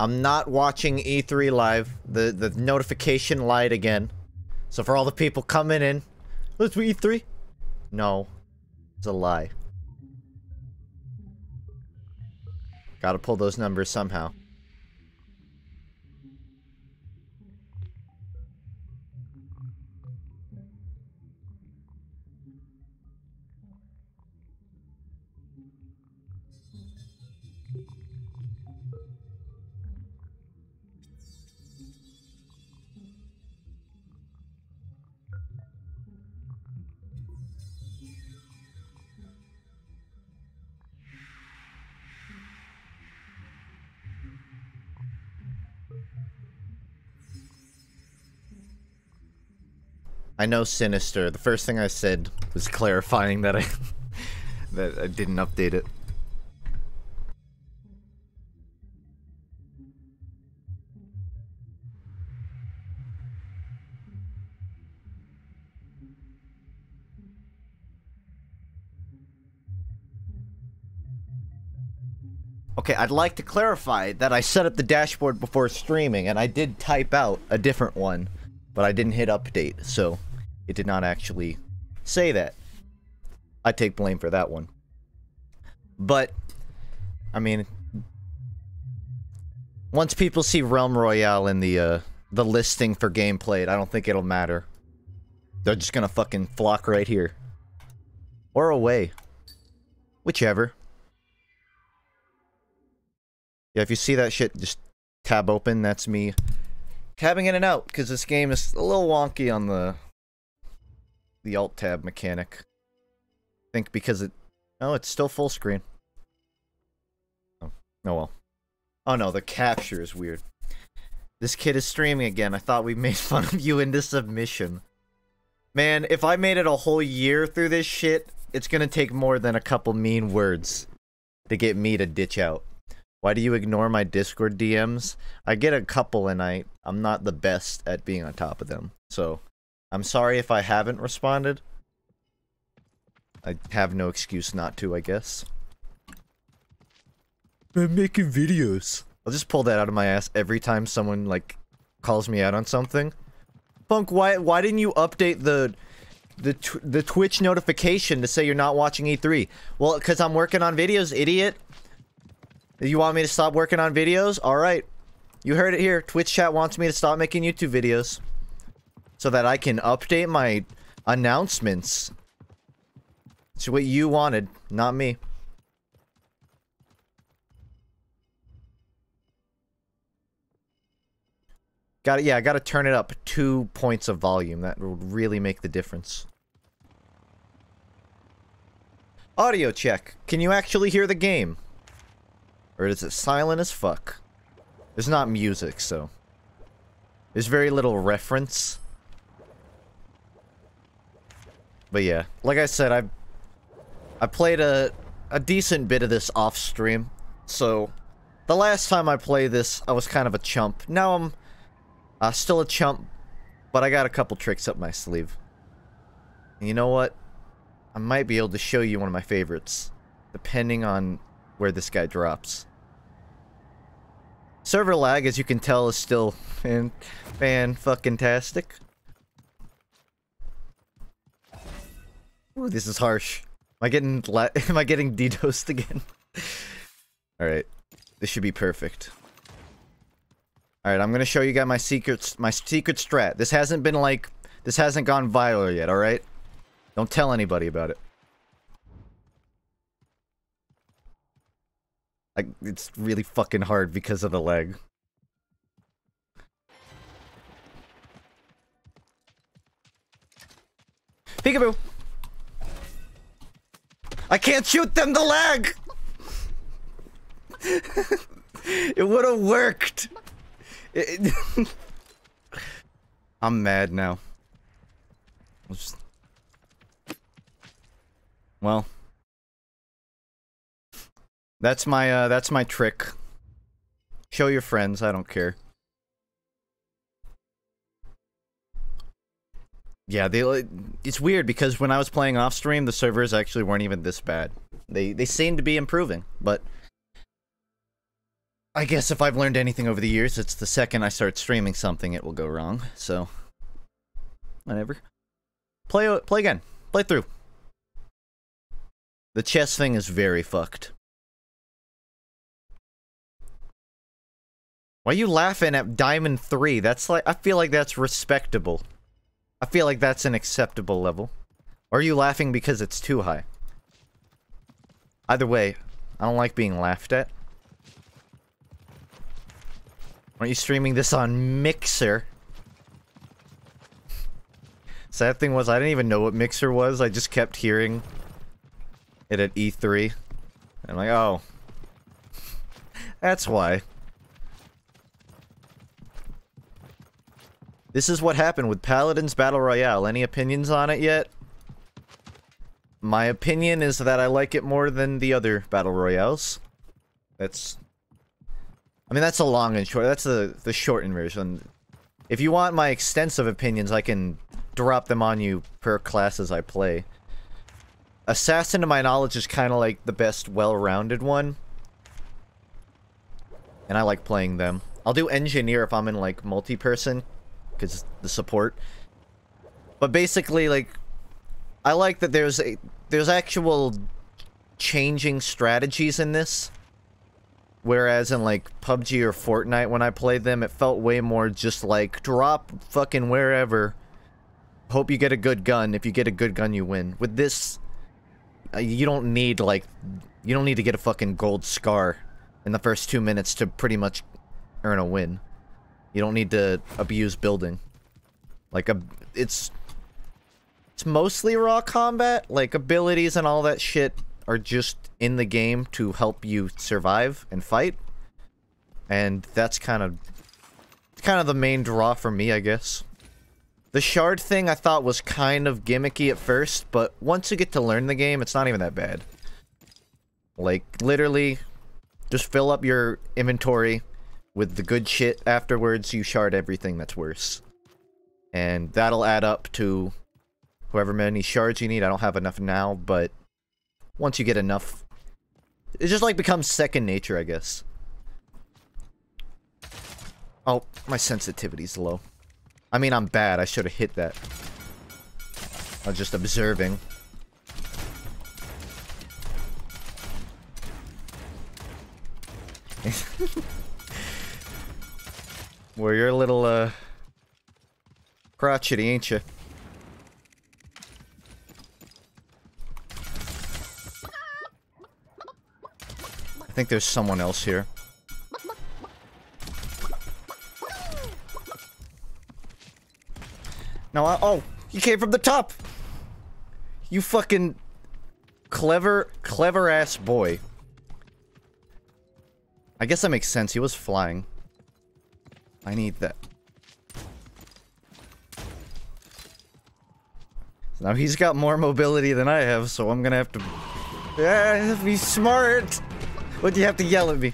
I'm not watching E3 live. The notification lied again. So for all the people coming in, let's do E3. No, it's a lie. Gotta pull those numbers somehow. I know Sinister. The first thing I said was clarifying that I didn't update it. Okay, I'd like to clarify that I set up the dashboard before streaming, and I did type out a different one, but I didn't hit update, so it did not actually say that. I take blame for that one. But, I mean, once people see Realm Royale in the listing for gameplay, I don't think it'll matter. They're just gonna fucking flock right here. Or away. Whichever. Yeah, if you see that shit, just tab open, that's me tabbing in and out, because this game is a little wonky on the alt-tab mechanic. I think because it... Oh, it's still full screen. Oh well. Oh no, the capture is weird. This kid is streaming again. I thought we made fun of you into submission. Man, if I made it a whole year through this shit, it's gonna take more than a couple mean words to get me to ditch out. Why do you ignore my Discord DMs? I get a couple and I'm not the best at being on top of them. So, I'm sorry if I haven't responded. I have no excuse not to, I guess. I'm making videos. I'll just pull that out of my ass every time someone, like, calls me out on something. Funk, why didn't you update the Twitch notification to say you're not watching E3? Well, because I'm working on videos, idiot. You want me to stop working on videos? Alright. You heard it here. Twitch chat wants me to stop making YouTube videos. So that I can update my announcements. It's what you wanted, not me. Yeah, I gotta turn it up 2 points of volume. That will really make the difference. Audio check. Can you actually hear the game? Or is it silent as fuck? There's not music, so... There's very little reference. But yeah, like I said, I played a decent bit of this off stream. So, the last time I played this, I was kind of a chump. Now I'm still a chump, but I got a couple tricks up my sleeve. And you know what? I might be able to show you one of my favorites, depending on where this guy drops. Server lag, as you can tell, is still fan-fucking-tastic. Ooh, this is harsh. Am I getting DDoSed again? Alright. This should be perfect. Alright, I'm gonna show you guys my secret strat. This hasn't gone viral yet, alright? Don't tell anybody about it. It's really fucking hard because of the lag. Peekaboo! I can't shoot them, the lag! It would've worked! I'm mad now. Well, that's my trick. Show your friends, I don't care. Yeah, it's weird because when I was playing off stream, the servers actually weren't even this bad. They seem to be improving, but I guess if I've learned anything over the years, it's the second I start streaming something, it will go wrong. So, whatever. Play again. Play through. The chess thing is very fucked. Why are you laughing at Diamond 3? That's like, I feel like that's respectable. I feel like that's an acceptable level. Or are you laughing because it's too high? Either way, I don't like being laughed at. Aren't you streaming this on Mixer? Sad thing was, I didn't even know what Mixer was. I just kept hearing it at E3. I'm like, oh. That's why. This is what happened with Paladins Battle Royale. Any opinions on it yet? My opinion is that I like it more than the other Battle Royales. That's... I mean, that's a long and short. That's the shortened version. If you want my extensive opinions, I can drop them on you per class as I play. Assassin, to my knowledge, is kind of like the best well-rounded one. And I like playing them. I'll do Engineer if I'm in, like, multi-person. Because the support. But basically, like, I like that there's actual changing strategies in this. Whereas in, like, PUBG or Fortnite, when I played them, it felt way more just like, drop fucking wherever. Hope you get a good gun. If you get a good gun, you win. With this, you don't need, like, you don't need to get a fucking gold scar in the first 2 minutes to pretty much earn a win. You don't need to abuse building. Like, it's mostly raw combat. Like, abilities and all that shit are just in the game to help you survive and fight. And that's kind of the main draw for me, I guess. The shard thing I thought was kind of gimmicky at first, but once you get to learn the game, it's not even that bad. Like, literally, just fill up your inventory with the good shit. Afterwards, you shard everything that's worse. And that'll add up to however many shards you need. I don't have enough now, but once you get enough, it just like becomes second nature, I guess. Oh, my sensitivity's low. I mean, I'm bad. I should have hit that. I was just observing. Well, you're a little, crotchety, ain't you? I think there's someone else here. No, oh, you came from the top! You fucking clever ass boy. I guess that makes sense, he was flying. I need that. Now he's got more mobility than I have, so I'm gonna have to be smart. What'd you have to yell at me?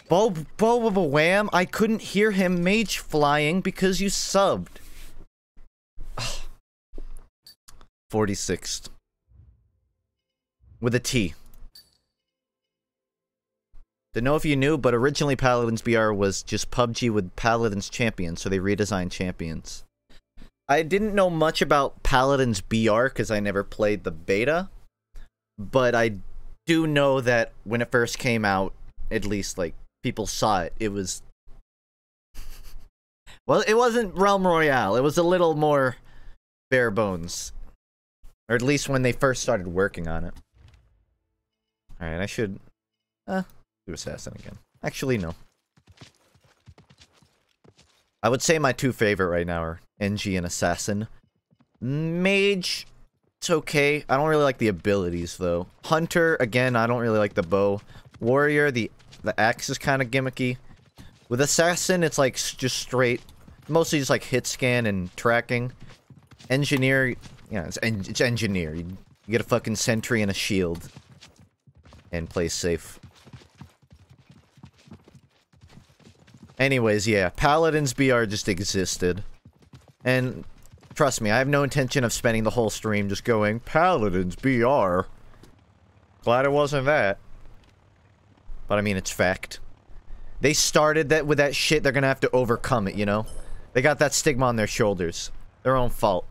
Bo of a wham! I couldn't hear him mage flying because you subbed. 46th. With a T. Don't know if you knew, but originally Paladins BR was just PUBG with Paladins Champions, so they redesigned Champions. I didn't know much about Paladins BR because I never played the beta, but I do know that when it first came out, at least, like, people saw it. It was... well, it wasn't Realm Royale. It was a little more bare bones. Or at least when they first started working on it. Alright, I should... do Assassin again. Actually, no. I would say my two favorite right now are NG and Assassin. Mage, it's okay. I don't really like the abilities, though. Hunter, again, I don't really like the bow. Warrior, the axe is kind of gimmicky. With Assassin, it's like just straight, mostly just like hit scan and tracking. Engineer, Yeah, it's engineer. You get a fucking sentry and a shield. And play safe. Anyways, yeah, Paladins BR just existed. And trust me, I have no intention of spending the whole stream just going, Paladins BR. Glad it wasn't that. But I mean, it's fact. They started that with that shit, they're gonna have to overcome it, you know? They got that stigma on their shoulders. Their own fault.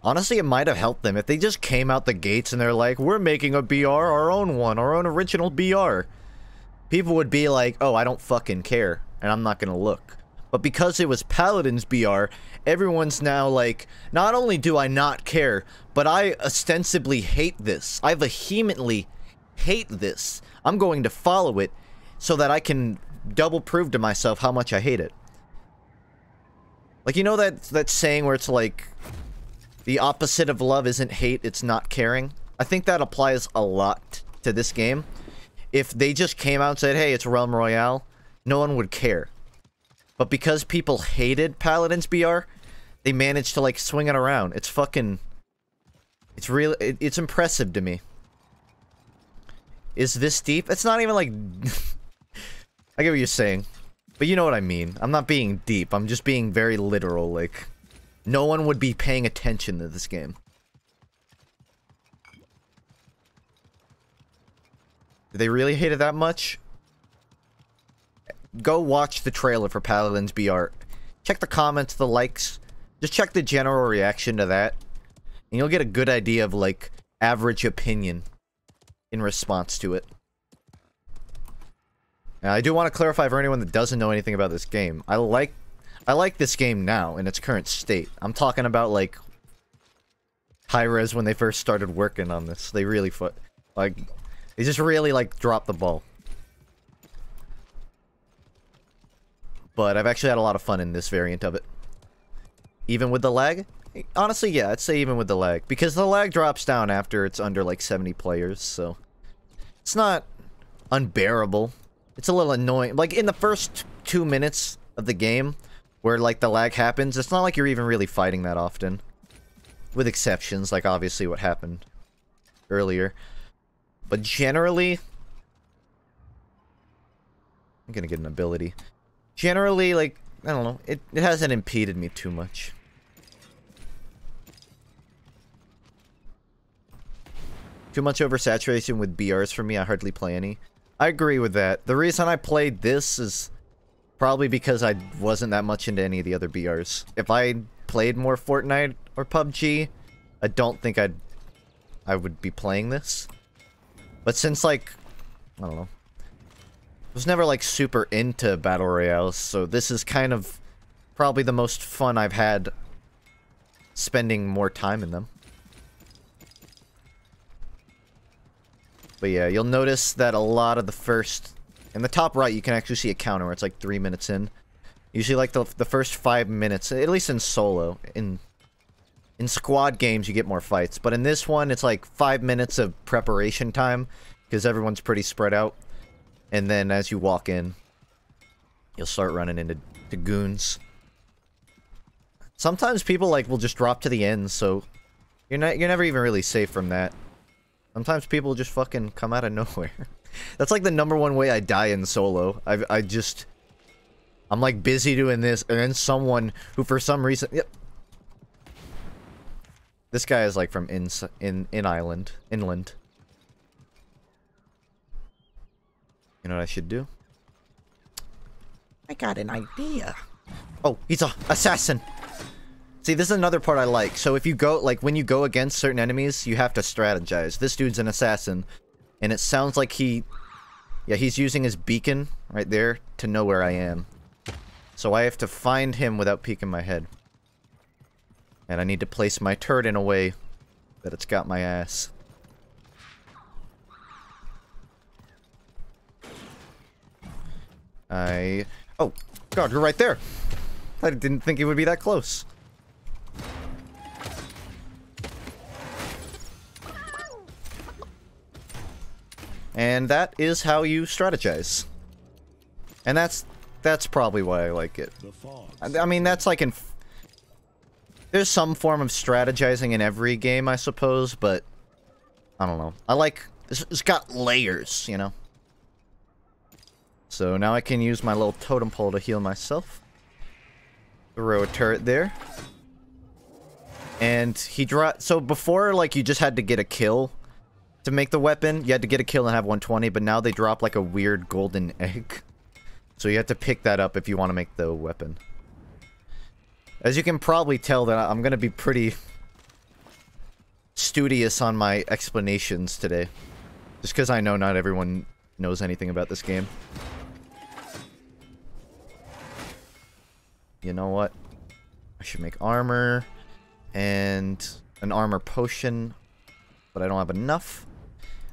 Honestly, it might have helped them if they just came out the gates and they're like, we're making a BR, our own one, our own original BR. People would be like, oh, I don't fucking care, and I'm not gonna look. But because it was Paladin's BR, everyone's now like, not only do I not care, but I ostensibly hate this. I vehemently hate this. I'm going to follow it so that I can double prove to myself how much I hate it. Like, you know that saying where it's like, the opposite of love isn't hate, it's not caring? I think that applies a lot to this game. If they just came out and said, hey, it's Realm Royale, no one would care. But because people hated Paladin's BR, they managed to, like, swing it around. It's fucking... It's really... It's impressive to me. Is this deep? It's not even, like... I get what you're saying. But you know what I mean. I'm not being deep. I'm just being very literal, like... No one would be paying attention to this game. Do they really hate it that much? Go watch the trailer for Paladin's BR. Check the comments, the likes. Just check the general reaction to that. And you'll get a good idea of, like, average opinion in response to it. Now, I do want to clarify for anyone that doesn't know anything about this game. I like this game now, in its current state. I'm talking about, like, high-res when they first started working on this. They really they just really, like, dropped the ball. But I've actually had a lot of fun in this variant of it. Even with the lag? Honestly, yeah, I'd say even with the lag. Because the lag drops down after it's under, like, 70 players, so... It's not unbearable. It's a little annoying. Like, in the first 2 minutes of the game... where, like, the lag happens, it's not like you're even really fighting that often. With exceptions, like, obviously what happened earlier. But generally... I'm gonna get an ability. Generally, like, I don't know, it hasn't impeded me too much. Too much oversaturation with BRs for me, I hardly play any. I agree with that. The reason I played this is... probably because I wasn't that much into any of the other BRs. If I played more Fortnite or PUBG, I don't think I would be playing this. But since, like, I don't know. I was never, like, super into Battle Royales, so this is kind of probably the most fun I've had spending more time in them. But yeah, you'll notice that a lot of the first... in the top right, you can actually see a counter where it's like 3 minutes in. Usually, like, the first 5 minutes, at least in solo. In squad games, you get more fights. But in this one, it's like 5 minutes of preparation time, because everyone's pretty spread out. And then as you walk in, you'll start running into goons. Sometimes people, like, will just drop to the end, so you're never even really safe from that. Sometimes people just fucking come out of nowhere. That's like the #1 way I die in solo. I'm like busy doing this, and then someone who for some reason... Yep. This guy is like from inland. You know what I should do? I got an idea. Oh, he's a assassin. See, this is another part I like. So if you go, like, when you go against certain enemies, you have to strategize. This dude's an assassin. And it sounds like he's using his beacon right there to know where I am. So I have to find him without peeking my head. And I need to place my turret in a way that it's got my ass. Oh, God, you're right there! I didn't think it would be that close. And that is how you strategize. And that's That's probably why I like it. I mean, that's like in... There's some form of strategizing in every game, I suppose, but... I don't know. I like... It's got layers, you know? So now I can use my little totem pole to heal myself. Throw a turret there. And he dropped... So before, like, you just had to get a kill to make the weapon. You had to get a kill and have 120, but now they drop, like, a weird golden egg. So you have to pick that up if you want to make the weapon. As you can probably tell that I'm going to be pretty studious on my explanations today. Just because I know not everyone knows anything about this game. You know what? I should make armor and an armor potion, but I don't have enough.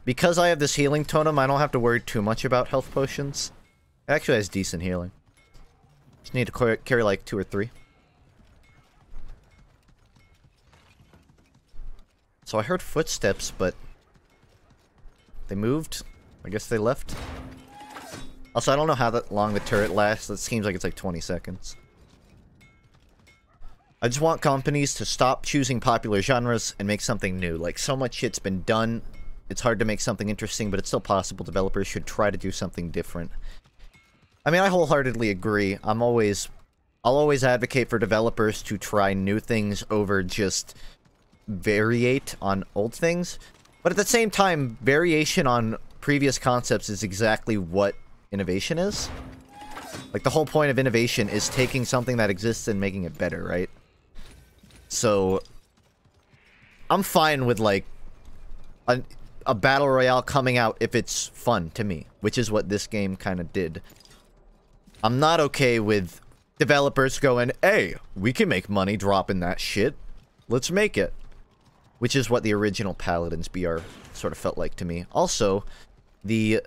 Because I have this healing totem, I don't have to worry too much about health potions. It actually has decent healing. Just need to carry like 2 or 3. So I heard footsteps, but they moved. I guess they left. Also, I don't know how long the turret lasts. It seems like it's like 20 seconds. I just want companies to stop choosing popular genres and make something new. Like, so much shit's been done. It's hard to make something interesting, but it's still possible. Developers should try to do something different. I mean, I wholeheartedly agree. I'll always advocate for developers to try new things over just variate on old things. But at the same time, variation on previous concepts is exactly what innovation is. Like, the whole point of innovation is taking something that exists and making it better, right? So, I'm fine with, like, a battle royale coming out if it's fun to me, which is what this game kind of did. I'm not okay with developers going, hey, we can make money dropping that shit. Let's make it. Which is what the original Paladins BR sort of felt like to me. Also, the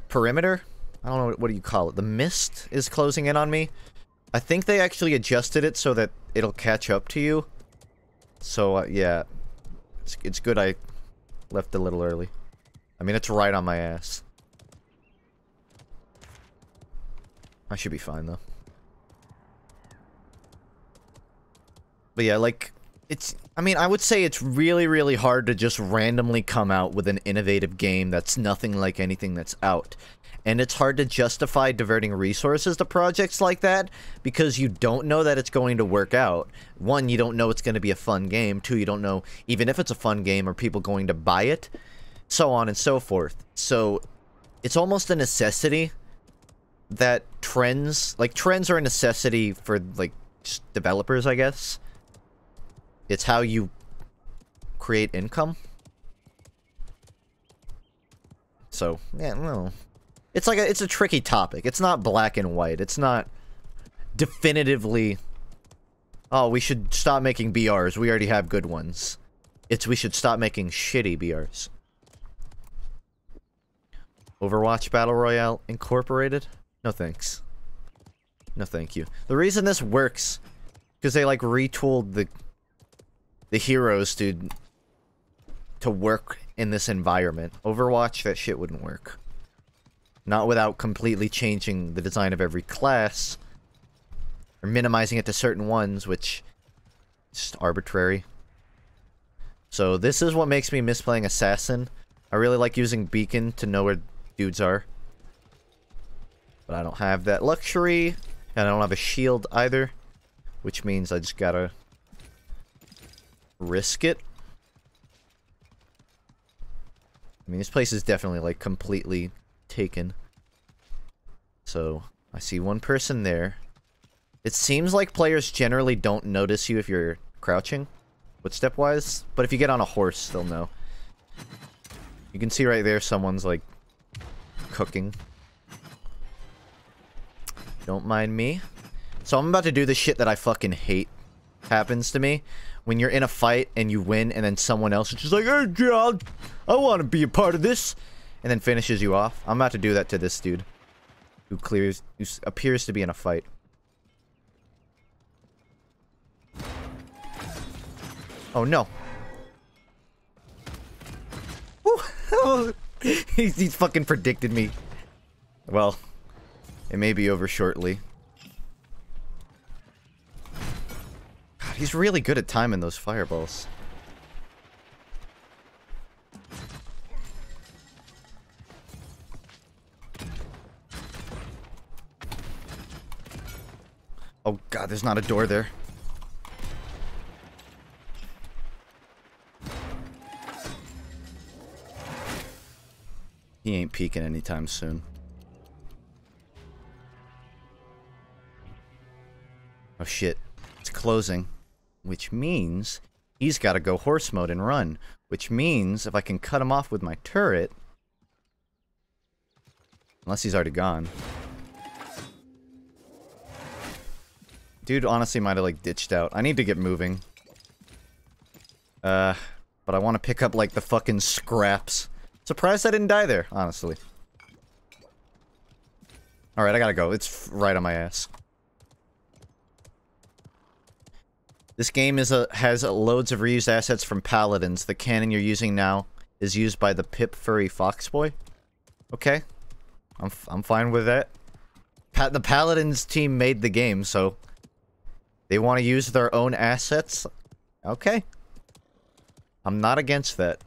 perimeter, I don't know, what do you call it? The mist is closing in on me. I think they actually adjusted it so that it'll catch up to you. So, yeah. It's good I left a little early. I mean, it's right on my ass. I should be fine, though. But yeah, like, it's... I mean, I would say it's really, really hard to just randomly come out with an innovative game that's nothing like anything that's out. And it's hard to justify diverting resources to projects like that because you don't know that it's going to work out. One, you don't know it's going to be a fun game. Two, you don't know even if it's a fun game, are people going to buy it? So on and so forth. So it's almost a necessity that trends are a necessity for, like, just developers, I guess. It's how you create income. So, yeah, no. It's like it's a tricky topic. It's not black and white. It's not definitively, oh, we should stop making BRs. We already have good ones. It's we should stop making shitty BRs. Overwatch Battle Royale Incorporated? No thanks. No thank you. The reason this works, because they, like, retooled the heroes to work in this environment. Overwatch, that shit wouldn't work. Not without completely changing the design of every class. Or minimizing it to certain ones, which is just arbitrary. So this is what makes me miss playing Assassin. I really like using Beacon to know where dudes are. But I don't have that luxury. And I don't have a shield either. Which means I just gotta risk it. I mean, this place is definitely, like, completely taken. So, I see one person there. It seems like players generally don't notice you if you're crouching, footstep-wise, but if you get on a horse, they'll know. You can see right there someone's, like, cooking. Don't mind me. So I'm about to do the shit that I fucking hate happens to me. When you're in a fight and you win and then someone else is just like, hey, John, I want to be a part of this. And then finishes you off. I'm about to do that to this dude. Who appears to be in a fight. Oh, no. Woo. He's fucking predicted me. Well, It may be over shortly. God, he's really good at timing those fireballs. Oh god, there's not a door there. He ain't peeking anytime soon. Oh shit, it's closing. Which means he's gotta go horse mode and run. Which means if I can cut him off with my turret... Unless he's already gone. Dude honestly might have, like, ditched out. I need to get moving. But I want to pick up, like, the fucking scraps. Surprised I didn't die there, honestly. Alright, I gotta go. It's right on my ass. This game has loads of reused assets from Paladins. The cannon you're using now is used by the Pip Furry Foxboy. Okay. I'm fine with that. The Paladins team made the game, so... They want to use their own assets? Okay. I'm not against that.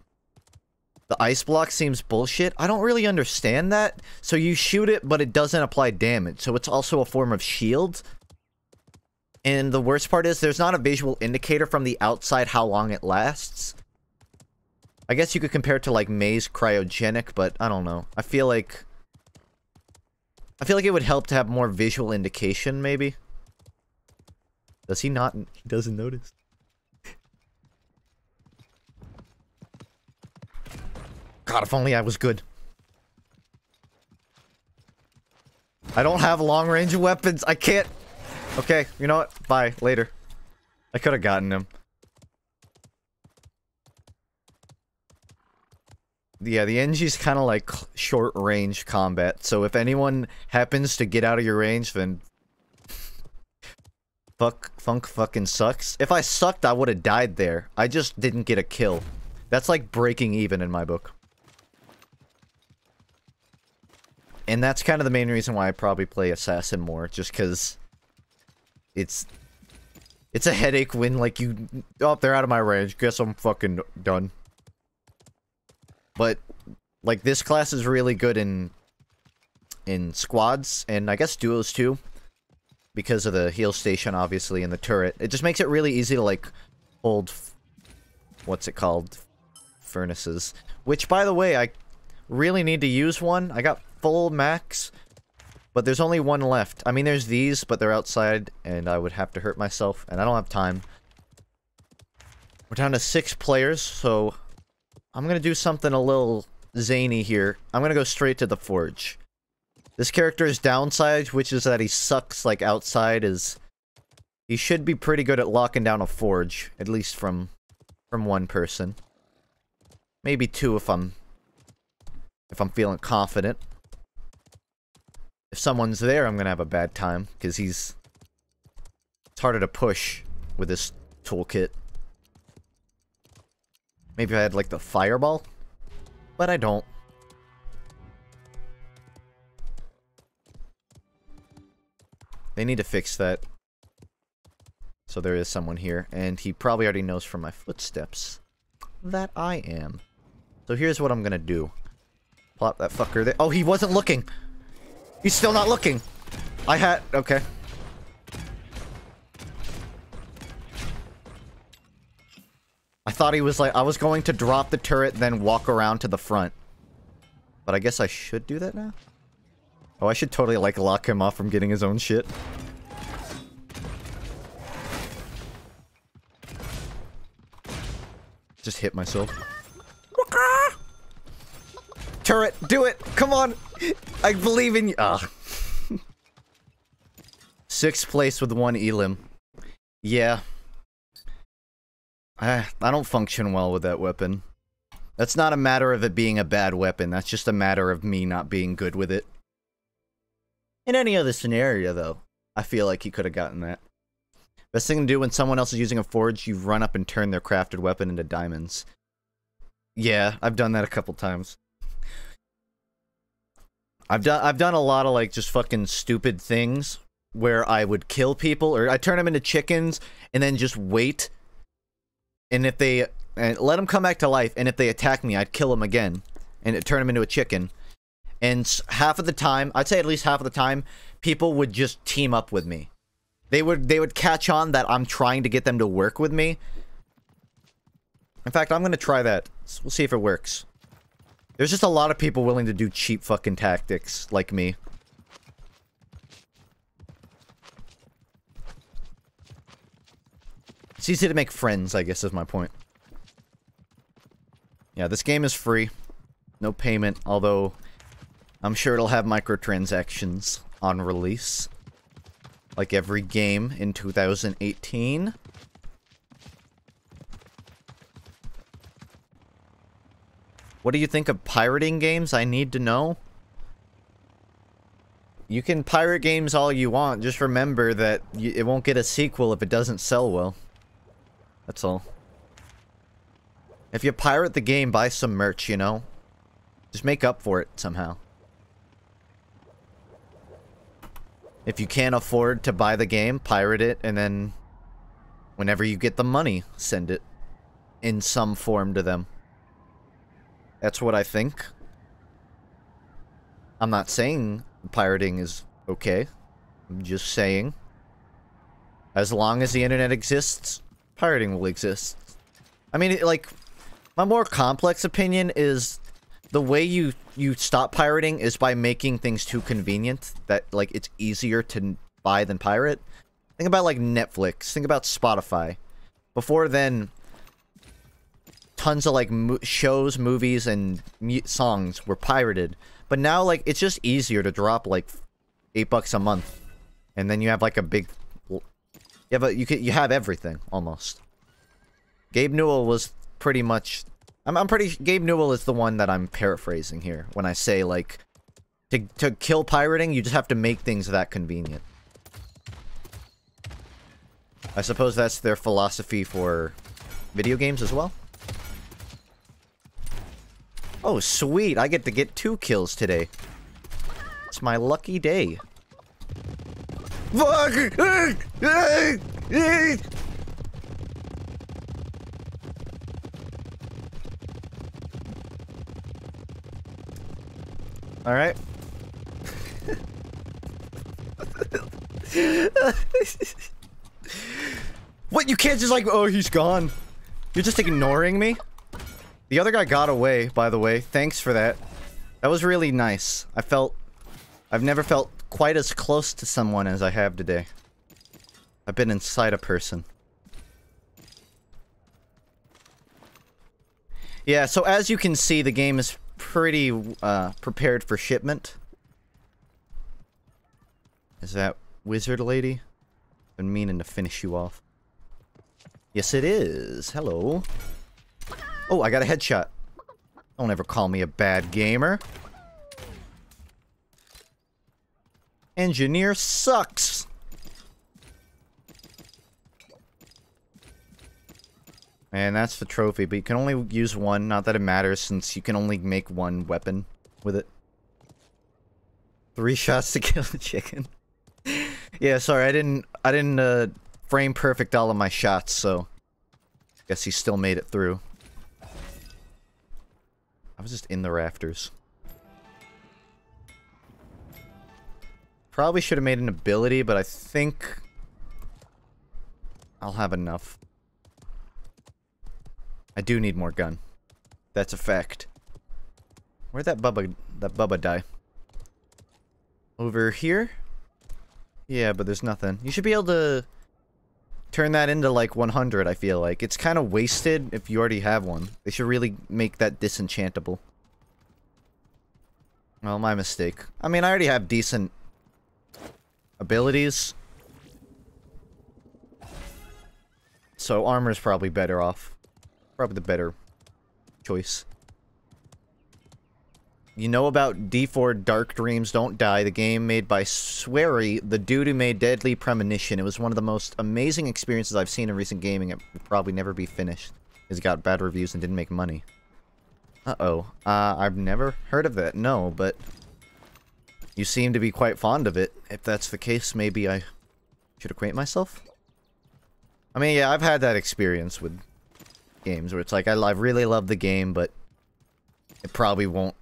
The ice block seems bullshit. I don't really understand that. So you shoot it, but it doesn't apply damage. So it's also a form of shield. And the worst part is there's not a visual indicator from the outside how long it lasts. I guess you could compare it to like Maze Cryogenic, but I don't know. I feel like it would help to have more visual indication, maybe. Does he not? He doesn't notice. God, if only I was good. I don't have long-range weapons. I can't... Okay, you know what? Bye. Later. I could have gotten him. Yeah, the NG's kind of like short-range combat, so if anyone happens to get out of your range, then... Funk fucking sucks. If I sucked, I would have died there. I just didn't get a kill. That's like breaking even in my book. And that's kind of the main reason why I probably play Assassin more, just because it's a headache when, like, they're out of my range. Guess I'm fucking done. But, like, this class is really good in squads, and I guess duos too. Because of the heal station, obviously, and the turret. It just makes it really easy to, like, hold... What's it called? Furnaces. Which, by the way, I really need to use one. I got full max, but there's only one left. I mean, there's these, but they're outside, and I would have to hurt myself, and I don't have time. We're down to 6 players, so... I'm gonna do something a little zany here. I'm gonna go straight to the forge. This character's downside, which is that he sucks, like, outside, is... He should be pretty good at locking down a forge, at least from one person. Maybe 2 if I'm feeling confident. If someone's there, I'm gonna have a bad time, because it's harder to push with this toolkit. Maybe I had, like, the fireball? But I don't. They need to fix that. So there is someone here, and he probably already knows from my footsteps that I am. So here's what I'm gonna do. Plop that fucker there. Oh, he wasn't looking! He's still not looking! Okay. I thought he was like, I was going to drop the turret, then walk around to the front. But I guess I should do that now? Oh, I should totally, like, lock him off from getting his own shit. Just hit myself. Turret, do it! Come on! I believe in you! Ah. 6th place with 1 elim. Yeah. I don't function well with that weapon. That's not a matter of it being a bad weapon, that's just a matter of me not being good with it. In any other scenario, though, I feel like he could have gotten that. Best thing to do when someone else is using a forge, you run up and turn their crafted weapon into diamonds. Yeah, I've done that a couple times. I've done a lot of like just fucking stupid things where I would kill people or I turn them into chickens and then just wait. And if they let them come back to life, and if they attack me, I'd kill them again and turn them into a chicken. And half of the time, I'd say at least half of the time, people would just team up with me. They would catch on that I'm trying to get them to work with me. In fact, I'm gonna try that. We'll see if it works. There's just a lot of people willing to do cheap fucking tactics, like me. It's easy to make friends, I guess is my point. Yeah, this game is free. No payment, although I'm sure it'll have microtransactions on release. Like every game in 2018. What do you think of pirating games? I need to know. You can pirate games all you want. Just remember that it won't get a sequel if it doesn't sell well. That's all. If you pirate the game, buy some merch, you know? Just make up for it somehow. If you can't afford to buy the game, pirate it, and then whenever you get the money, send it in some form to them. That's what I think. I'm not saying pirating is okay. I'm just saying, as long as the internet exists, pirating will exist. I mean, like, my more complex opinion is the way you stop pirating is by making things too convenient, that, like, it's easier to buy than pirate. Think about, like, Netflix. Think about Spotify. Before then, tons of, like, shows, movies, and songs were pirated. But now, like, it's just easier to drop, like, $8 a month. And then you have, like, a big... You have everything, almost. Gabe Newell was pretty much... Gabe Newell is the one that I'm paraphrasing here when I say, like, to kill pirating, you just have to make things that convenient. I suppose that's their philosophy for video games as well. Oh, sweet. I get to get 2 kills today. It's my lucky day. Fuck! Alright. What? You can't just like, oh, he's gone. You're just ignoring me? The other guy got away, by the way. Thanks for that. That was really nice. I've never felt quite as close to someone as I have today. I've been inside a person. Yeah, so as you can see, the game is pretty prepared for shipment. Is that wizard lady? Been meaning to finish you off. Yes, it is. Hello. Oh, I got a headshot. Don't ever call me a bad gamer. Engineer sucks. And that's the trophy, but you can only use one. Not that it matters, since you can only make one weapon with it. 3 shots to kill the chicken. Yeah, sorry, I didn't frame perfect all of my shots, so guess he still made it through. I was just in the rafters. Probably should have made an ability, but I think I'll have enough. I do need more gun. That's a fact. Where'd that Bubba die? Over here? Yeah, but there's nothing. You should be able to turn that into, like, 100, I feel like. It's kind of wasted if you already have one. They should really make that disenchantable. Well, my mistake. I mean, I already have decent abilities. So armor's probably better off. Probably the better choice. You know about D4 Dark Dreams Don't Die, the game made by Swery, the dude who made Deadly Premonition. It was one of the most amazing experiences I've seen in recent gaming. It will probably never be finished, because it got bad reviews and didn't make money. Uh-oh. I've never heard of that, no, but You seem to be quite fond of it. If that's the case, maybe I should acquaint myself? I mean, yeah, I've had that experience with games where it's like, I really love the game, but it probably won't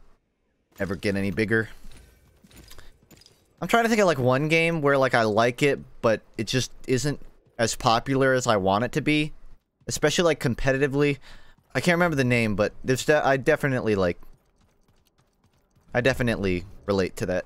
ever get any bigger. I'm trying to think of, like, one game where, like, I like it, but it just isn't as popular as I want it to be. Especially, like, competitively. I can't remember the name, but there's I definitely relate to that.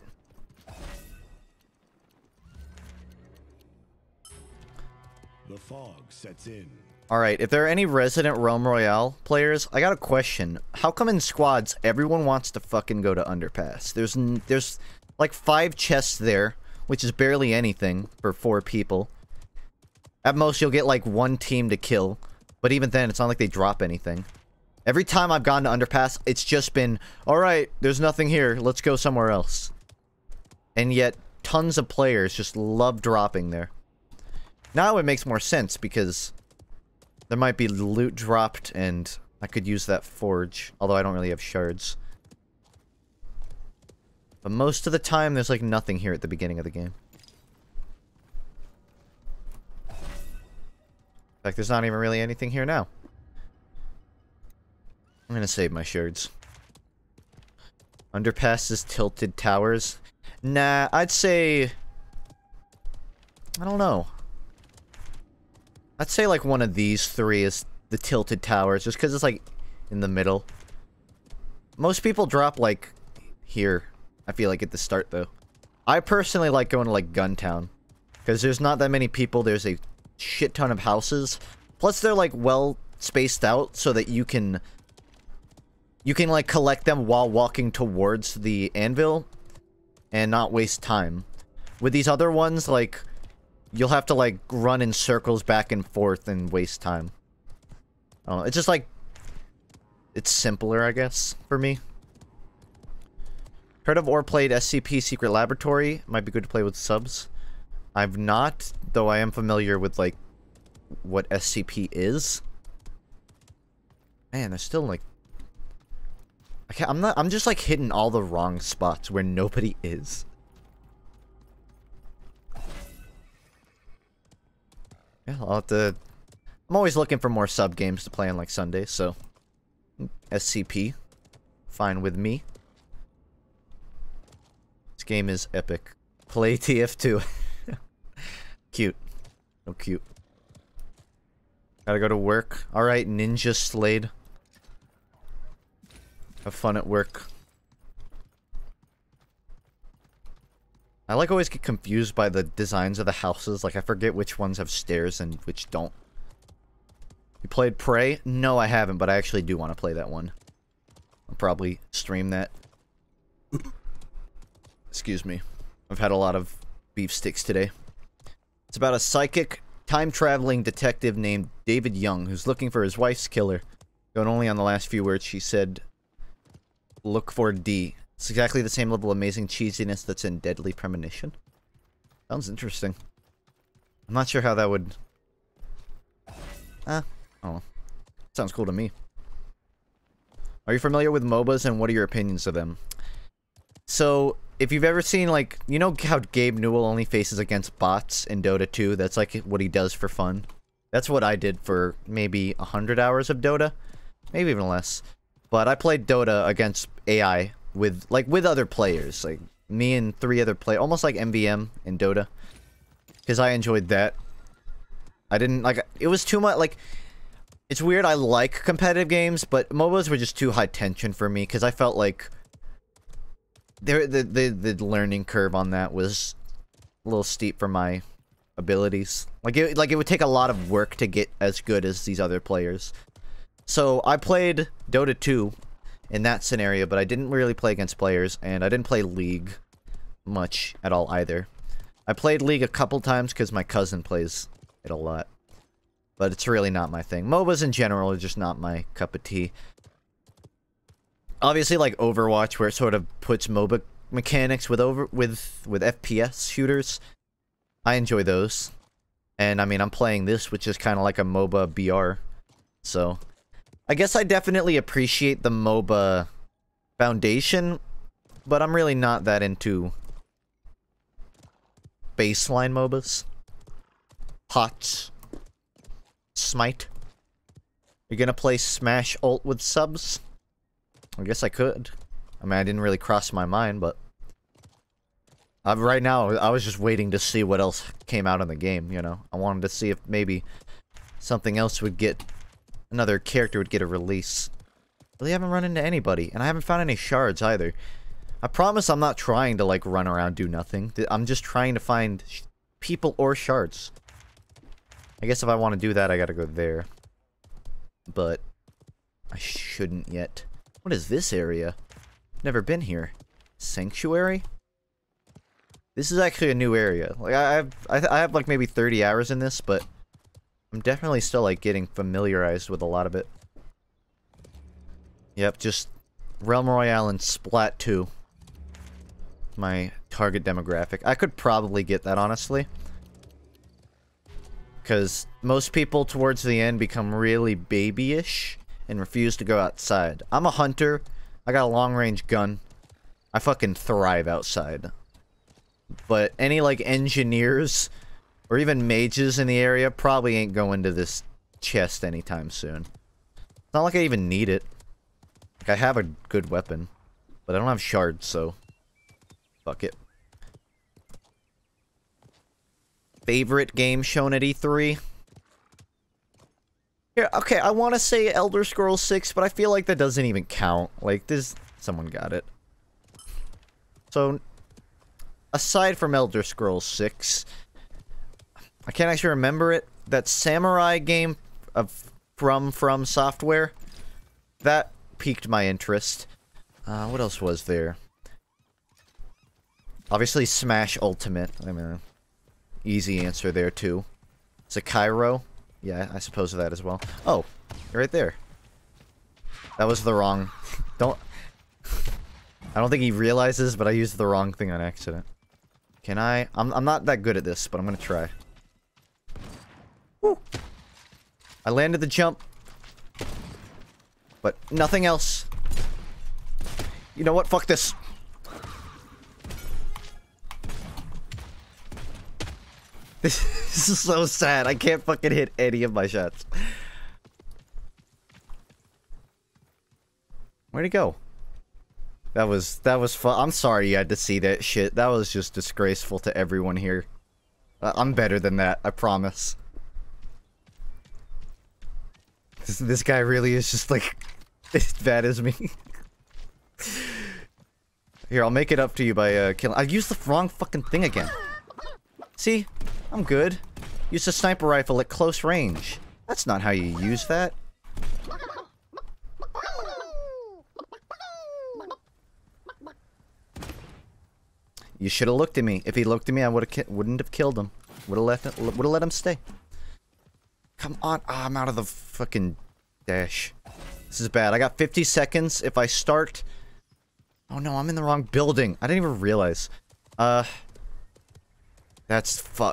The fog sets in. Alright, if there are any resident Realm Royale players, I got a question. How come in squads, everyone wants to fucking go to Underpass? There's like 5 chests there, which is barely anything for 4 people. At most, you'll get like 1 team to kill. But even then, it's not like they drop anything. Every time I've gone to Underpass, it's just been, alright, there's nothing here, let's go somewhere else. And yet, tons of players just love dropping there. Now it makes more sense, because there might be loot dropped, and I could use that forge, although I don't really have shards. But most of the time, there's like nothing here at the beginning of the game. In fact, there's not even really anything here now. I'm gonna save my shards. Underpasses, tilted towers. Nah, I'd say... I don't know. I'd say like one of these 3 is the tilted towers, just because it's like in the middle. Most people drop like here, I feel like at the start though. I personally like going to like Guntown, because there's not that many people, there's a shit ton of houses. Plus they're like well spaced out so that you can like collect them while walking towards the anvil and not waste time. With these other ones, like, you'll have to, like, run in circles back and forth and waste time. I don't know, it's just, like... It's simpler, I guess, for me. Heard of or played SCP Secret Laboratory? Might be good to play with subs. I've not, though I am familiar with, like, what SCP is. Man, there's still, like... I'm just, like, hitting all the wrong spots where nobody is. Yeah, I'll have to... I'm always looking for more sub games to play on, like, Sundays, so... SCP. Fine with me. This game is epic. Play TF2. Cute. So cute. Gotta go to work. Alright, Ninja Slade. Have fun at work. I like always get confused by the designs of the houses. Like I forget which ones have stairs and which don't. You played Prey? No, I haven't, but I actually do want to play that one. I'll probably stream that. Excuse me. I've had a lot of beef sticks today. It's about a psychic, time-traveling detective named David Young who's looking for his wife's killer. Going only on the last few words, she said, "Look for D." It's exactly the same level of amazing cheesiness that's in Deadly Premonition. Sounds interesting. I'm not sure how that would... Oh. Sounds cool to me. Are you familiar with MOBAs, and what are your opinions of them? So, if you've ever seen, like... You know how Gabe Newell only faces against bots in Dota 2? That's, like, what he does for fun. That's what I did for maybe 100 hours of Dota. Maybe even less. But I played Dota against AI with other players. Like, me and 3 other players. Almost like MVM in Dota. Because I enjoyed that. I didn't, like... It was too much, like... It's weird, I like competitive games, but MOBAs were just too high tension for me, because I felt like... The learning curve on that was a little steep for my abilities. Like it would take a lot of work to get as good as these other players. So I played Dota 2 in that scenario, but I didn't really play against players, and I didn't play League much at all either. I played League a couple times because my cousin plays it a lot. But it's really not my thing. MOBAs in general are just not my cup of tea. Obviously, like Overwatch, where it sort of puts MOBA mechanics with FPS shooters, I enjoy those. And I mean, I'm playing this, which is kind of like a MOBA BR. So, I guess I definitely appreciate the MOBA foundation, but I'm really not that into baseline MOBAs. HOTS. Smite. You're gonna play Smash Ult with subs? I guess I could. I mean, I didn't really cross my mind, but... right now, I was just waiting to see what else came out in the game, you know? I wanted to see if maybe something else would get... another character would get a release. Really haven't run into anybody, and I haven't found any shards either. I promise I'm not trying to, like, run around do nothing. I'm just trying to find people or shards. I guess if I want to do that, I gotta go there. But I shouldn't yet. What is this area? Never been here. Sanctuary? This is actually a new area. Like I have like maybe 30 hours in this, but I'm definitely still like getting familiarized with a lot of it. Yep, just Realm Royale and Splat 2. My target demographic. I could probably get that, honestly. Because most people towards the end become really babyish and refuse to go outside. I'm a hunter. I got a long-range gun. I fucking thrive outside. But any, like, engineers or even mages in the area probably ain't going to this chest anytime soon. It's not like I even need it. Like, I have a good weapon. But I don't have shards, so... fuck it. Favorite game shown at E3? Yeah, okay, I want to say Elder Scrolls 6, but I feel like that doesn't even count. Like, this... someone got it. So, aside from Elder Scrolls 6, I can't actually remember it. That samurai game of From Software, that piqued my interest. What else was there? Obviously, Smash Ultimate. I mean, easy answer there, too. Sekiro? Yeah, I suppose that as well. Oh, you're right there. That was the wrong... I don't think he realizes, but I used the wrong thing on accident. Can I... I'm not that good at this, but I'm gonna try. Woo! I landed the jump. But nothing else. You know what? Fuck this. This is so sad. I can't fucking hit any of my shots. Where'd he go? That was fun. I'm sorry you had to see that shit. That was just disgraceful to everyone here. I'm better than that, I promise. This guy really is just like as bad as me. Here, I'll make it up to you by killing. I used the wrong fucking thing again. See? I'm good. Use a sniper rifle at close range. That's not how you use that. You should have looked at me. If he looked at me, I wouldn't have killed him. Would have let him stay. Come on. Ah, I'm out of the fucking dash. This is bad. I got 50 seconds. If I start... oh no, I'm in the wrong building. I didn't even realize. That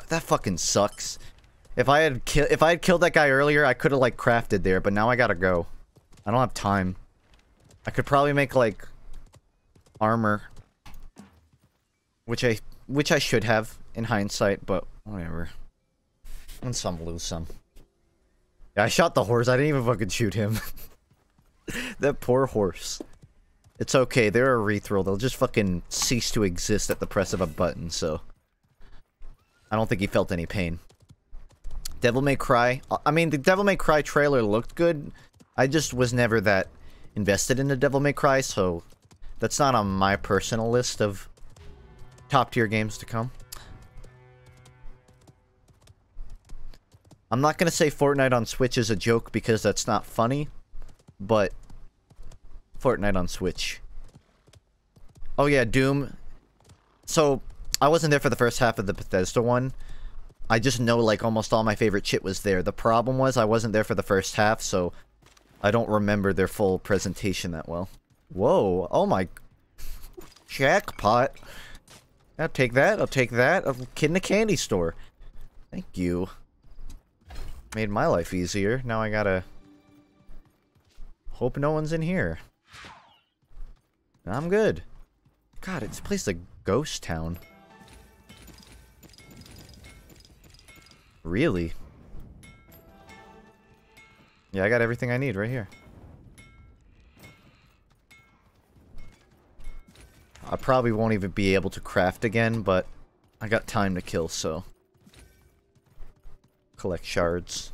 fucking sucks. If I had killed that guy earlier, I could have like crafted there, but now I gotta go. I don't have time. I could probably make like armor, which I should have in hindsight, but whatever. Win some, lose some. Yeah, I shot the horse. I didn't even fucking shoot him. That poor horse. It's okay. They're a rethrow. They'll just fucking cease to exist at the press of a button, so... I don't think he felt any pain. Devil May Cry. I mean, the Devil May Cry trailer looked good. I just was never that invested in the Devil May Cry, so... that's not on my personal list of top-tier games to come. I'm not gonna say Fortnite on Switch is a joke because that's not funny, but... Fortnite on Switch. Oh yeah, Doom. So, I wasn't there for the first half of the Bethesda one. I just know, like, almost all my favorite shit was there. The problem was I wasn't there for the first half, so I don't remember their full presentation that well. Whoa, oh my... jackpot. I'll take that, I'll take that. A kid in a candy store. Thank you. Made my life easier. Now I gotta... hope no one's in here. I'm good. God, this place is a ghost town. Really? Yeah, I got everything I need right here. I probably won't even be able to craft again, but I got time to kill, so... Collect shards.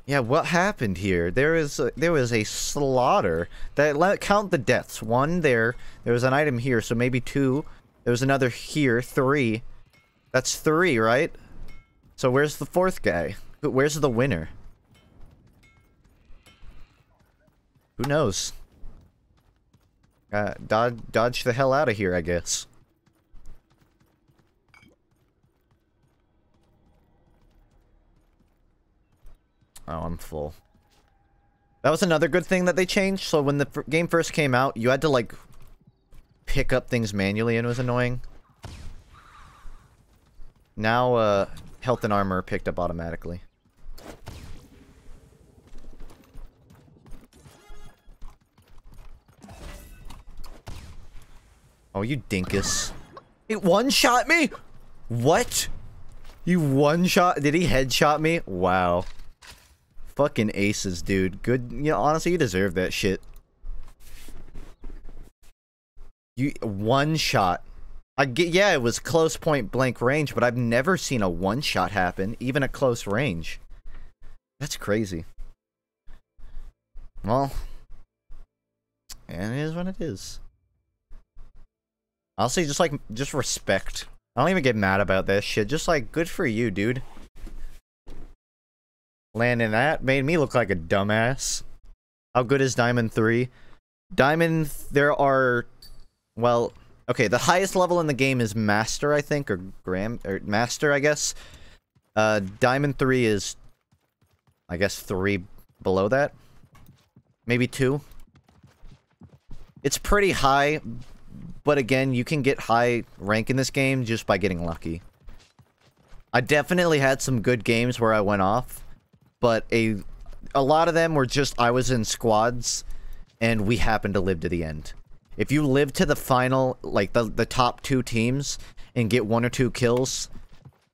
Yeah, what happened here? There was a slaughter. Count the deaths. 1 there. There was an item here, so maybe 2. There was another here. 3. That's 3, right? So where's the 4th guy? Where's the winner? Who knows? Dodge the hell out of here, I guess. Oh, I'm full. That was another good thing that they changed. So when the game first came out, you had to, like, pick up things manually, and it was annoying. Now, health and armor are picked up automatically. Oh, you dinkus. He one-shot me? What? You one-shot? Did he headshot me? Wow. Fucking aces, dude. Good. You know, honestly, you deserve that shit. You one-shot. Yeah, it was close point blank range, but I've never seen a one-shot happen, even at close range. That's crazy. Well, and it is what it is. I'll say just respect. I don't even get mad about that shit. Just like, good for you, dude. Landing that made me look like a dumbass. How good is Diamond 3? Diamond, there are, well, okay, the highest level in the game is Master, I think, or Master, I guess. Diamond 3 is, I guess, 3 below that. Maybe 2. It's pretty high, but again, you can get high rank in this game just by getting lucky. I definitely had some good games where I went off, but a lot of them were just I was in squads, and we happened to live to the end. If you live to the final, like the top 2 teams, and get 1 or 2 kills,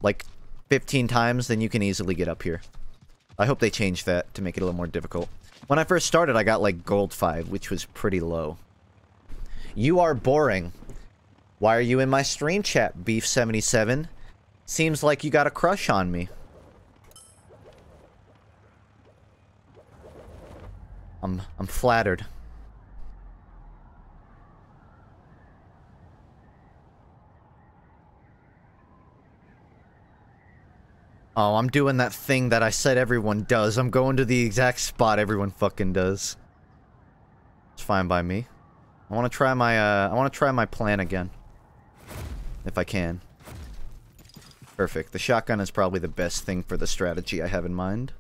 like 15 times, then you can easily get up here. I hope they change that to make it a little more difficult. When I first started, I got like gold 5, which was pretty low. You are boring. Why are you in my stream chat, Beef77? Seems like you got a crush on me. I'm flattered. Oh, I'm doing that thing that I said everyone does. I'm going to the exact spot everyone fucking does. It's fine by me. I want to try my plan again. If I can. Perfect. The shotgun is probably the best thing for the strategy I have in mind.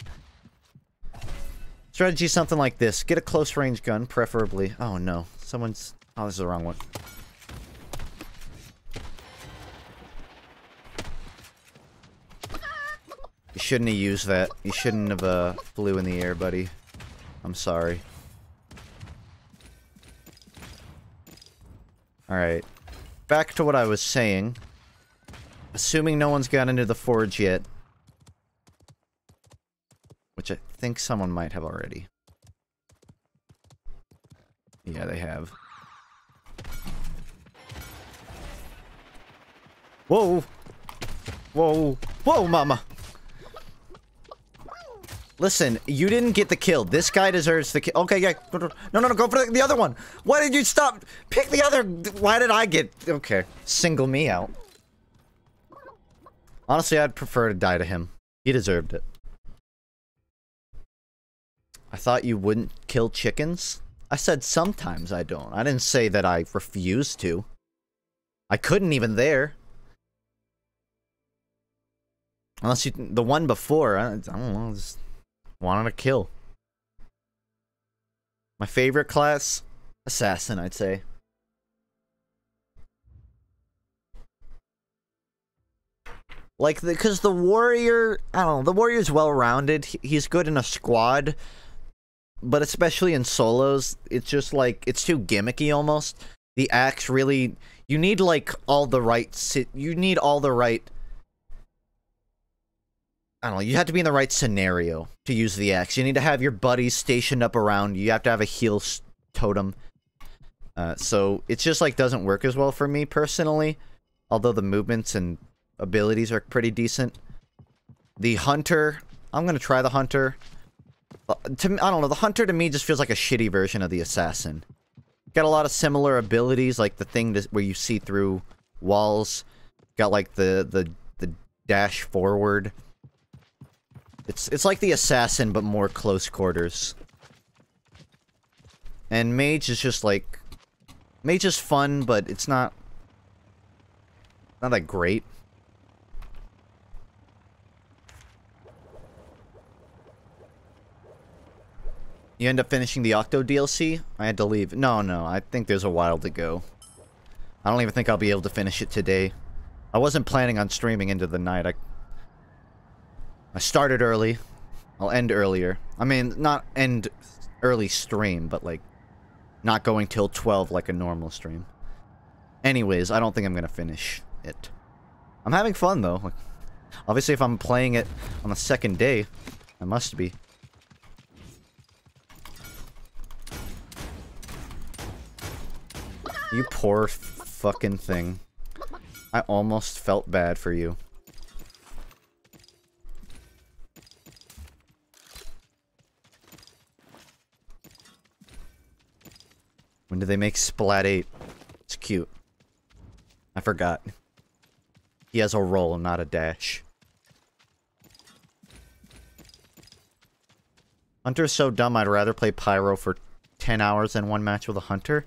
Strategy is something like this. Get a close range gun, preferably. Oh no. Someone's... Oh, this is the wrong one. You shouldn't have used that. You shouldn't have, flew in the air, buddy. I'm sorry. Alright. Back to what I was saying. Assuming no one's got into the forge yet. Which I think someone might have already. Yeah, they have. Whoa! Whoa! Whoa, mama! Listen, you didn't get the kill. This guy deserves the kill. Okay, yeah. No, go for the other one. Why did you stop? Pick the other. Why did I get... Okay. Single me out. Honestly, I'd prefer to die to him. He deserved it. I thought you wouldn't kill chickens? I said sometimes I don't. I didn't say that I refused to. I couldn't even there. Unless you... The one before, I don't know, just... wanted to kill. My favorite class? Assassin, I'd say. Like, because the warrior... I don't know, the warrior's well-rounded. He's good in a squad. But especially in solos, it's just like... It's too gimmicky, almost. The axe really... You need, like, all the right... You need all the right... I don't know, you have to be in the right scenario to use the axe. You need to have your buddies stationed up around you. You have to have a heal totem. So it's just like doesn't work as well for me personally. Although the movements and abilities are pretty decent. The hunter, I'm gonna try the hunter. I don't know, the hunter to me just feels like a shitty version of the assassin. Got a lot of similar abilities, like the thing where you see through walls. Got like the dash forward. It's like the assassin, but more close quarters. And mage is just like... Mage is fun, but it's not that great. You end up finishing the Octo DLC? I had to leave. No, I think there's a while to go. I don't even think I'll be able to finish it today. I wasn't planning on streaming into the night. I started early. I'll end earlier. I mean, not end early stream, but like not going till 12 like a normal stream. Anyways, I don't think I'm gonna finish it. I'm having fun though. Like, obviously, if I'm playing it on the second day, I must be. You poor fucking thing. I almost felt bad for you. When did they make Splat 8? It's cute. I forgot. He has a roll, not a dash. Hunter's so dumb, I'd rather play Pyro for 10 hours than one match with a Hunter.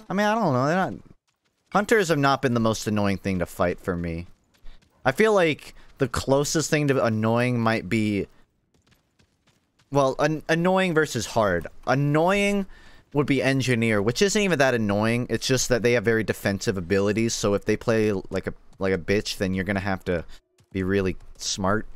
I mean, I don't know. They're not... Hunters have not been the most annoying thing to fight for me. I feel like the closest thing to annoying might be... Well, annoying versus hard. Annoying would be Engineer, which isn't even that annoying. It's just that they have very defensive abilities, so if they play like a bitch, then you're gonna have to be really smart.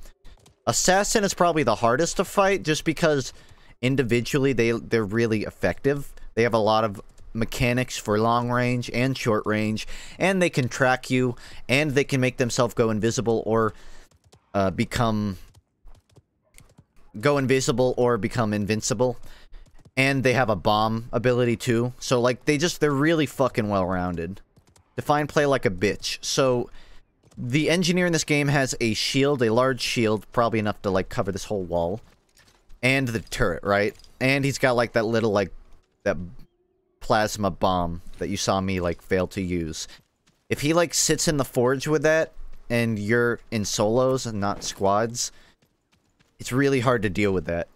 Assassin is probably the hardest to fight, just because individually they're really effective. They have a lot of mechanics for long range and short range, and they can track you, and they can make themselves go invisible or become invincible. And they have a bomb ability too. So like they're really fucking well-rounded. Define play like a bitch. So the engineer in this game has a shield, a large shield, probably enough to like cover this whole wall. And the turret, right? And he's got like that little like that plasma bomb that you saw me like fail to use. If he like sits in the forge with that and you're in solos and not squads, it's really hard to deal with that.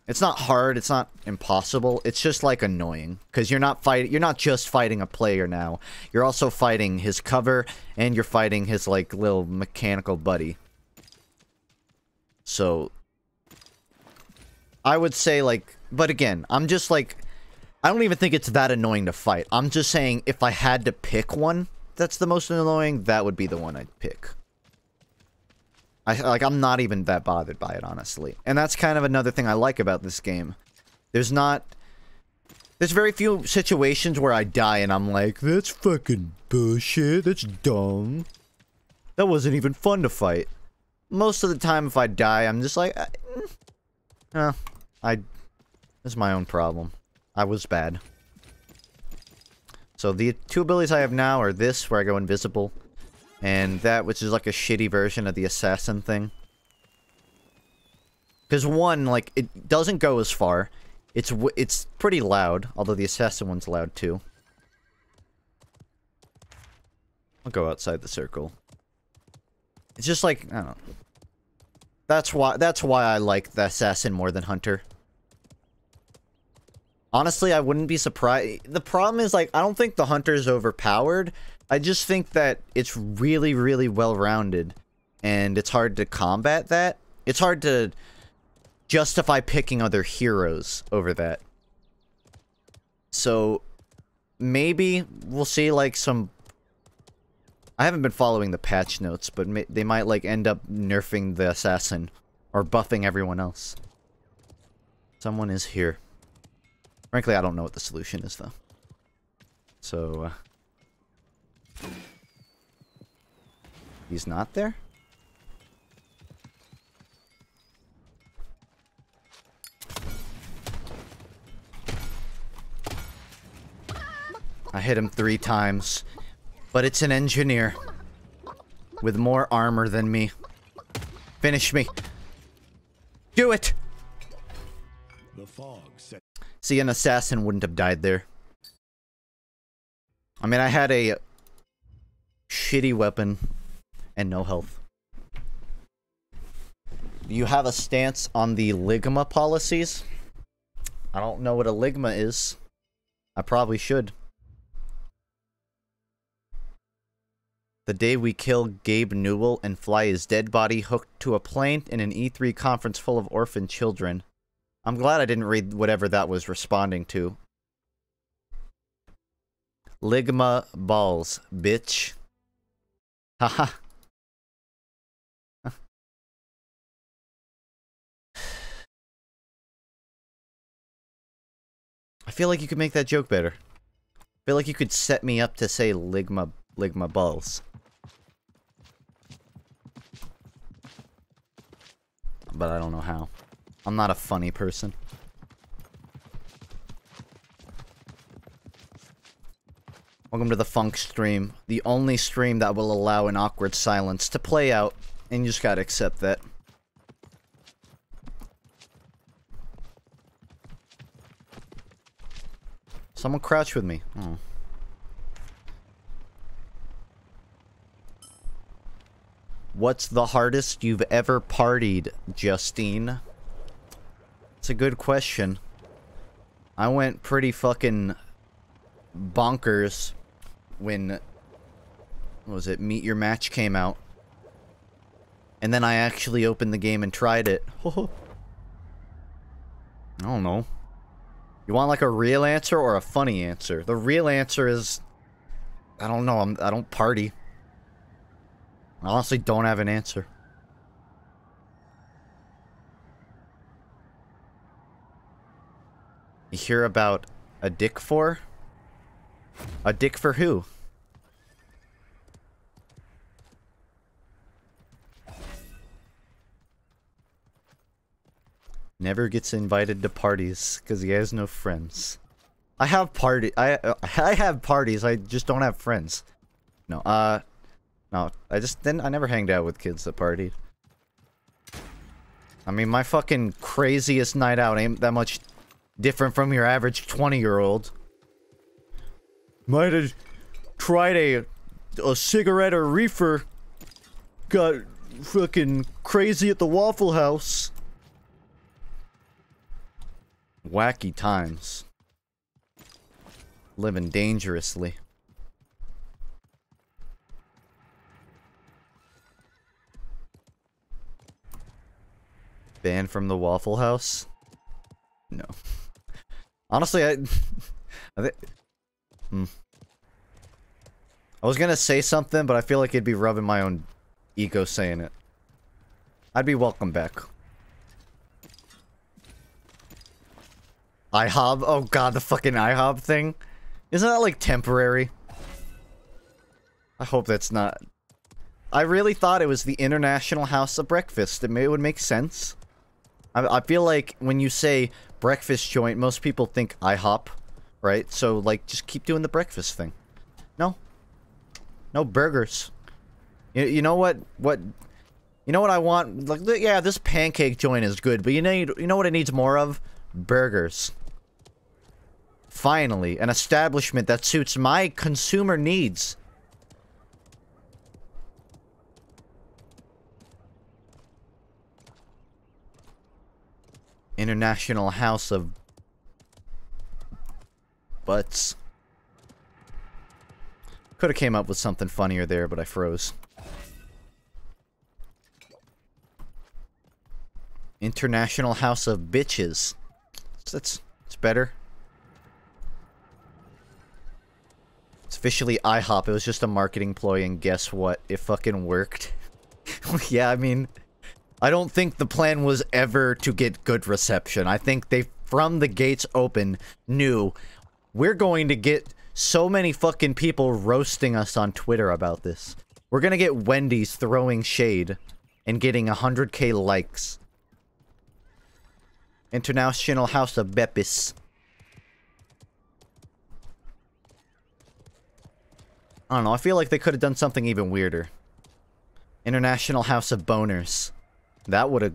It's not hard, it's not impossible, it's just like annoying. Because you're not just fighting a player now. You're also fighting his cover, and you're fighting his like little mechanical buddy. So I would say like, but again, I'm just like, I don't even think it's that annoying to fight. I'm just saying if I had to pick one that's the most annoying, that would be the one I'd pick. I'm not even that bothered by it, honestly. And that's kind of another thing I like about this game. There's very few situations where I die and I'm like, that's fucking bullshit, that's dumb. That wasn't even fun to fight. Most of the time, if I die, I'm just like, it's my own problem. I was bad. So the two abilities I have now are this, where I go invisible, and that, which is like a shitty version of the assassin thing. Because one, like, it doesn't go as far. It's pretty loud, although the assassin one's loud too. I'll go outside the circle. It's just like, I don't know. That's why I like the assassin more than hunter. Honestly, I wouldn't be surprised. The problem is, like, I don't think the hunter is overpowered. I just think that it's really, really well-rounded. And it's hard to combat that. It's hard to justify picking other heroes over that. So, maybe we'll see, like, some... I haven't been following the patch notes, but they might, like, end up nerfing the assassin. Or buffing everyone else. Someone is here. Frankly, I don't know what the solution is, though. So, he's not there? I hit him 3 times. But it's an engineer. With more armor than me. Finish me. Do it! The fog set. See, an assassin wouldn't have died there. I mean, I had a shitty weapon and no health. Do you have a stance on the Ligma policies? I don't know what a Ligma is. I probably should. The day we kill Gabe Newell and fly his dead body hooked to a plane in an E3 conference full of orphan children. I'm glad I didn't read whatever that was responding to. Ligma balls, bitch. Haha. I feel like you could make that joke better. I feel like you could set me up to say Ligma balls. But I don't know how. I'm not a funny person. Welcome to the FUNKe stream. The only stream that will allow an awkward silence to play out. And you just gotta accept that. Someone crouch with me. Oh. What's the hardest you've ever partied, Justine? It's a good question. I went pretty fucking bonkers when, what was it, Meet Your Match came out. And then I actually opened the game and tried it. I don't know. You want like a real answer or a funny answer? The real answer is, I don't know, I don't party. I honestly don't have an answer. You hear about a dick for? A dick for who? Never gets invited to parties because he has no friends. I have I have parties, I just don't have friends. No, no, I never hanged out with kids that partied. I mean, my fucking craziest night out ain't that much different from your average 20-year-old. Might have tried a cigarette or reefer. Got fucking crazy at the Waffle House. Wacky times. Living dangerously. Banned from the Waffle House? No. Honestly, I think... I was gonna say something, but I feel like it'd be rubbing my own ego saying it. I'd be welcome back. IHOB? Oh god, the fucking IHOB thing? Isn't that like temporary? I hope that's not... I really thought it was the International House of Breakfast. It would make sense. I feel like when you say breakfast joint, most people think IHOP, right? So, like, just keep doing the breakfast thing. No. No burgers. You know what? You know what I want? Like, yeah, this pancake joint is good, but you know what it needs more of? Burgers. Finally, an establishment that suits my consumer needs. International House of Butts. Could have came up with something funnier there, but I froze. International House of Bitches. It's better. It's officially IHOP. It was just a marketing ploy, and guess what? It fucking worked. Yeah, I mean... I don't think the plan was ever to get good reception. I think they, from the gates open, knew we're going to get so many fucking people roasting us on Twitter about this. We're gonna get Wendy's throwing shade and getting 100k likes. International House of Beppis. I don't know, I feel like they could have done something even weirder. International House of Boners. That would have...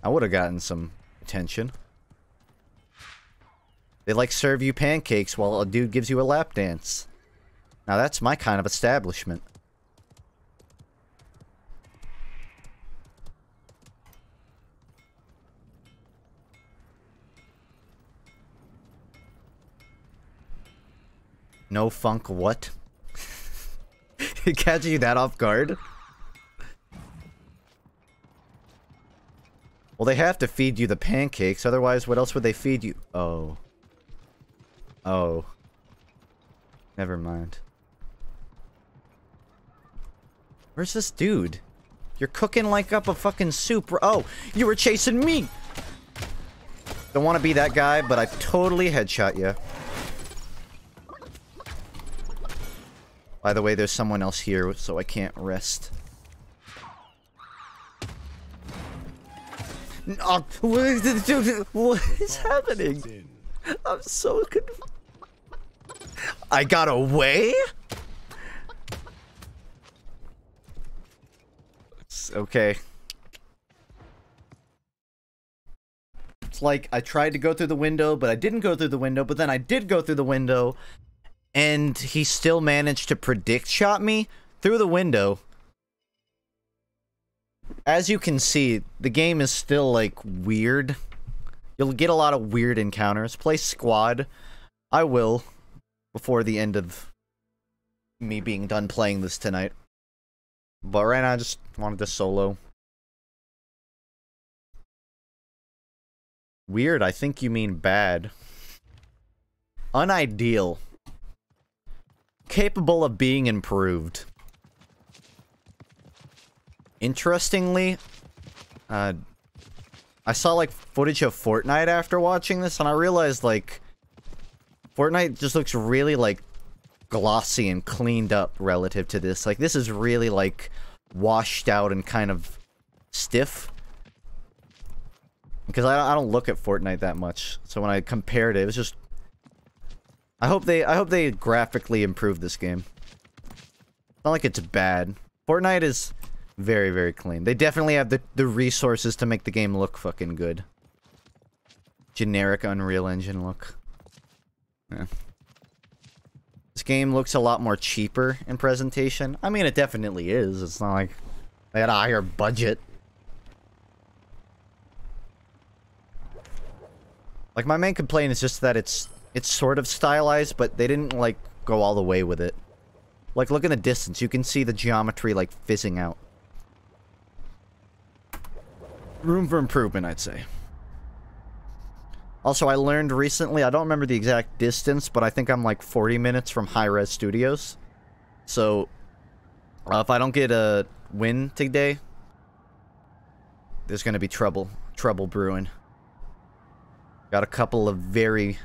I would have gotten some attention. They like serve you pancakes while a dude gives you a lap dance. Now that's my kind of establishment. No funk what? It catches you that off guard? Well, they have to feed you the pancakes, otherwise what else would they feed you? Oh. Oh. Never mind. Where's this dude? You're cooking like up a fucking soup. Oh, you were chasing me! Don't want to be that guy, but I totally headshot you. By the way, there's someone else here, so I can't rest. Oh, what is happening? I'm so confused. I got away? It's okay. It's like I tried to go through the window, but I didn't go through the window, but then I did go through the window, and he still managed to predict shot me through the window. As you can see, the game is still, like, weird. You'll get a lot of weird encounters. Play squad. I will. Before the end of me being done playing this tonight. But right now, I just wanted to solo. Weird, I think you mean bad. Unideal. Capable of being improved. Interestingly, I saw, like, footage of Fortnite after watching this, and I realized, like, Fortnite just looks really, like, glossy and cleaned up relative to this. Like, this is really, like, washed out and kind of stiff. Because I don't look at Fortnite that much, so when I compared it, it was just... I hope they graphically improve this game. Not like it's bad. Fortnite is... very, very clean. They definitely have the resources to make the game look fucking good. Generic Unreal Engine look. Yeah. This game looks a lot more cheaper in presentation. I mean, it definitely is. It's not like they had a higher budget. Like, my main complaint is just that it's sort of stylized, but they didn't, like, go all the way with it. Like, look in the distance. You can see the geometry, like, fizzing out. Room for improvement, I'd say. Also, I learned recently, I don't remember the exact distance, but I think I'm like 40 minutes from high-res studios. So, if I don't get a win today, there's gonna be trouble brewing. Got a couple of very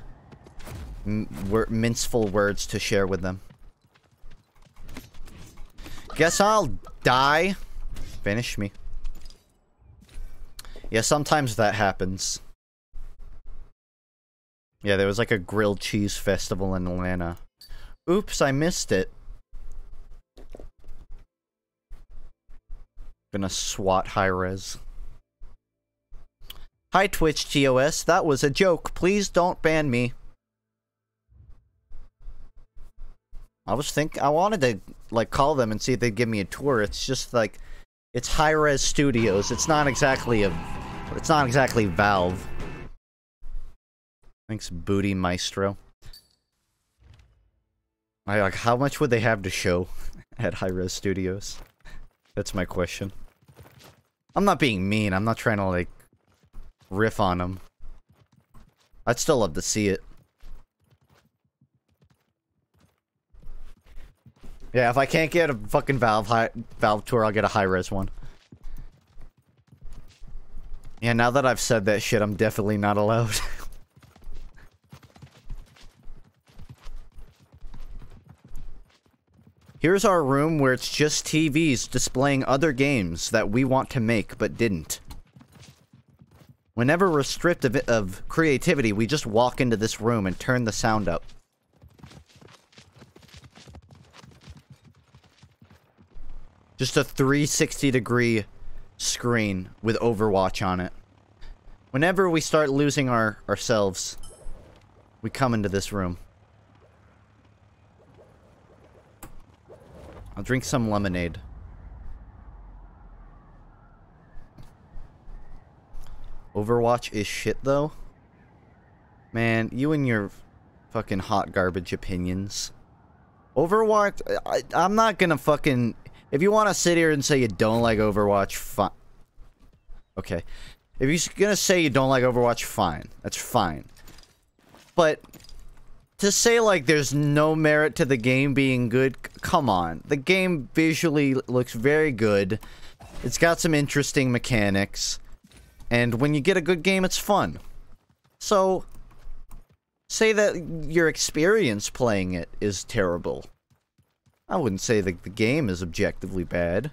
minceful words to share with them. Guess I'll die. Finish me. Yeah, sometimes that happens. Yeah, there was like a grilled cheese festival in Atlanta. Oops, I missed it. Gonna SWAT high-res. Hi, Twitch TOS. That was a joke. Please don't ban me. I wanted to, like, call them and see if they'd give me a tour. It's just, like, it's high-res studios. It's not exactly Valve. Thanks, Booty Maestro. Like, how much would they have to show at high-res studios? That's my question. I'm not being mean. I'm not trying to, like, riff on them. I'd still love to see it. Yeah, if I can't get a fucking Valve tour, I'll get a high-res one. Yeah, now that I've said that shit, I'm definitely not allowed. Here's our room where it's just TVs displaying other games that we want to make but didn't. Whenever we're stripped of creativity, we just walk into this room and turn the sound up. Just a 360-degree screen with Overwatch on it. Whenever we start losing ourselves, we come into this room. I'll drink some lemonade. Overwatch is shit, though. Man, you and your fucking hot garbage opinions. Overwatch, I'm not gonna fucking... If you want to sit here and say you don't like Overwatch, fine. Okay. If you're gonna say you don't like Overwatch, fine. That's fine. But to say, like, there's no merit to the game being good, come on. The game visually looks very good. It's got some interesting mechanics. And when you get a good game, it's fun. So, say that your experience playing it is terrible. I wouldn't say that the game is objectively bad.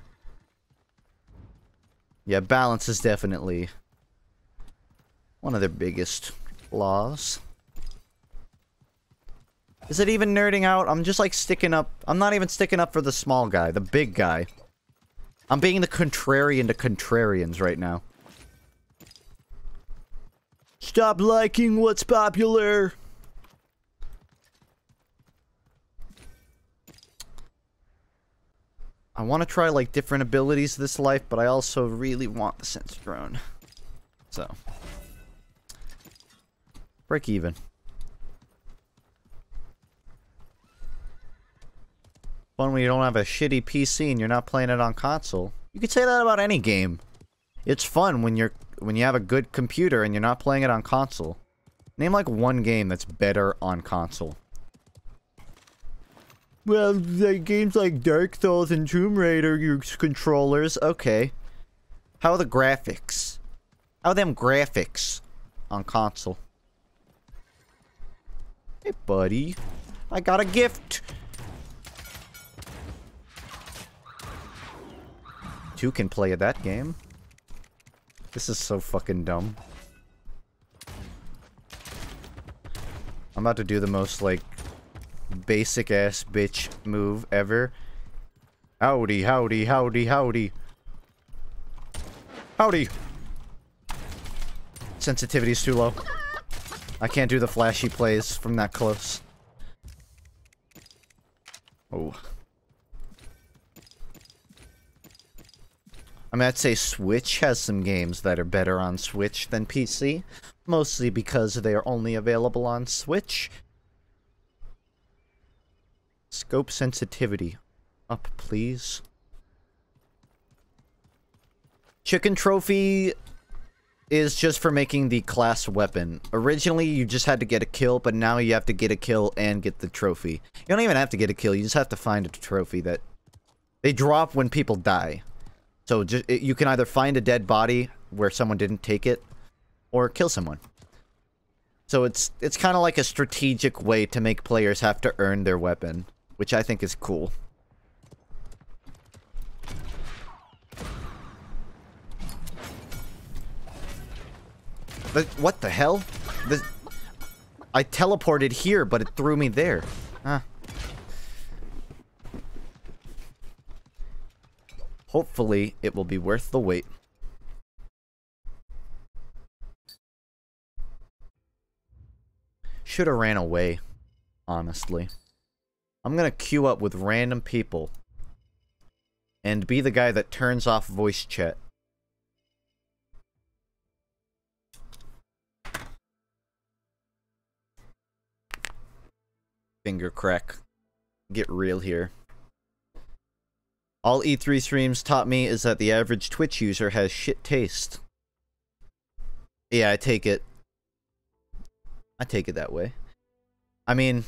Yeah, balance is definitely one of their biggest flaws. Is it even nerding out? I'm just like sticking up. I'm not even sticking up for the small guy, the big guy. I'm being the contrarian to contrarians right now. Stop liking what's popular. I want to try like different abilities this life, but I also really want the sense drone. So, break even. Fun when you don't have a shitty PC and you're not playing it on console. You could say that about any game. It's fun when you have a good computer and you're not playing it on console. Name like one game that's better on console. Well, like games like Dark Souls and Tomb Raider use controllers. Okay. How are the graphics? How are them graphics on console? Hey, buddy. I got a gift. Two can play at that game. This is so fucking dumb. I'm about to do the most, like, basic ass bitch move ever. Howdy, howdy, howdy, howdy. Howdy! Sensitivity's too low. I can't do the flashy plays from that close. Oh. I mean, I'd say Switch has some games that are better on Switch than PC. Mostly because they are only available on Switch. Scope sensitivity. Up, please. Chicken Trophy is just for making the class weapon. Originally, you just had to get a kill, but now you have to get a kill and get the trophy. You don't even have to get a kill, you just have to find a trophy that... They drop when people die. So you can either find a dead body where someone didn't take it, or kill someone. So it's kind of like a strategic way to make players have to earn their weapon, which I think is cool. But what the hell? I teleported here, but it threw me there. Huh. Hopefully, it will be worth the wait. Should have ran away, honestly. I'm gonna queue up with random people and be the guy that turns off voice chat. Finger crack. Get real here. All E3 streams taught me is that the average Twitch user has shit taste. Yeah, I take it. I take it that way. I mean,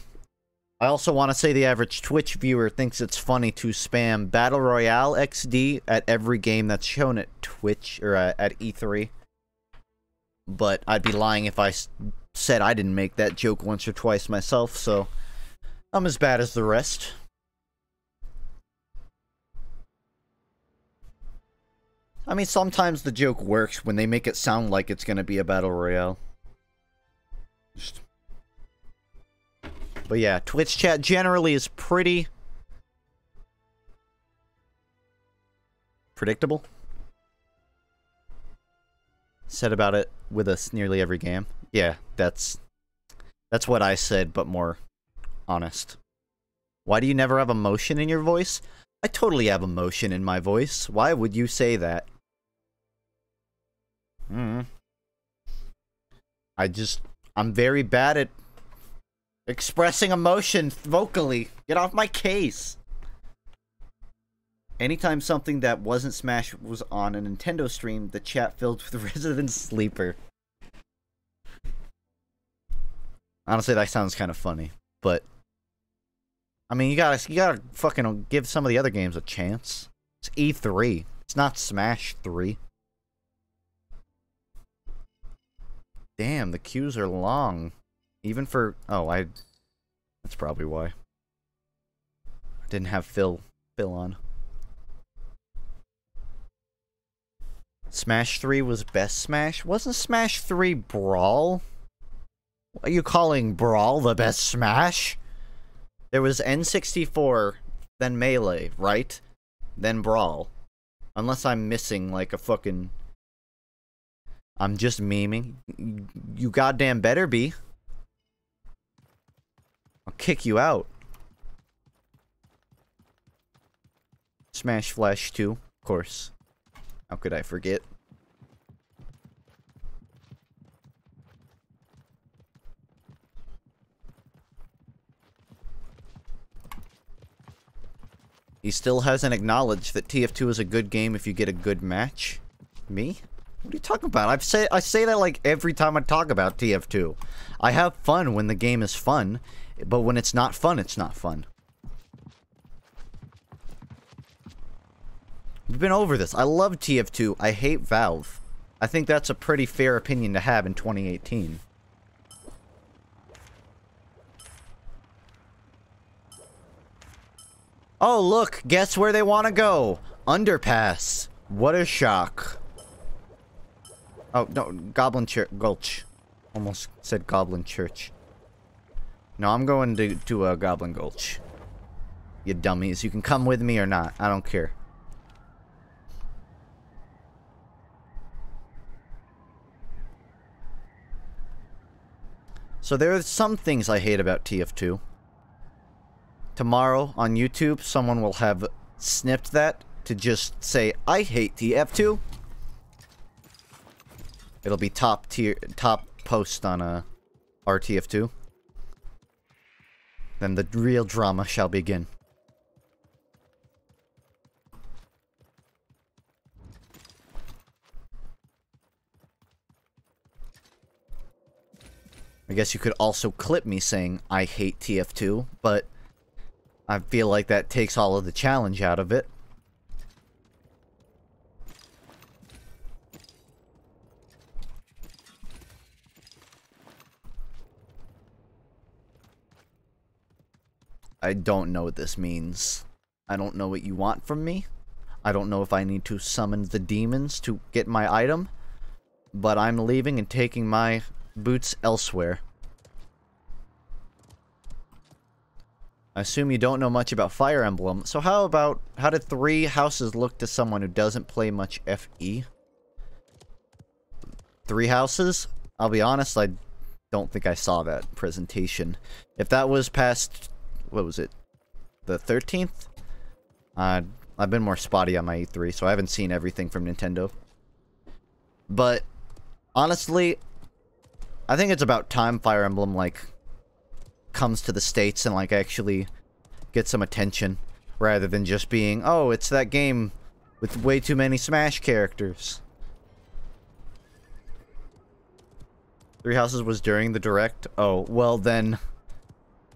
I also want to say the average Twitch viewer thinks it's funny to spam Battle Royale XD at every game that's shown at Twitch, or at E3. But I'd be lying if I said I didn't make that joke once or twice myself, so I'm as bad as the rest. I mean, sometimes the joke works when they make it sound like it's gonna be a Battle Royale. But yeah, Twitch chat generally is pretty predictable. Said about it with us nearly every game. Yeah, that's what I said, but more honest. Why do you never have emotion in your voice? I totally have emotion in my voice. Why would you say that? I'm very bad at expressing emotion vocally. Get off my case. Anytime something that wasn't Smash was on a Nintendo stream, the chat filled with Resident Sleeper. Honestly, that sounds kind of funny, but I mean, you gotta fucking give some of the other games a chance. It's E3. It's not Smash 3. Damn, the queues are long. Even for... Oh, that's probably why. I didn't have Phil on. Smash 3 was best Smash? Wasn't Smash 3 Brawl? What are you calling Brawl the best Smash? There was N64, then Melee, right? Then Brawl. Unless I'm missing, like, a fucking... I'm just memeing. You goddamn better be. I'll kick you out. Smash Flash 2, of course. How could I forget? He still hasn't acknowledged that TF2 is a good game if you get a good match. Me? What are you talking about? I say that like every time I talk about TF2. I have fun when the game is fun, but when it's not fun, it's not fun. We've been over this. I love TF2. I hate Valve. I think that's a pretty fair opinion to have in 2018. Oh, look! Guess where they want to go? Underpass. What a shock. Oh, no, Goblin Gulch. Almost said Goblin Church. No, I'm going to Goblin Gulch. You dummies. You can come with me or not. I don't care. So there are some things I hate about TF2. Tomorrow on YouTube, someone will have snipped that to just say, I hate TF2. It'll be top post on RTF2. Then the real drama shall begin. I guess you could also clip me saying, I hate TF2, but I feel like that takes all of the challenge out of it. I don't know what this means. I don't know what you want from me. I don't know if I need to summon the demons to get my item. But I'm leaving and taking my boots elsewhere. I assume you don't know much about Fire Emblem, so how did 3 houses look to someone who doesn't play much FE? 3 houses? I'll be honest, I don't think I saw that presentation. If that was past, what was it, the 13th? I've been more spotty on my E3, so I haven't seen everything from Nintendo. But, honestly, I think it's about time Fire Emblem, like, comes to the States and, like, actually get some attention, rather than just being, oh, it's that game with way too many Smash characters. 3 Houses was during the Direct? Oh, well then,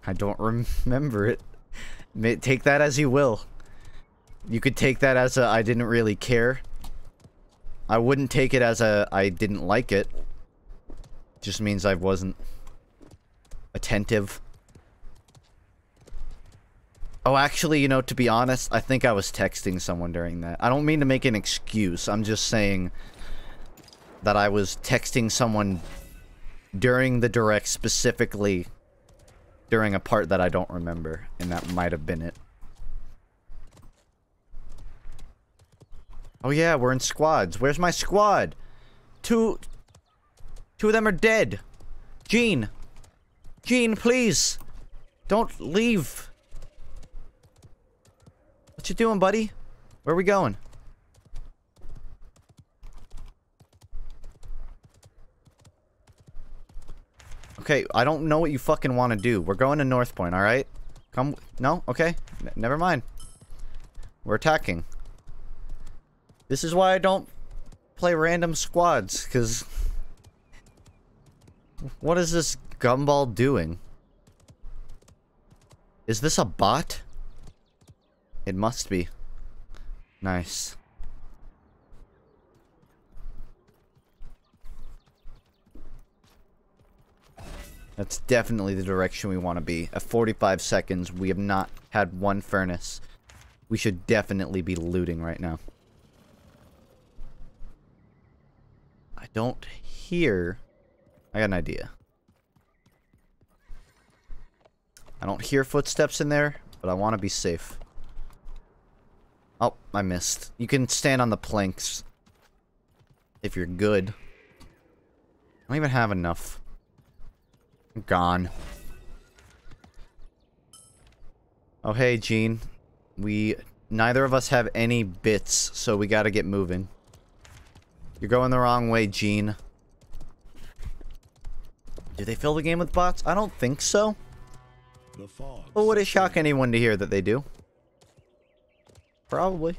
I don't remember it. Take that as you will. You could take that as a, I didn't really care. I wouldn't take it as a, I didn't like it. Just means I wasn't attentive. Oh, actually, you know, to be honest, I think I was texting someone during that. I don't mean to make an excuse. I'm just saying that I was texting someone during the Direct, specifically during a part that I don't remember, and that might have been it. Oh yeah, we're in squads. Where's my squad? Two of them are dead. Gene. Gene, please. Don't leave. What you doing, buddy? Where are we going? Okay, I don't know what you fucking want to do. We're going to North Point, alright? Come. No? Okay. Never mind. We're attacking. This is why I don't play random squads, because... What is this gumball doing? Is this a bot? It must be. Nice. That's definitely the direction we want to be. At 45 seconds, we have not had one furnace. We should definitely be looting right now. I don't hear... I got an idea. I don't hear footsteps in there, but I want to be safe. Oh, I missed. You can stand on the planks. If you're good. I don't even have enough. I'm gone. Oh, hey, Gene. Neither of us have any bits, so we gotta get moving. You're going the wrong way, Gene. Do they fill the game with bots? I don't think so. But would it shock anyone to hear that they do? Probably.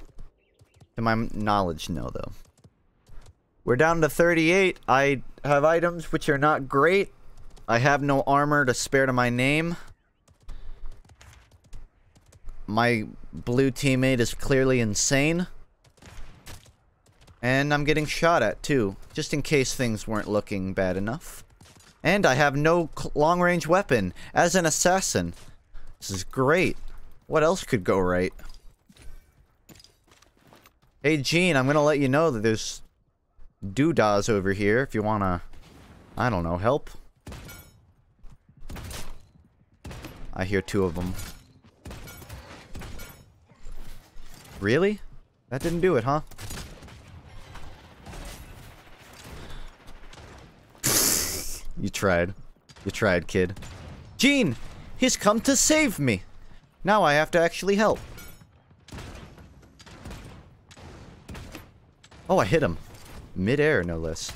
To my knowledge, no, though. We're down to 38. I have items which are not great. I have no armor to spare to my name. My blue teammate is clearly insane. And I'm getting shot at, too. Just in case things weren't looking bad enough. And I have no long-range weapon as an assassin. This is great. What else could go right? Hey, Gene, I'm gonna let you know that there's doodahs over here if you wanna, I don't know, help. I hear two of them. Really? That didn't do it, huh? You tried. You tried, kid. Gene! He's come to save me! Now I have to actually help. Oh, I hit him. Mid-air, no less.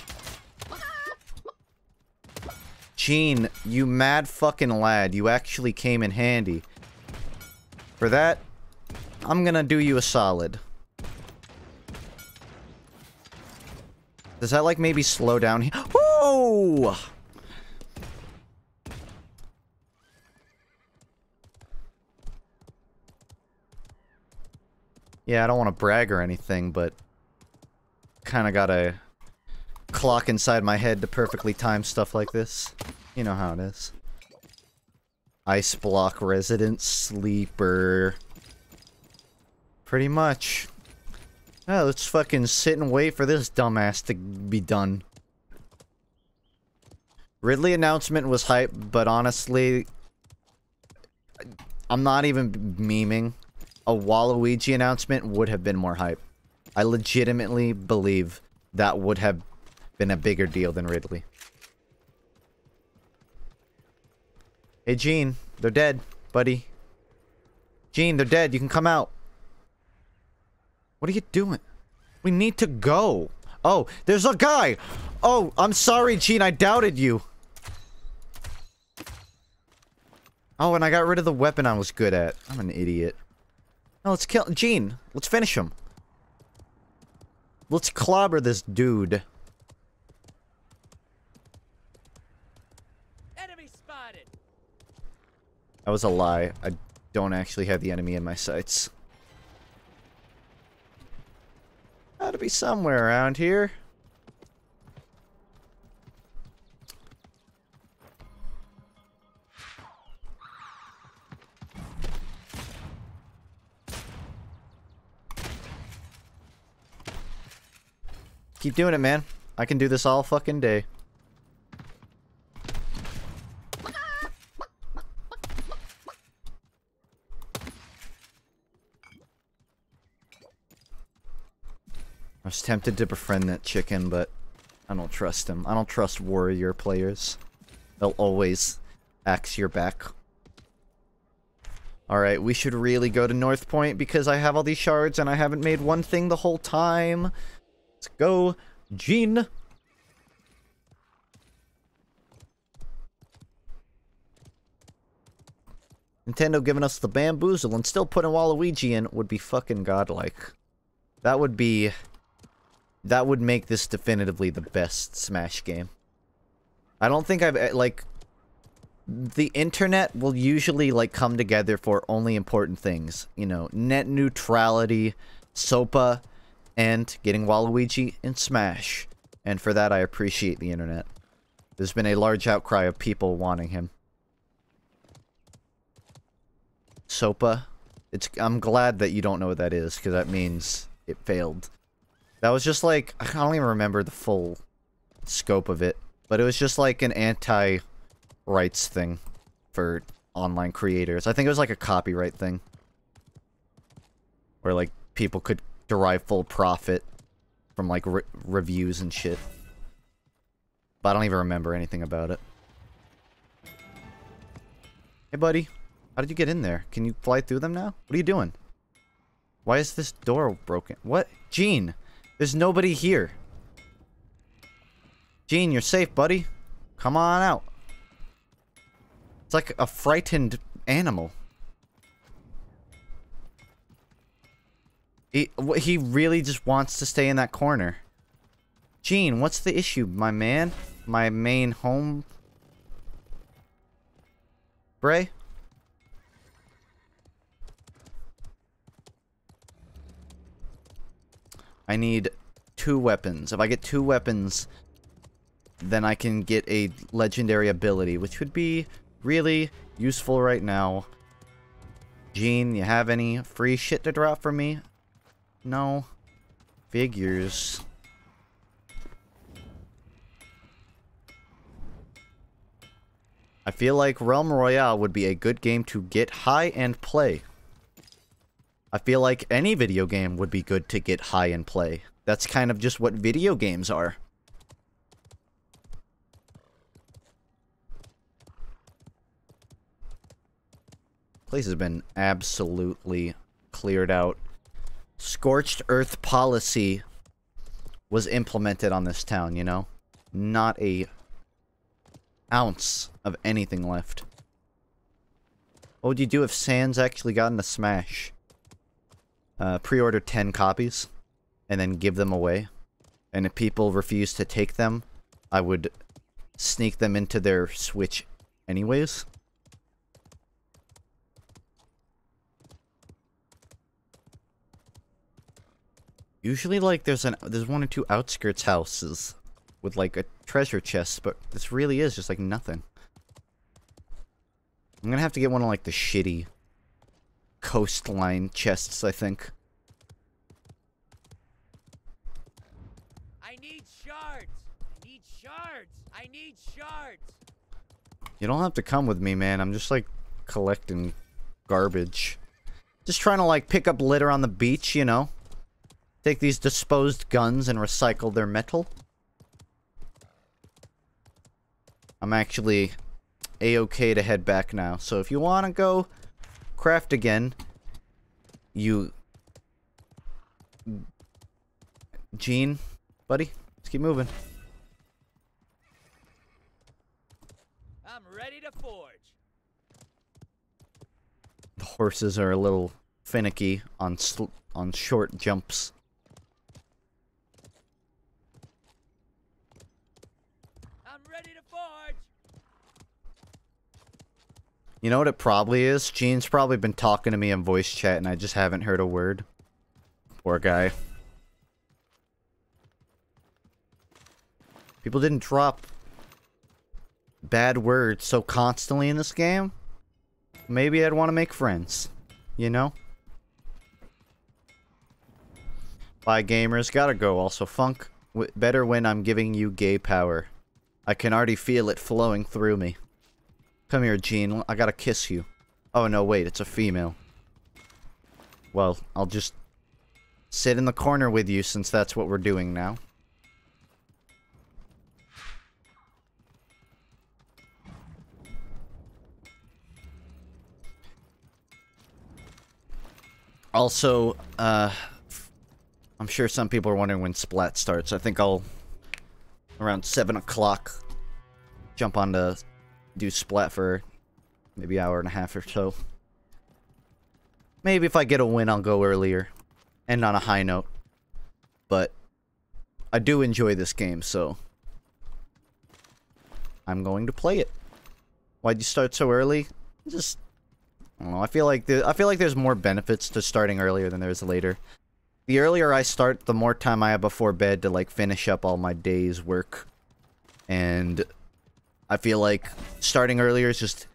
Gene, you mad fucking lad. You actually came in handy. For that, I'm gonna do you a solid. Does that, like, maybe slow down here? Whoa! Yeah, I don't want to brag or anything, but kind of gotta clock inside my head to perfectly time stuff like this. You know how it is. Ice block resident sleeper. Pretty much. Yeah, let's fucking sit and wait for this dumbass to be done. Ridley announcement was hype, but honestly, I'm not even memeing. A Waluigi announcement would have been more hype. I legitimately believe that would have been a bigger deal than Ridley. Hey, Gene. They're dead, buddy. Gene, they're dead. You can come out. What are you doing? We need to go. Oh, there's a guy! Oh, I'm sorry, Gene. I doubted you. Oh, and I got rid of the weapon I was good at. I'm an idiot. No, let's kill Gene. Let's finish him. Let's clobber this dude. Enemy spotted. That was a lie. I don't actually have the enemy in my sights. Gotta be somewhere around here. Keep doing it, man. I can do this all fucking day. I was tempted to befriend that chicken, but I don't trust him. I don't trust warrior players. They'll always axe your back. Alright, we should really go to North Point because I have all these shards and I haven't made one thing the whole time. Let's go, Gene. Nintendo giving us the bamboozle and still putting Waluigi in would be fucking godlike. That would be... That would make this definitively the best Smash game. I don't think I've, like... The internet will usually, like, come together for only important things. You know, net neutrality, SOPA, and getting Waluigi in Smash. And for that, I appreciate the internet. There's been a large outcry of people wanting him. SOPA. I'm glad that you don't know what that is, because that means it failed. That was just like, I don't even remember the full scope of it, but it was just like an anti-rights thing for online creators. I think it was like a copyright thing. Where like people could derive full profit from like reviews and shit. But I don't even remember anything about it. Hey buddy, how did you get in there? Can you fly through them now? What are you doing? Why is this door broken? What? Gene! There's nobody here. Gene, you're safe, buddy. Come on out. It's like a frightened animal. He really just wants to stay in that corner. Gene, what's the issue, my man? My main home? Bray? I need 2 weapons. If I get 2 weapons, then I can get a legendary ability, which would be really useful right now. Gene, you have any free shit to drop for me? No. Figures. I feel like Realm Royale would be a good game to get high and play. I feel like any video game would be good to get high and play. That's kind of just what video games are. Place has been absolutely cleared out. Scorched Earth policy was implemented on this town, you know? Not a ounce of anything left. What would you do if Sans actually got into Smash? Pre-order 10 copies, and then give them away. And if people refuse to take them, I would sneak them into their Switch anyways. Usually, like, there's 1 or 2 outskirts houses with, like, a treasure chest, but this really is just, like, nothing. I'm gonna have to get one of, like, the shitty coastline chests, I think. I need shards! I need shards! I need shards! You don't have to come with me, man. I'm just, like, collecting garbage. Just trying to, like, pick up litter on the beach, you know? Take these disposed guns and recycle their metal. I'm actually a-okay to head back now. So if you want to go craft again, you... Gene, buddy, let's keep moving. I'm ready to forge. The horses are a little finicky on short jumps. I'm ready to forge. You know what it probably is? Gene's probably been talking to me in voice chat and I just haven't heard a word. Poor guy. People didn't drop bad words so constantly in this game. Maybe I'd want to make friends. You know? Bye gamers, gotta go. Also, Funk, better when I'm giving you gay power. I can already feel it flowing through me. Come here, Gene. I gotta kiss you. Oh, no, wait. It's a female. Well, I'll just sit in the corner with you since that's what we're doing now. Also, I'm sure some people are wondering when Splat starts. I think I'll, around 7 o'clock, jump on to do Splat for maybe an hour and a half or so. Maybe if I get a win, I'll go earlier. End on a high note. But I do enjoy this game, so I'm going to play it. Why'd you start so early? Just, I don't know. I feel like there's more benefits to starting earlier than there is later. The earlier I start, the more time I have before bed to like finish up all my day's work. And I feel like starting earlier is just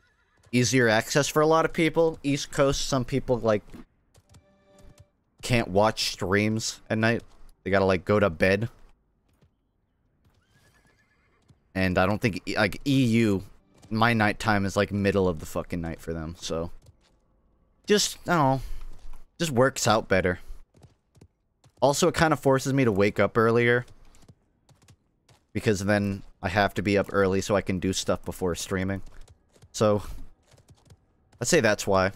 easier access for a lot of people. East Coast, some people like can't watch streams at night. They gotta like go to bed. And I don't think like EU, my nighttime is like middle of the fucking night for them. So just, I don't know, just works out better. Also, it kind of forces me to wake up earlier. Because then I have to be up early so I can do stuff before streaming. So I'd say that's why.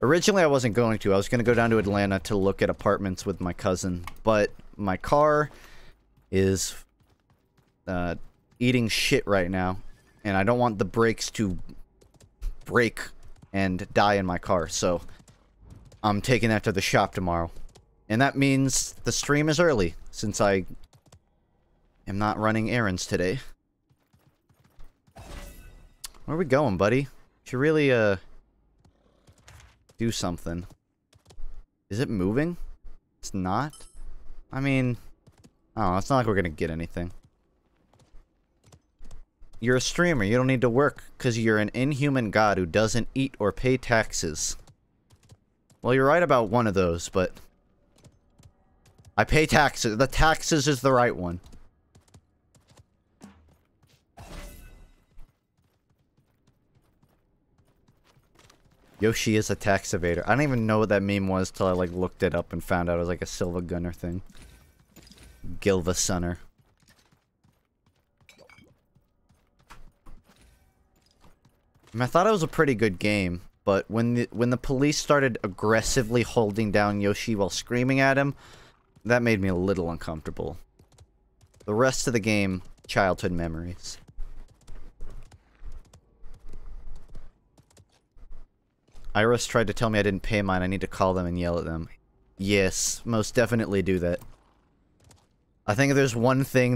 Originally, I wasn't going to. I was going to go down to Atlanta to look at apartments with my cousin. But my car is eating shit right now. And I don't want the brakes to break and die in my car. So I'm taking that to the shop tomorrow. And that means the stream is early, since I am not running errands today. Where are we going, buddy? Should really, do something. Is it moving? It's not? I mean, oh, it's not like we're gonna get anything. You're a streamer, you don't need to work, because you're an inhuman god who doesn't eat or pay taxes. Well, you're right about one of those, but I pay taxes. The taxes is the right one. Yoshi is a tax evader. I don't even know what that meme was till I like looked it up and found out it was like a Silva Gunner thing. Gilva Sunner. I mean, I thought it was a pretty good game, but when the police started aggressively holding down Yoshi while screaming at him, that made me a little uncomfortable. The rest of the game, childhood memories. Iris tried to tell me I didn't pay mine. I need to call them and yell at them. Yes, most definitely do that. I think if there's one thing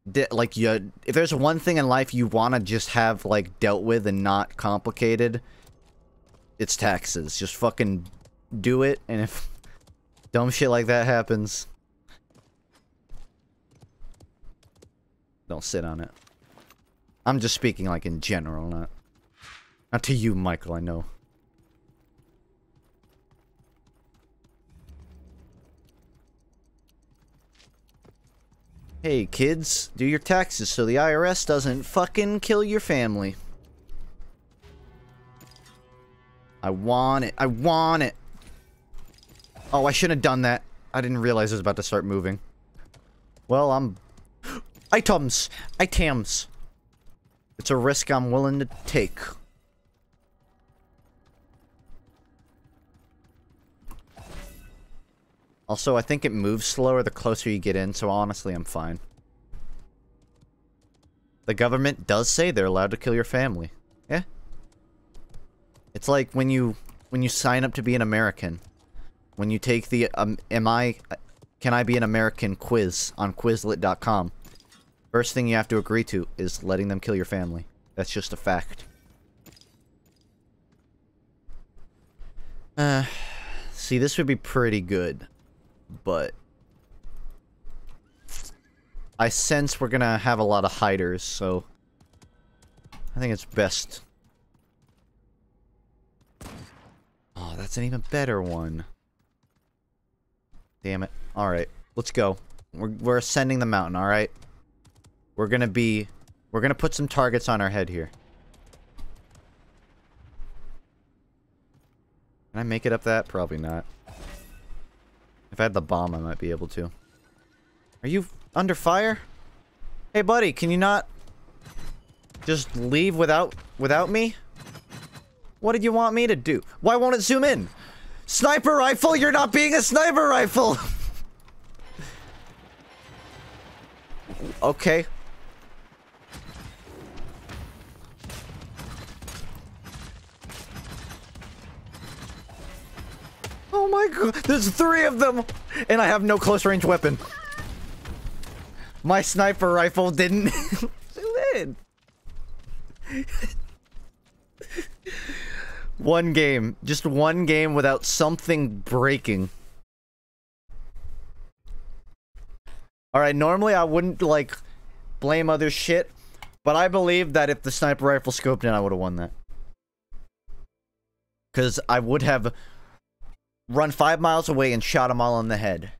that, like, if there's one thing in life you want to just have, like, dealt with and not complicated, it's taxes. Just fucking do it, and if dumb shit like that happens, don't sit on it. I'm just speaking, like, in general, not to you, Michael, I know. Hey, kids, do your taxes so the IRS doesn't fucking kill your family. I want it. I want it. Oh, I shouldn't have done that. I didn't realize it was about to start moving. Well, Items! Items! It's a risk I'm willing to take. Also, I think it moves slower the closer you get in, so honestly, I'm fine. The government does say they're allowed to kill your family. Yeah. It's like when you sign up to be an American. When you take the, can I be an American quiz on Quizlet.com. First thing you have to agree to is letting them kill your family. That's just a fact. See, this would be pretty good. But I sense we're gonna have a lot of hiders, so I think it's best. Oh, that's an even better one. Damn it. Alright, let's go. We're ascending the mountain, alright? We're gonna put some targets on our head here. Can I make it up that? Probably not. I had the bomb, I might be able to. Are you under fire? Hey, buddy, can you not just leave without me? What did you want me to do? Why won't it zoom in? Sniper rifle, you're not being a sniper rifle! Okay. Oh my god, there's 3 of them! And I have no close range weapon. My sniper rifle didn't zoom in. One game. Just one game without something breaking. Alright, normally I wouldn't, like, blame other shit, but I believe that if the sniper rifle scoped in, I would have won that. Because I would have run 5 miles away and shot them all in the head.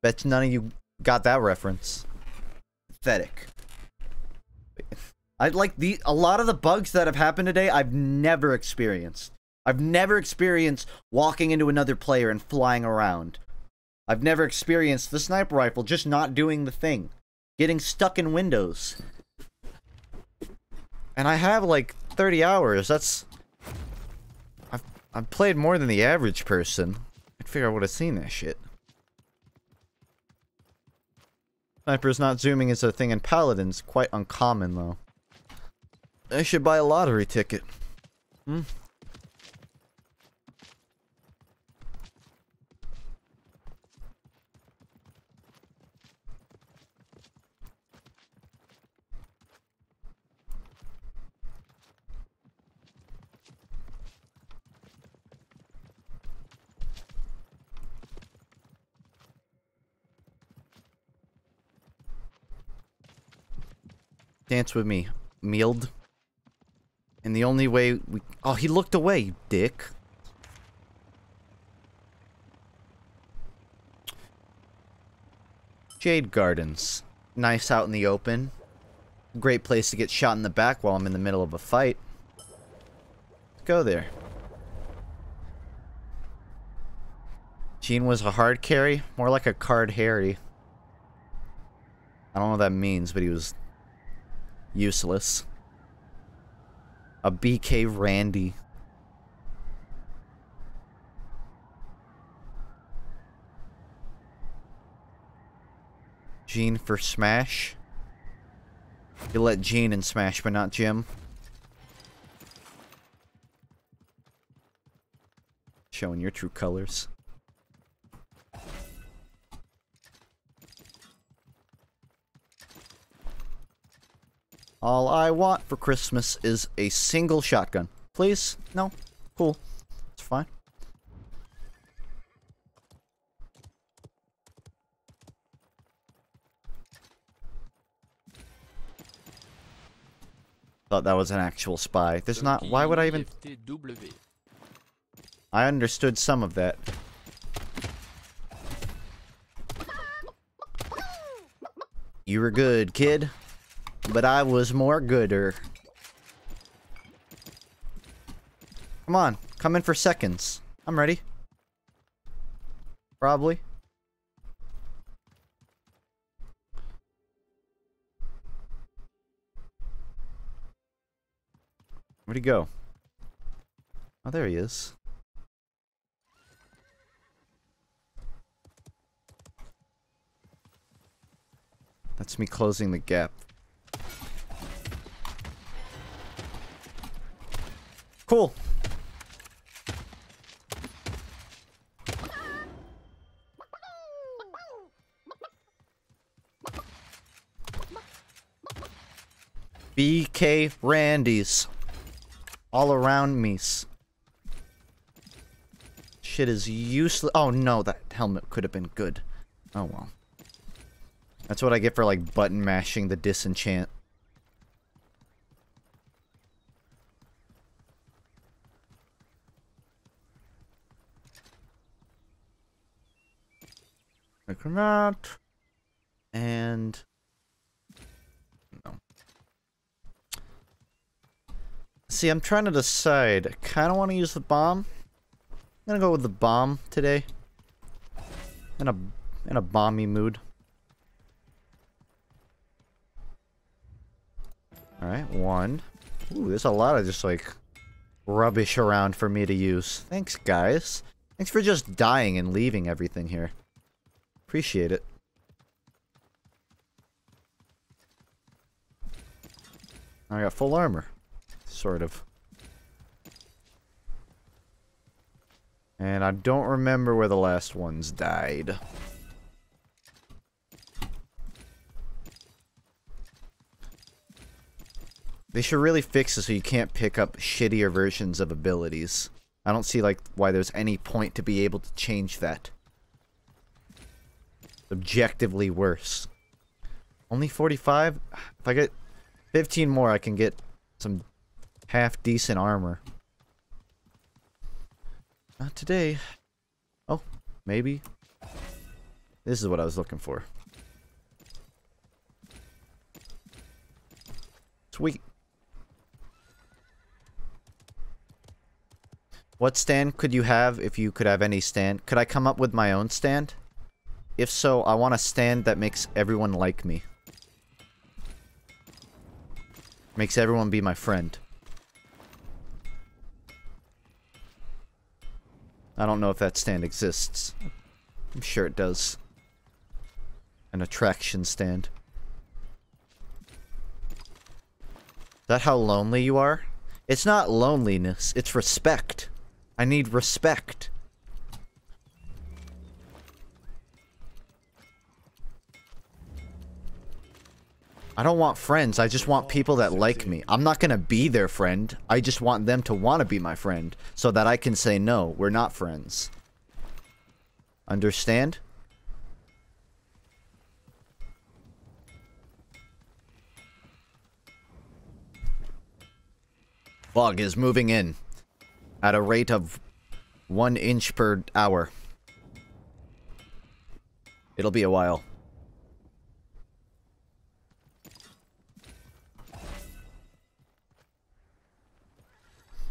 Bet none of you got that reference. Pathetic. I like a lot of the bugs that have happened today, I've never experienced. I've never experienced walking into another player and flying around. I've never experienced the sniper rifle just not doing the thing. Getting stuck in windows. And I have like 30 hours. That's... I've played more than the average person. I'd figure I would have seen that shit. Sniper's not zooming is a thing in Paladins. Quite uncommon, though. I should buy a lottery ticket. Hmm? Dance with me, Mield. And the only way we... Oh, he looked away, you dick. Jade Gardens. Nice out in the open. Great place to get shot in the back while I'm in the middle of a fight. Let's go there. Gene was a hard carry. More like a card Harry. I don't know what that means, but he was... useless. A BK Randy. Gene for Smash. You let Gene in Smash, but not Jim. Showing your true colors. All I want for Christmas is a single shotgun. Please? No? Cool. It's fine. Thought that was an actual spy. There's not... Why would I even... I understood some of that. You were good, kid. But I was more gooder. Come on, come in for seconds. I'm ready. Probably. Where'd he go? Oh, there he is. That's me closing the gap. Cool. BK Randy's. All around me. Shit is useless. Oh no, that helmet could have been good. Oh well. That's what I get for like button mashing the disenchant. Like that. And no. See, I'm trying to decide. I kind of want to use the bomb. I'm gonna go with the bomb today. in a balmy mood. All right, 1. Ooh, there's a lot of just like rubbish around for me to use. Thanks, guys. Thanks for just dying and leaving everything here. Appreciate it. I got full armor. Sort of. And I don't remember where the last ones died. They should really fix it so you can't pick up shittier versions of abilities. I don't see, like, why there's any point to be able to change that. It's objectively worse. Only 45? If I get 15 more, I can get some half-decent armor. Not today. Oh, maybe. This is what I was looking for. Sweet. What stand could you have if you could have any stand? Could I come up with my own stand? If so, I want a stand that makes everyone like me. Makes everyone be my friend. I don't know if that stand exists. I'm sure it does. An attraction stand. Is that how lonely you are? It's not loneliness, it's respect. I need respect. I don't want friends, I just want people that like me. I'm not gonna be their friend, I just want them to want to be my friend, so that I can say, no, we're not friends. Understand? Fog is moving in at a rate of 1 inch per hour. It'll be a while.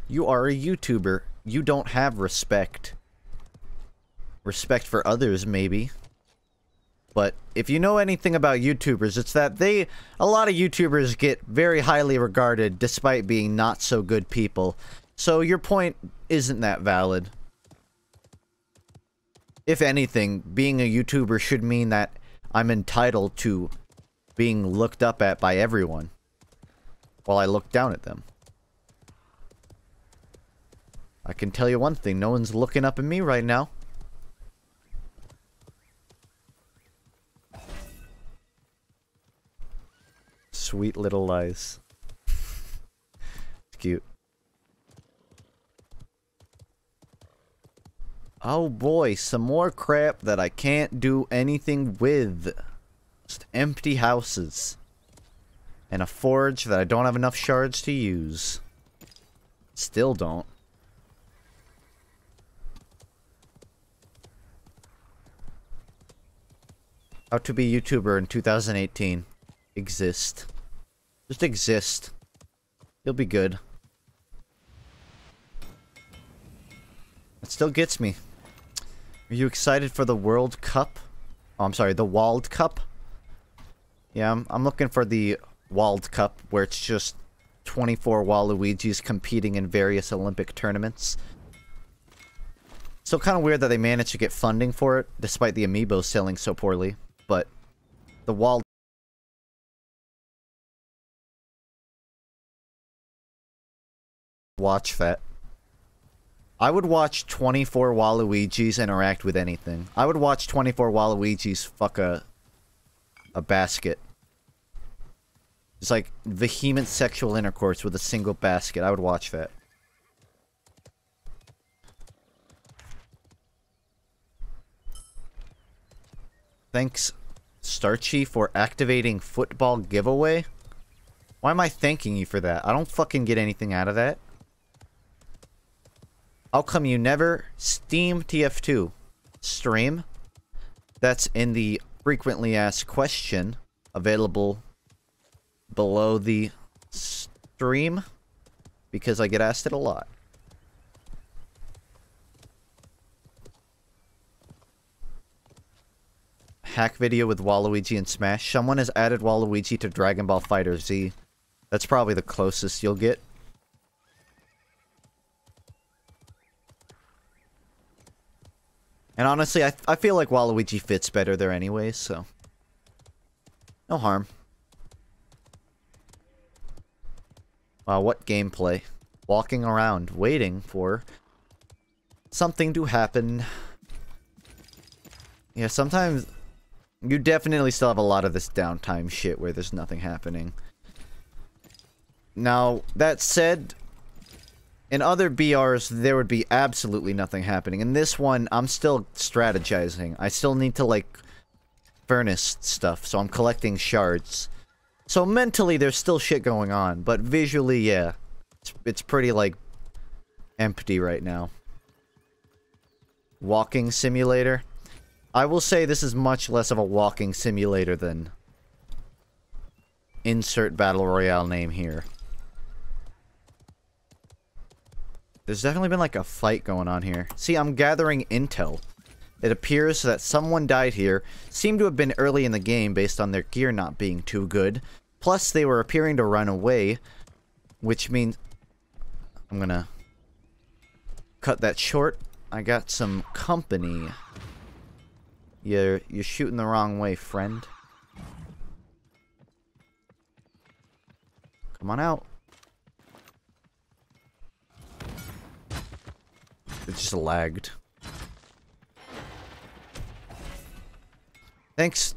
You are a YouTuber. You don't have respect. Respect for others, maybe. But if you know anything about YouTubers, it's that a lot of YouTubers get very highly regarded despite being not so good people. So your point isn't that valid. If anything, being a YouTuber should mean that I'm entitled to being looked up at by everyone, while I look down at them. I can tell you one thing, no one's looking up at me right now. Sweet little lies. It's cute. Oh boy, some more crap that I can't do anything with. Just empty houses. And a forge that I don't have enough shards to use. Still don't. How to be YouTuber in 2018. Exist. Just exist. You'll be good. It still gets me. Are you excited for the World Cup? Oh, I'm sorry, the World Cup? Yeah, I'm looking for the World Cup, where it's just 24 Waluigis competing in various Olympic tournaments. Still kind of weird that they managed to get funding for it, despite the amiibos selling so poorly. But the World watch that. I would watch 24 Waluigis interact with anything. I would watch 24 Waluigis fuck a basket. It's like vehement sexual intercourse with a single basket. I would watch that. Thanks, Starchy, for activating football giveaway. Why am I thanking you for that? I don't fucking get anything out of that. How come you never Steam TF2 stream? That's in the frequently asked question available below the stream, because I get asked it a lot. hack video with Waluigi and Smash. Someone has added Waluigi to Dragon Ball Fighter Z. That's probably the closest you'll get. And honestly, I feel like Waluigi fits better there anyways, so... no harm. Wow, what gameplay. Walking around, waiting for something to happen. Yeah, sometimes you definitely still have a lot of this downtime shit where there's nothing happening. Now, that said, in other BRs, there would be absolutely nothing happening. In this one, I'm still strategizing. I still need to, like, furnace stuff, so I'm collecting shards. So mentally, there's still shit going on, but visually, yeah. It's pretty, like, empty right now. Walking simulator. I will say this is much less of a walking simulator than... insert Battle Royale name here. There's definitely been, like, a fight going on here. See, I'm gathering intel. It appears that someone died here. Seemed to have been early in the game based on their gear not being too good. Plus, they were appearing to run away. Which means... I'm gonna... cut that short. I got some company. You're shooting the wrong way, friend. Come on out. It just lagged. Thanks.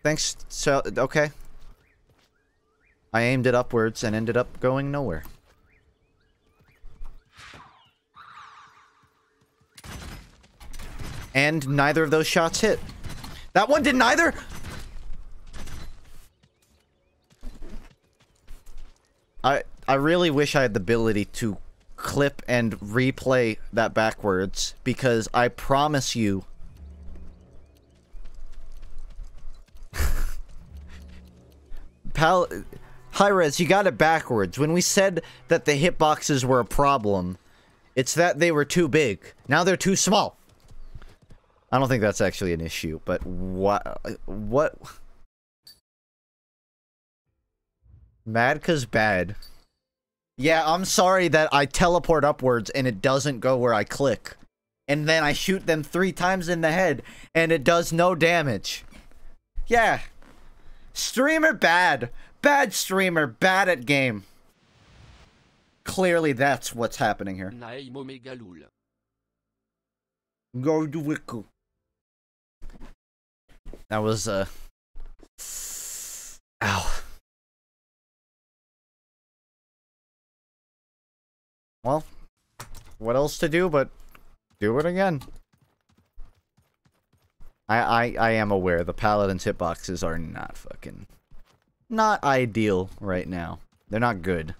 Thanks, so, okay. I aimed it upwards and ended up going nowhere. And neither of those shots hit. That one didn't either! I really wish I had the ability to clip and replay that backwards, because I promise you... Hi-Rez, you got it backwards. When we said that the hitboxes were a problem, it's that they were too big. Now they're too small. I don't think that's actually an issue, but what? Mad 'cause bad. Yeah, I'm sorry that I teleport upwards and it doesn't go where I click. And then I shoot them 3 times in the head and it does no damage. Yeah. Streamer bad. Bad streamer, bad at game. Clearly that's what's happening here. Go to Wickle. That was, ow. Well, what else to do but do it again. I am aware the Paladin's hitboxes are not fucking... not ideal right now. They're not good.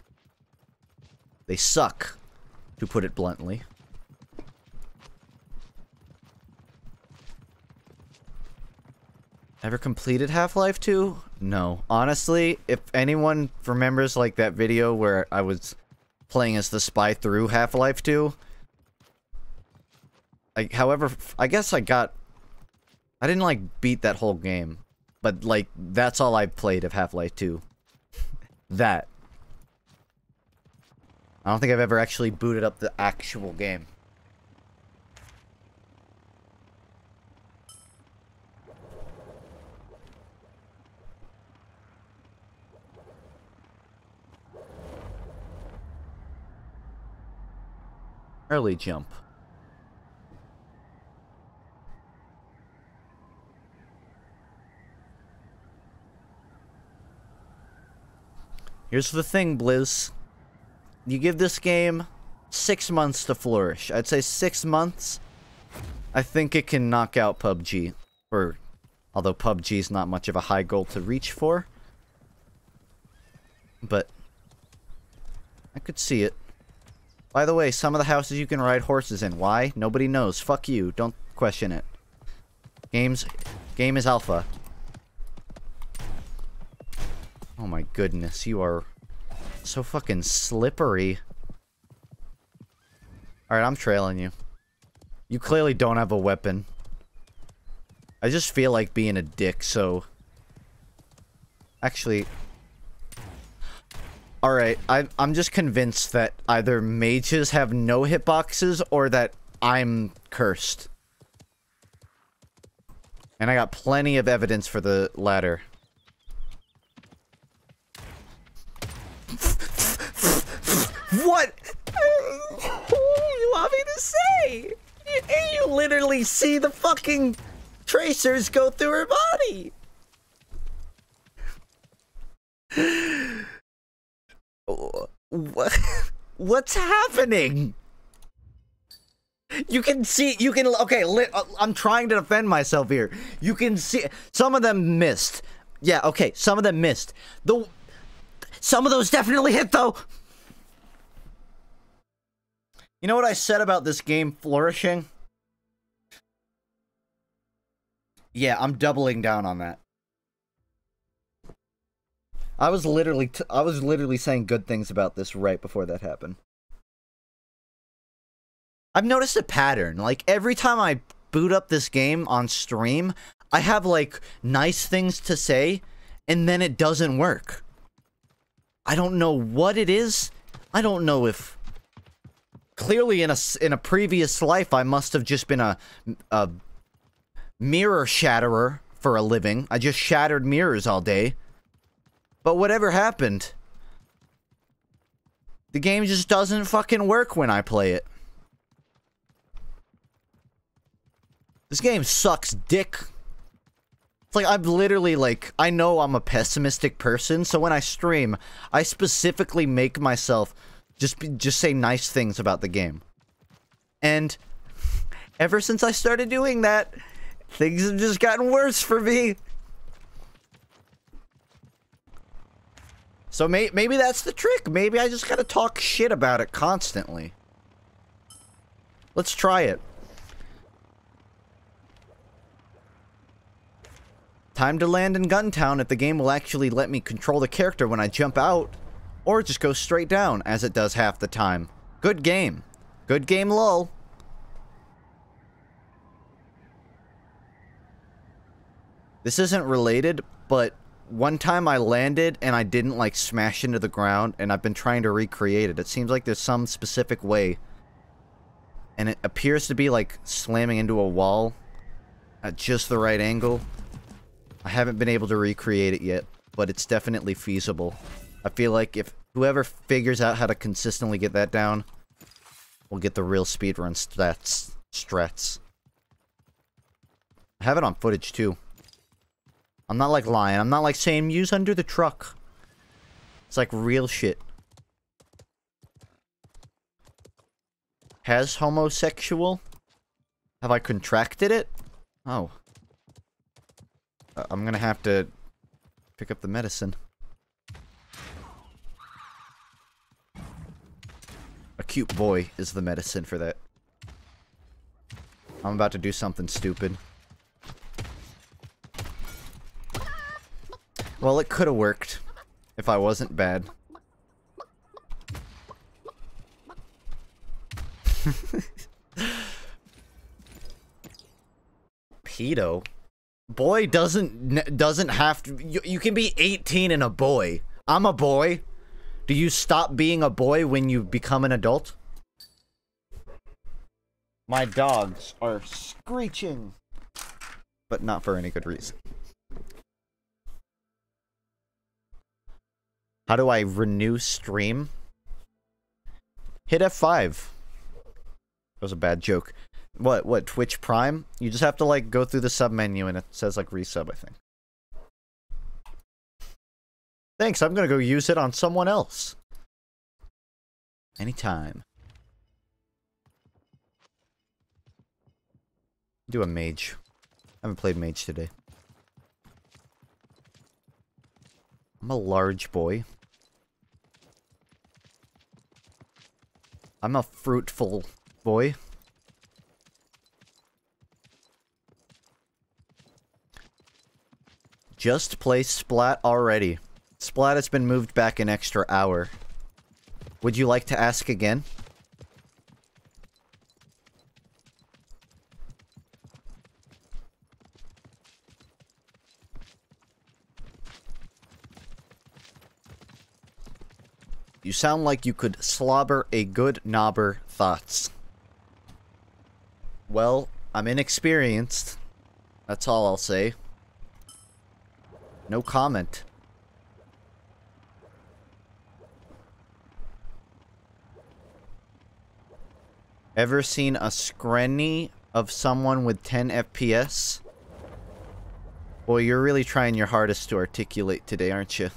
They suck, to put it bluntly. Ever completed Half-Life 2? No. Honestly, if anyone remembers, like, that video where I was playing as the spy through Half-Life 2... however, I guess I didn't, like, beat that whole game. But, like, that's all I've played of Half-Life 2. That. I don't think I've ever actually booted up the actual game. Early jump. Here's the thing, Blizz. You give this game 6 months to flourish. I'd say 6 months. I think it can knock out PUBG. Although PUBG's not much of a high goal to reach for. But I could see it. By the way, some of the houses you can ride horses in. Why? Nobody knows. Fuck you. Don't question it. Game is alpha. Oh my goodness, you are so fucking slippery. Alright, I'm trailing you. You clearly don't have a weapon. I just feel like being a dick, so... Actually... Alright, I'm just convinced that either mages have no hitboxes or that I'm cursed. And I got plenty of evidence for the latter. What? What do you want me to say? You literally see the fucking tracers go through her body. What? What's happening? You can see, you can, okay, I'm trying to defend myself here. You can see, some of them missed. Yeah, okay, some of them missed. Some of those definitely hit, though. You know what I said about this game flourishing? Yeah, I'm doubling down on that. I was literally saying good things about this right before that happened. I've noticed a pattern. Like, every time I boot up this game on stream, I have, like, nice things to say, and then it doesn't work. I don't know what it is. I don't know if... Clearly, in a previous life, I must have just been a mirror shatterer for a living. I just shattered mirrors all day. But whatever happened, the game just doesn't fucking work when I play it. This game sucks dick. It's like, I'm literally like, I know I'm a pessimistic person, so when I stream, I specifically make myself just say nice things about the game. And ever since I started doing that, things have just gotten worse for me. So maybe that's the trick. Maybe I just gotta talk shit about it constantly. Let's try it. Time to land in Guntown if the game will actually let me control the character when I jump out. Or just go straight down, as it does half the time. Good game. Good game, lol. This isn't related, but one time I landed and I didn't, like, smash into the ground, and I've been trying to recreate it. It seems like there's some specific way. And it appears to be, like, slamming into a wall at just the right angle. I haven't been able to recreate it yet, but it's definitely feasible. I feel like if whoever figures out how to consistently get that down will get the real speedrun strats. I have it on footage, too. I'm not, like, lying. I'm not, like, saying use under the truck. It's, like, real shit. Has homosexual? Have I contracted it? Oh. I'm gonna have to pick up the medicine. A cute boy is the medicine for that. I'm about to do something stupid. Well, it could have worked if I wasn't bad. Pedo? Boy doesn't have to... You can be 18 and a boy. I'm a boy. Do you stop being a boy when you become an adult? My dogs are screeching. But not for any good reason. How do I renew stream? Hit F5. That was a bad joke. What, Twitch Prime? You just have to, like, go through the sub-menu and it says, like, resub, I think. Thanks, I'm gonna go use it on someone else. Anytime. Do a mage. I haven't played mage today. I'm a large boy. I'm a fruitful boy. Just play Splat already. Splat has been moved back an extra hour. Would you like to ask again? You sound like you could slobber a good knobber thoughts. Well, I'm inexperienced. That's all I'll say. No comment. Ever seen a screnny of someone with 10 FPS? Boy, you're really trying your hardest to articulate today, aren't you?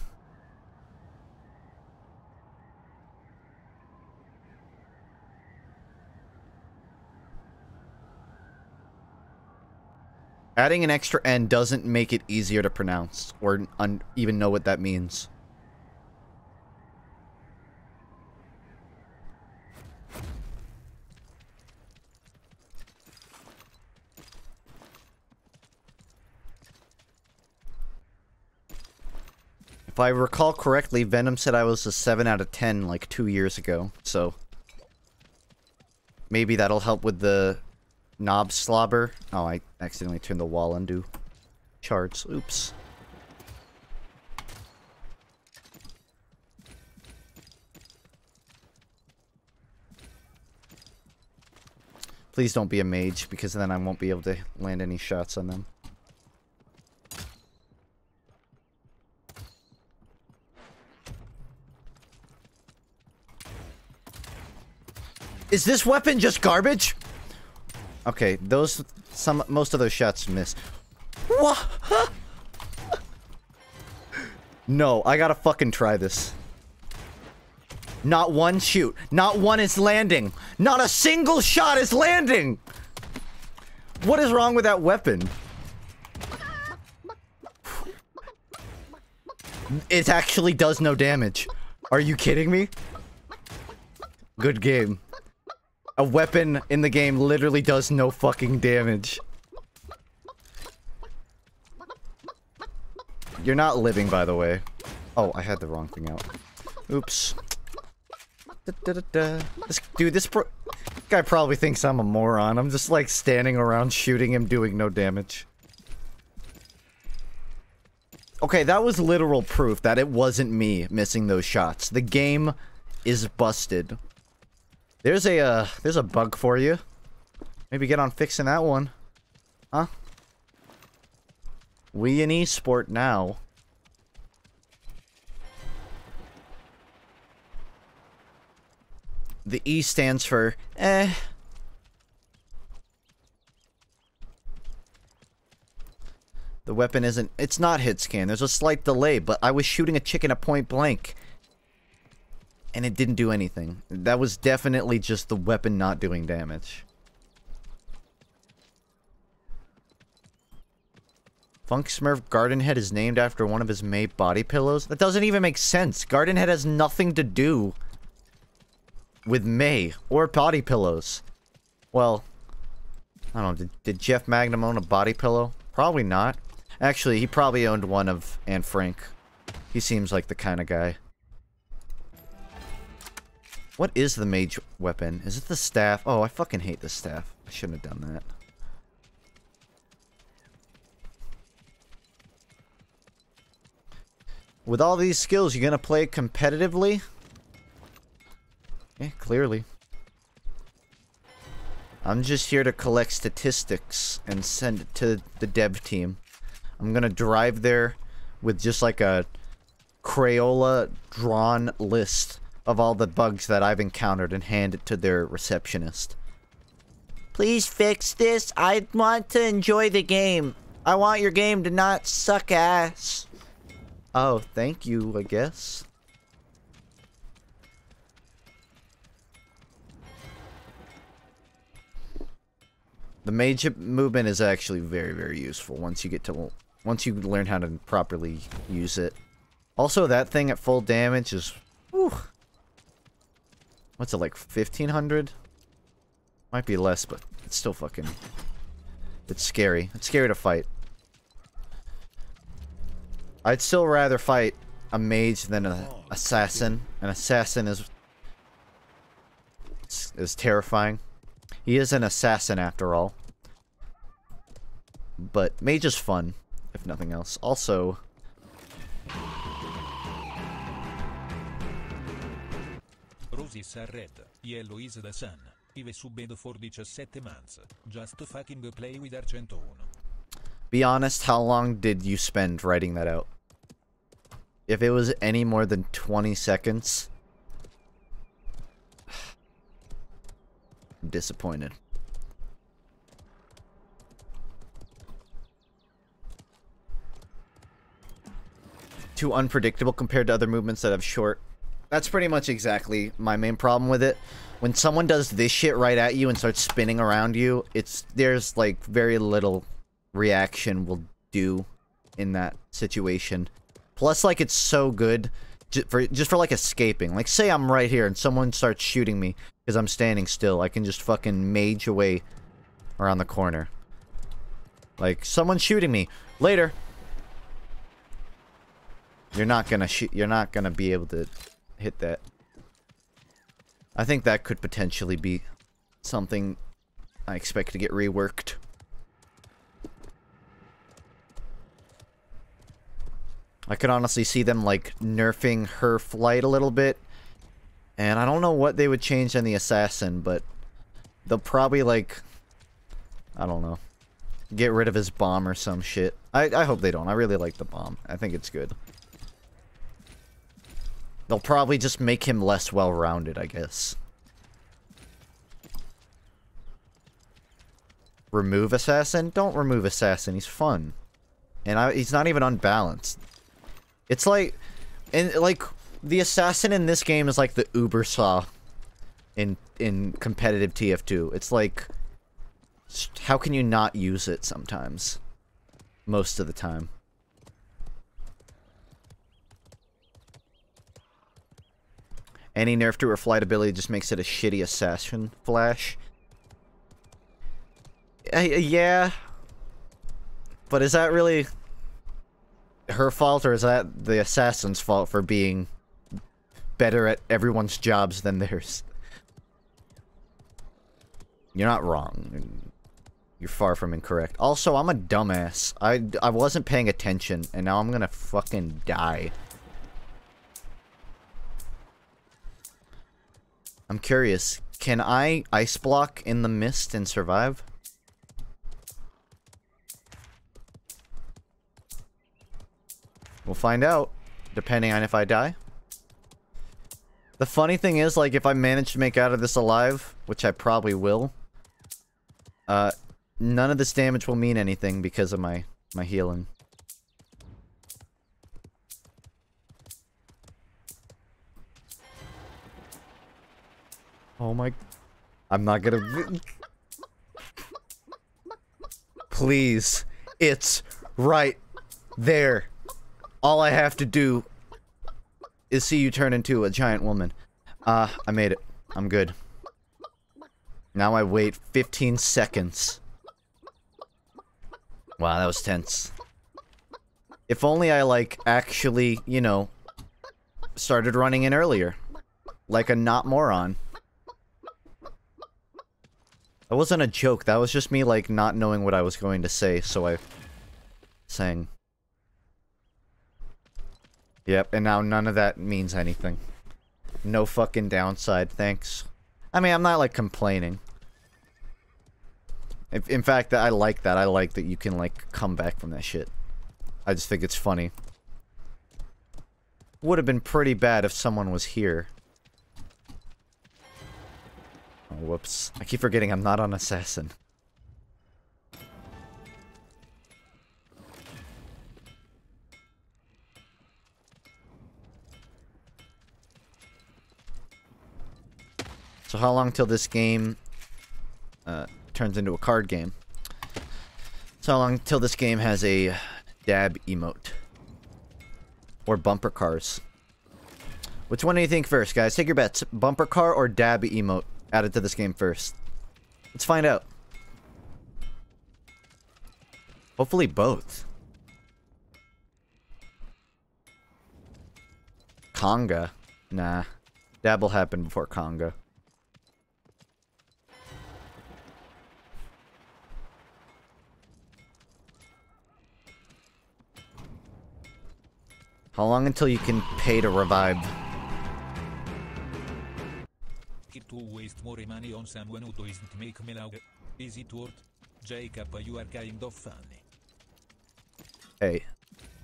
Adding an extra N doesn't make it easier to pronounce, or even know what that means. If I recall correctly, Venom said I was a 7 out of 10 like 2 years ago, so... maybe that'll help with the knob slobber. Oh, I accidentally turned the wall undo charts. Oops. Please don't be a mage, because then I won't be able to land any shots on them. Is this weapon just garbage? Okay, most of those shots miss. What? No, I gotta fucking try this. Not one shoot. Not one is landing. Not a single shot is landing! What is wrong with that weapon? It actually does no damage. Are you kidding me? Good game. A weapon in the game literally does no fucking damage. You're not living, by the way. Oh, I had the wrong thing out. Oops. This guy probably thinks I'm a moron. I'm just like standing around shooting him, doing no damage. Okay, that was literal proof that it wasn't me missing those shots. The game is busted. There's a bug for you. Maybe get on fixing that one. Huh? We in esport now. The E stands for eh. The weapon isn't... it's not hit scan. There's a slight delay, but I was shooting a chicken at point blank. And it didn't do anything. That was definitely just the weapon not doing damage. Funk Smurf Gardenhead is named after one of his May body pillows? That doesn't even make sense. Gardenhead has nothing to do with May or body pillows. Well, I don't know. Did Jeff Magnum own a body pillow? Probably not. Actually, he probably owned one of Anne Frank. He seems like the kind of guy. What is the mage weapon? Is it the staff? Oh, I fucking hate the staff. I shouldn't have done that. With all these skills, you're gonna play competitively? Yeah, clearly. I'm just here to collect statistics and send it to the dev team. I'm gonna drive there with just like a Crayola drawn list of all the bugs that I've encountered and hand it to their receptionist. Please fix this. I want to enjoy the game. I want your game to not suck ass. Oh, thank you, I guess. The mage movement is actually very, very useful once you learn how to properly use it. Also, that thing at full damage is... whew. What's it, like 1,500? Might be less, but it's still fucking... it's scary. It's scary to fight. I'd still rather fight a mage than an assassin. An assassin is terrifying. He is an assassin after all. But mage is fun, if nothing else. Also... Nemesis Red, Yellow is the Sun, I've subbed for 17 months, just fucking play with R101. Be honest, how long did you spend writing that out? If it was any more than 20 seconds... I'm disappointed. Too unpredictable compared to other movements that have short... That's pretty much exactly my main problem with it. When someone does this shit right at you and starts spinning around you, there's like very little reaction will do in that situation. Plus, like, it's so good just for like escaping. Like, say I'm right here and someone starts shooting me because I'm standing still. I can just fucking mage away around the corner. Like, someone's shooting me. Later. You're not gonna be able to hit that. I think that could potentially be something I expect to get reworked. I could honestly see them, like, nerfing her flight a little bit. And I don't know what they would change in the assassin, but they'll probably, like, I don't know, get rid of his bomb or some shit. I hope they don't. I really like the bomb. I think it's good. They'll probably just make him less well-rounded, I guess. Remove assassin? Don't remove assassin. He's fun. And he's not even unbalanced. It's like... the assassin in this game is like the Uber Saw in competitive TF2. It's like... how can you not use it sometimes? Most of the time. Any nerf to her flight ability just makes it a shitty assassin flash. Yeah. But is that really her fault, or is that the assassin's fault for being better at everyone's jobs than theirs? You're not wrong. You're far from incorrect. Also, I'm a dumbass. I wasn't paying attention, and now I'm gonna fucking die. I'm curious, can I ice block in the mist and survive? We'll find out, depending on if I die. The funny thing is, like, if I manage to make out of this alive, which I probably will, none of this damage will mean anything because of my healing. Oh my... I'm not gonna... Please. It's right there. All I have to do is see you turn into a giant woman. I made it. I'm good. Now I wait 15 seconds. Wow, that was tense. If only I, like, actually, you know, started running in earlier. Like a not moron. That wasn't a joke, that was just me, like, not knowing what I was going to say, so I sang. Yep, and now none of that means anything. No fucking downside, thanks. I mean, I'm not, like, complaining. In fact, I like that. I like that you can, like, come back from that shit. I just think it's funny. Would have been pretty bad if someone was here. Oh, whoops. I keep forgetting I'm not on assassin. So how long till this game turns into a card game? So how long till this game has a dab emote? Or bumper cars? Which one do you think first, guys? Take your bets. Bumper car or dab emote added to this game first? Let's find out. Hopefully both. Conga? Nah. Dab will happen before Conga. How long until you can pay to revive? to waste more money on someone who doesn't make me laugh. Is it worth? Jacob, you are kind of funny. Hey,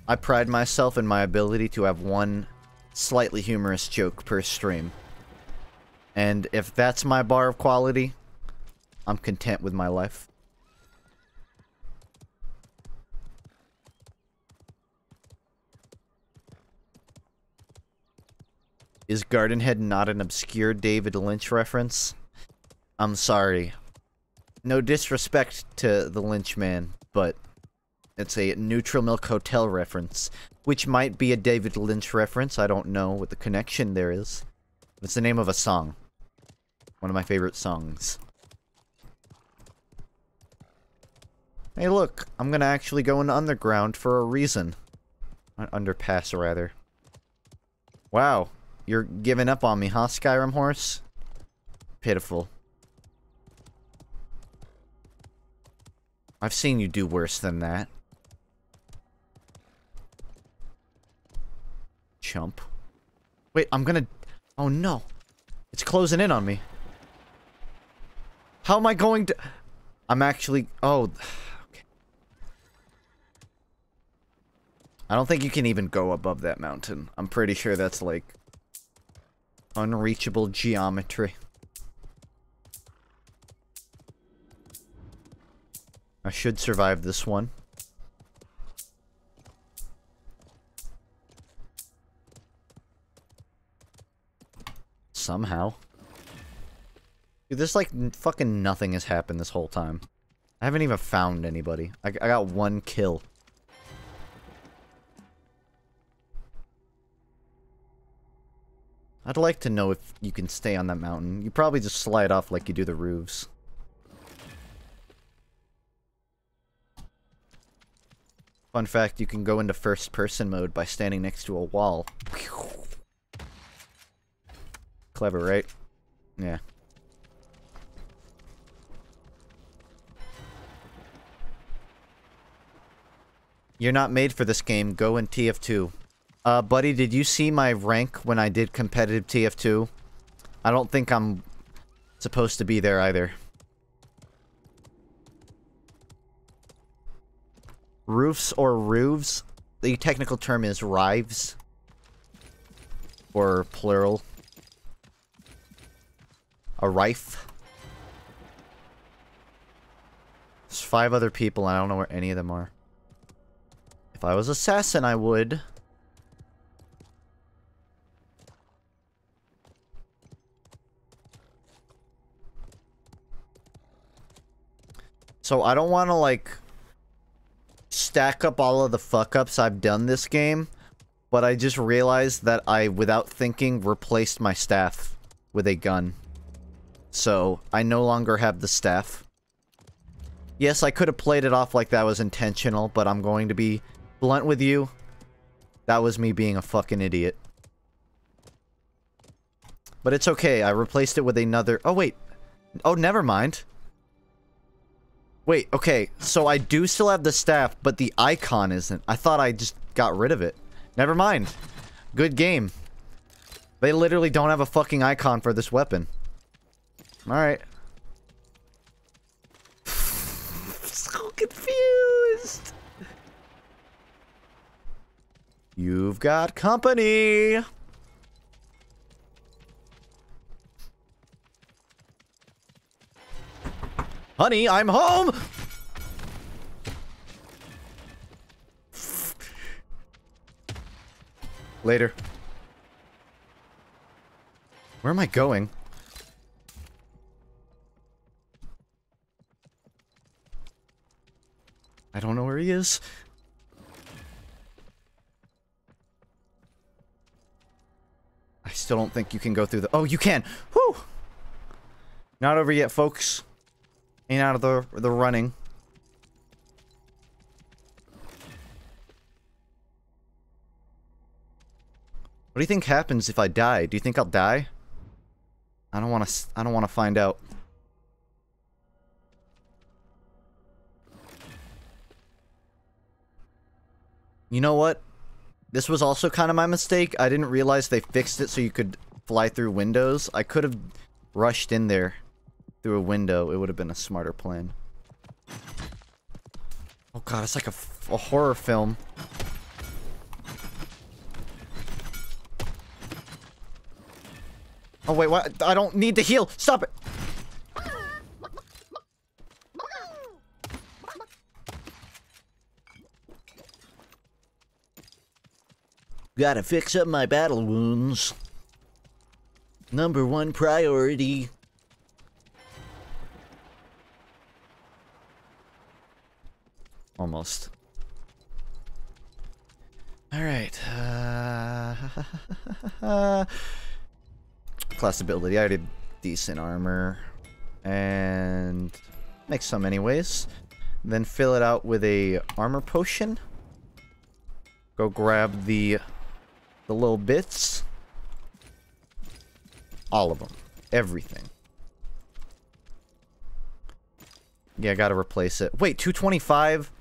I pride myself in my ability to have one slightly humorous joke per stream. And if that's my bar of quality, I'm content with my life. Is Gardenhead not an obscure David Lynch reference? I'm sorry. No disrespect to the Lynch man, but it's a Neutral Milk Hotel reference, which might be a David Lynch reference. I don't know what the connection there is. It's the name of a song. One of my favorite songs. Hey look, I'm gonna actually go into Underground for a reason. Underpass, rather. Wow. You're giving up on me, huh, Skyrim horse? Pitiful. I've seen you do worse than that. Chump. Wait, I'm gonna... Oh no. It's closing in on me. How am I going to... I'm actually... Oh. Okay. I don't think you can even go above that mountain. I'm pretty sure that's like... unreachable geometry. I should survive this one. Somehow. Dude, there's like fucking nothing has happened this whole time. I haven't even found anybody. I got one kill. I'd like to know if you can stay on that mountain. You probably just slide off like you do the roofs. Fun fact, you can go into first-person mode by standing next to a wall. Clever, right? Yeah. You're not made for this game. Go in TF2. Buddy, did you see my rank when I did competitive TF2? I don't think I'm supposed to be there either. Roofs or roofs? The technical term is rives. Or plural. A rife. There's 5 other people and I don't know where any of them are. If I was assassin, I would. So I don't want to, like, stack up all of the fuck-ups I've done this game, but I just realized that I, without thinking, replaced my staff with a gun. So, I no longer have the staff. Yes, I could have played it off like that was intentional, but I'm going to be blunt with you. That was me being a fucking idiot. But it's okay, I replaced it with another... Oh, wait. Oh, never mind. Wait, okay, so I do still have the staff, but the icon isn't. I thought I just got rid of it. Never mind. Good game. They literally don't have a fucking icon for this weapon. Alright. So confused. You've got company. Honey, I'm home! Later. Where am I going? I don't know where he is. I still don't think you can go through the... Oh, you can! Whew! Not over yet, folks. Ain't out of the running. What do you think happens if I die? Do you think I'll die? I don't want to find out. You know what? This was also kind of my mistake. I didn't realize they fixed it so you could fly through windows. I could have rushed in there through a window, it would have been a smarter plan. Oh god, it's like a horror film. Oh wait, what? I don't need to heal. Stop it. Gotta fix up my battle wounds. #1 priority. Almost. Alright. Class ability. I already have decent armor. And make some anyways. Then fill it out with a armor potion. Go grab the little bits. All of them. Everything. Yeah, I gotta replace it. Wait, 225?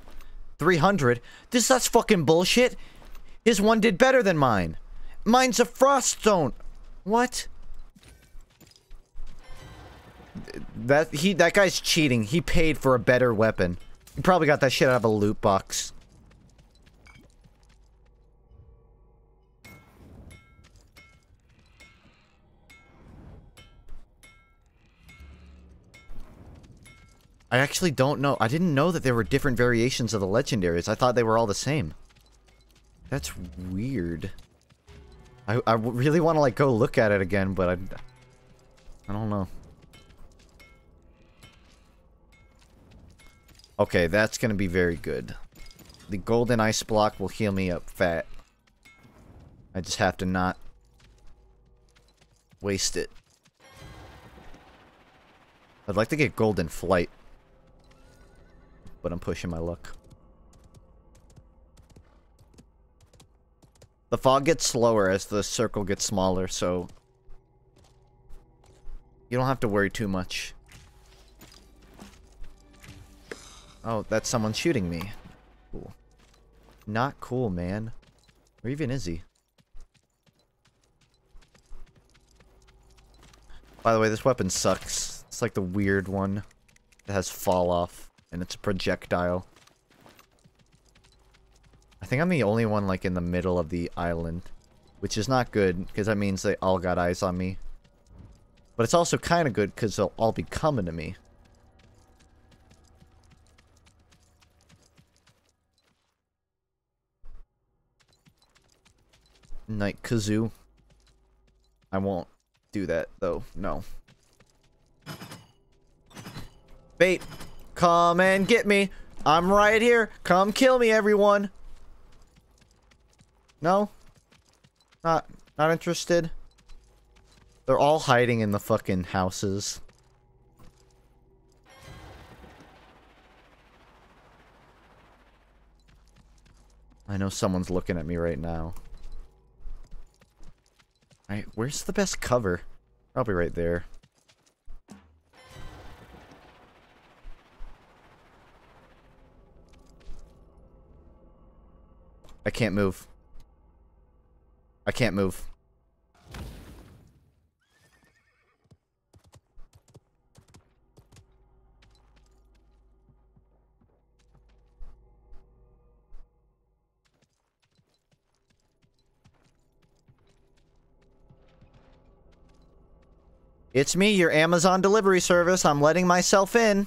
300? That's fucking bullshit. His one did better than mine. Mine's a frost stone. What? That guy's cheating. He paid for a better weapon. He probably got that shit out of a loot box. I actually don't know. I didn't know that there were different variations of the legendaries. I thought they were all the same. That's weird. I really want to, like, go look at it again, but I don't know. Okay, that's gonna be very good. The golden ice block will heal me up fat. I just have to not waste it. I'd like to get golden flight, but I'm pushing my luck. The fog gets slower as the circle gets smaller, so you don't have to worry too much. Oh, that's someone shooting me. Cool. Not cool, man. Where even is he? By the way, this weapon sucks. It's like the weird one that has fall off, and it's a projectile. I think I'm the only one, like, in the middle of the island, which is not good, because that means they all got eyes on me. But it's also kind of good, because they'll all be coming to me. Night Kazoo. I won't do that, though. No. Bait! Come and get me! I'm right here! Come kill me, everyone! No? Not interested? They're all hiding in the fucking houses. I know someone's looking at me right now. Alright, where's the best cover? Probably right there. I can't move. I can't move. It's me, your Amazon delivery service. I'm letting myself in.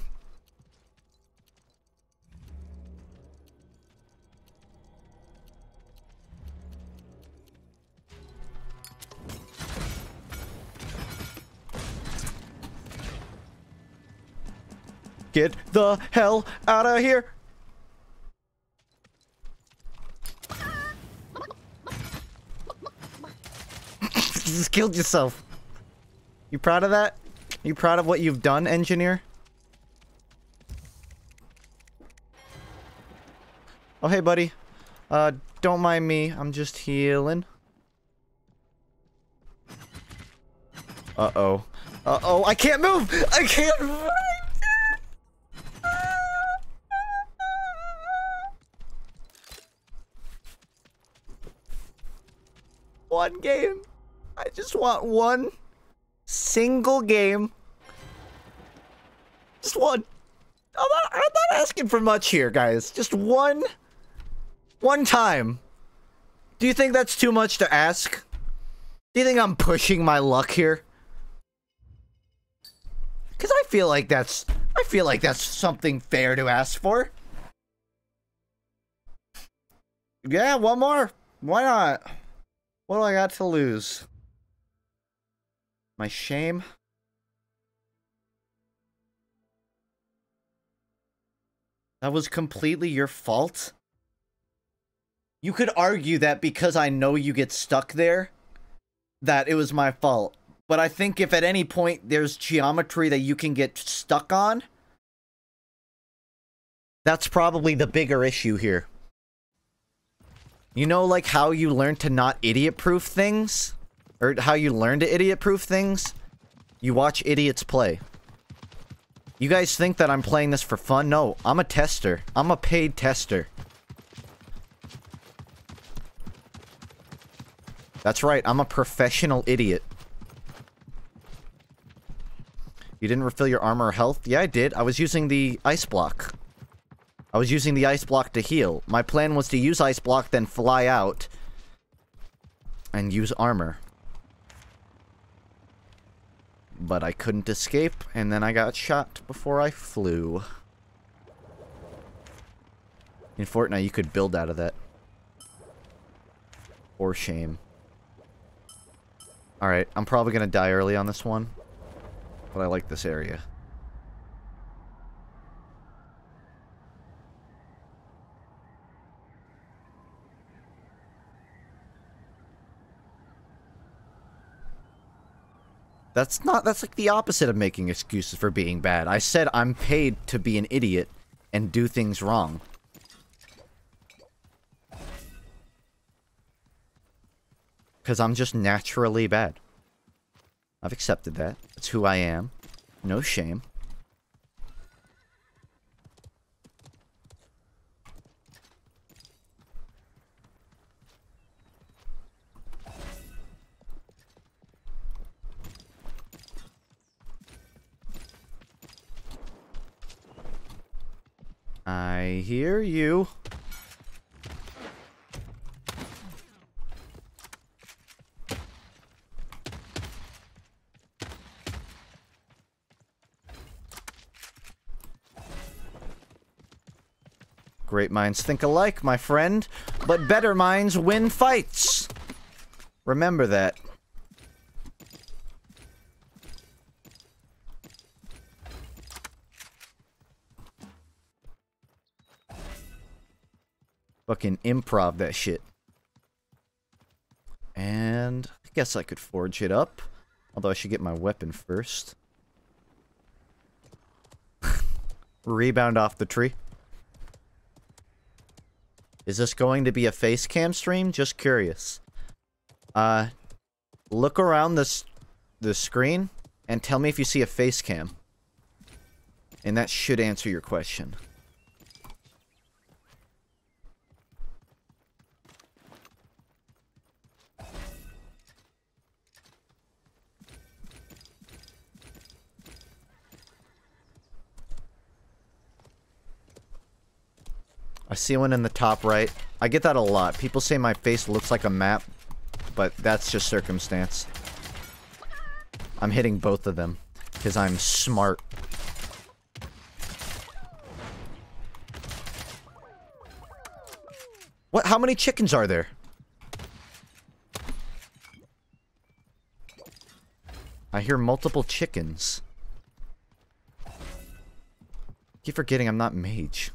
Get the hell out of here! You just killed yourself. You proud of that? You proud of what you've done, engineer? Oh, hey, buddy. Don't mind me. I'm just healing. Uh-oh. Uh-oh, I can't move! I can't move! One game. I just want one Single game. Just one. I'm not asking for much here, guys. Just one time. Do you think that's too much to ask? Do you think I'm pushing my luck here? Because I feel like that's something fair to ask for. Yeah, one more. Why not? What do I got to lose? My shame? That was completely your fault? You could argue that because I know you get stuck there, that it was my fault. But I think if at any point there's geometry that you can get stuck on, that's probably the bigger issue here. You know, like how you learn to not idiot-proof things? Or how you learn to idiot-proof things? You watch idiots play. You guys think that I'm playing this for fun? No, I'm a tester. I'm a paid tester. That's right, I'm a professional idiot. You didn't refill your armor or health? Yeah, I did. I was using the ice block. I was using the ice block to heal. My plan was to use ice block, then fly out. And use armor. But I couldn't escape, and then I got shot before I flew. In Fortnite, you could build out of that. Or shame. Alright, I'm probably gonna die early on this one. But I like this area. That's like the opposite of making excuses for being bad. I said I'm paid to be an idiot and do things wrong. Because I'm just naturally bad. I've accepted that. That's who I am. No shame. I hear you. Great minds think alike, my friend, but better minds win fights. Remember that. Fucking improv that shit. And I guess I could forge it up. Although I should get my weapon first. Rebound off the tree. Is this going to be a face cam stream? Just curious. Look around the screen and tell me if you see a face cam. And that should answer your question. I see one in the top right. I get that a lot. People say my face looks like a map, but that's just circumstance. I'm hitting both of them, because I'm smart. What? How many chickens are there? I hear multiple chickens. Keep forgetting I'm not mage.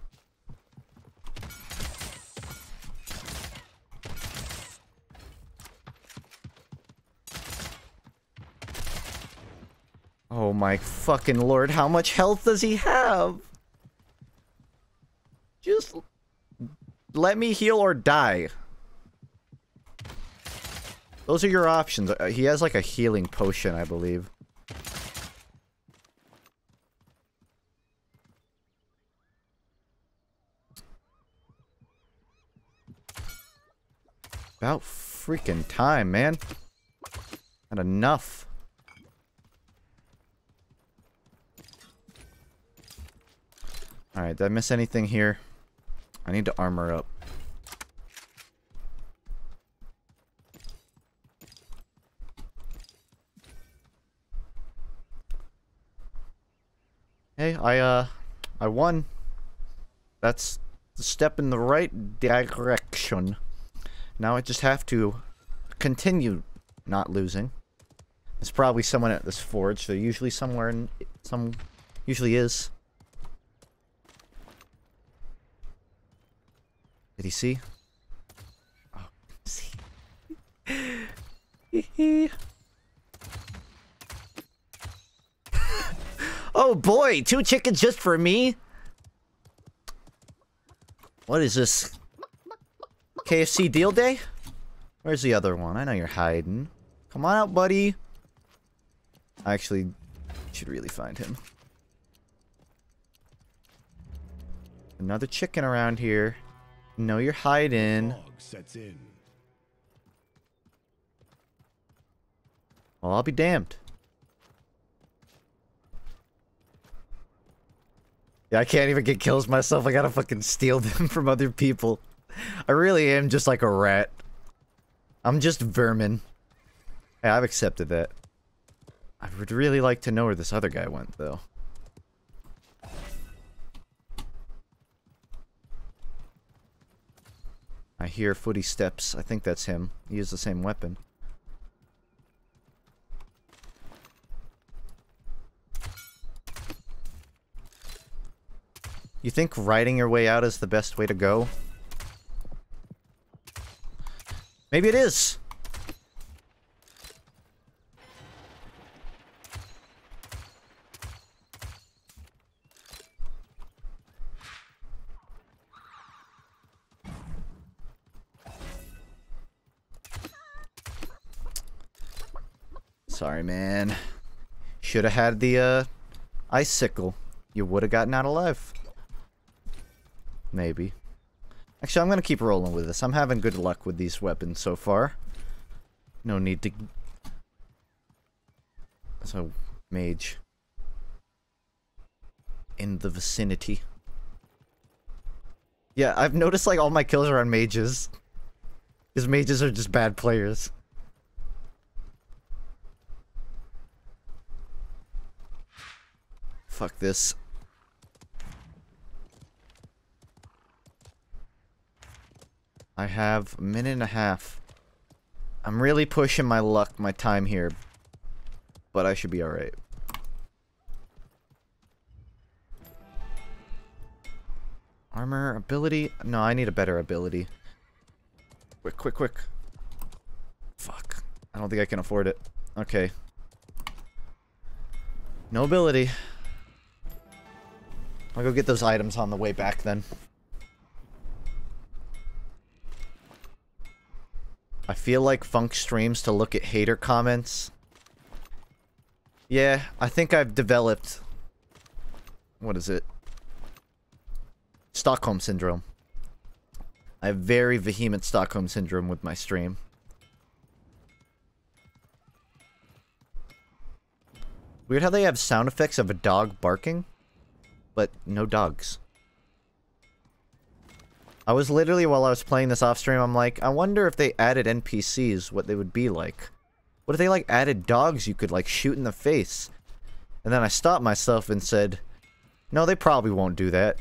Oh my fucking lord, how much health does he have? Just let me heal or die. Those are your options. He has like a healing potion, I believe. About freaking time, man. Not enough. Alright, did I miss anything here? I need to armor up. Hey, I won. That's a step in the right direction. Now I just have to continue not losing. There's probably someone at this forge. They're usually somewhere in usually is. Did he see? Oh, see. Oh boy, 2 chickens just for me? What is this? KFC deal day? Where's the other one? I know you're hiding. Come on out, buddy. I actually should really find him. Another chicken around here. No, you're hiding. Fog sets in. Well, I'll be damned. Yeah, I can't even get kills myself. I gotta fucking steal them from other people. I really am just like a rat. I'm just vermin. Hey, I've accepted that. I would really like to know where this other guy went, though. I hear footy steps. I think that's him. He used the same weapon. You think riding your way out is the best way to go? Maybe it is. Sorry, man. Should have had the icicle. You would have gotten out alive. Maybe. Actually, I'm gonna keep rolling with this. I'm having good luck with these weapons so far. No need to... So, mage. In the vicinity. Yeah, I've noticed like all my kills are on mages. Because mages are just bad players. Fuck this. I have a minute and a half. I'm really pushing my luck, my time here. But I should be alright. Armor, ability? No, I need a better ability. Quick, quick, quick. Fuck. I don't think I can afford it. Okay. No ability. I'll go get those items on the way back then. I feel like Funk streams to look at hater comments. Yeah, I think I've developed... What is it? Stockholm Syndrome. I have very vehement Stockholm Syndrome with my stream. Weird how they have sound effects of a dog barking, but no dogs. I was literally, while I was playing this off stream, I'm like, I wonder if they added NPCs, what they would be like. What if they, like, added dogs you could, like, shoot in the face? And then I stopped myself and said, no, they probably won't do that.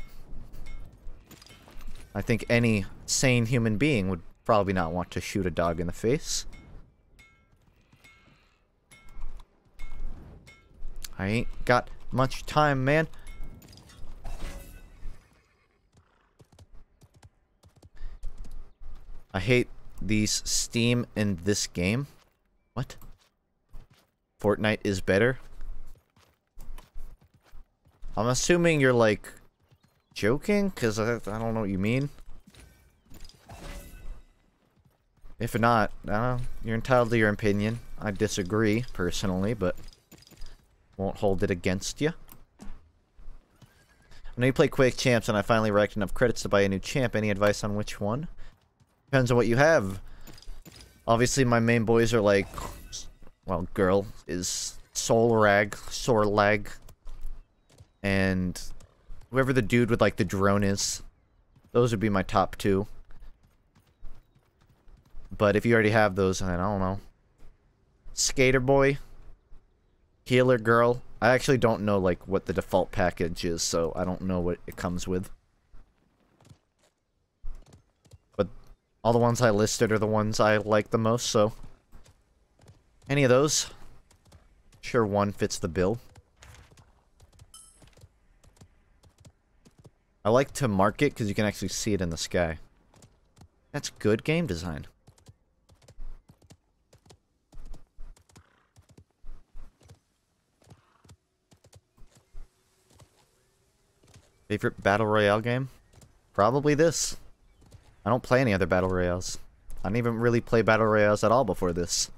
I think any sane human being would probably not want to shoot a dog in the face. I ain't got much time, man. I hate these Steam in this game. What? Fortnite is better? I'm assuming you're, like, joking? Because I don't know what you mean. If not, you're entitled to your opinion. I disagree, personally, but won't hold it against you. I know you play Quake Champs, and I finally racked enough credits to buy a new champ. Any advice on which one? Depends on what you have. Obviously, my main boys are like... Well, girl is Sorlag. And... Whoever the dude with, like, the drone is. Those would be my top 2. But if you already have those, I don't know. Skater boy. Healer girl. I actually don't know, like, what the default package is, so I don't know what it comes with. But all the ones I listed are the ones I like the most, so... Any of those? Sure, one fits the bill. I like to mark it because you can actually see it in the sky. That's good game design. Favorite Battle Royale game? Probably this. I don't play any other Battle Royales. I didn't even really play Battle Royales at all before this.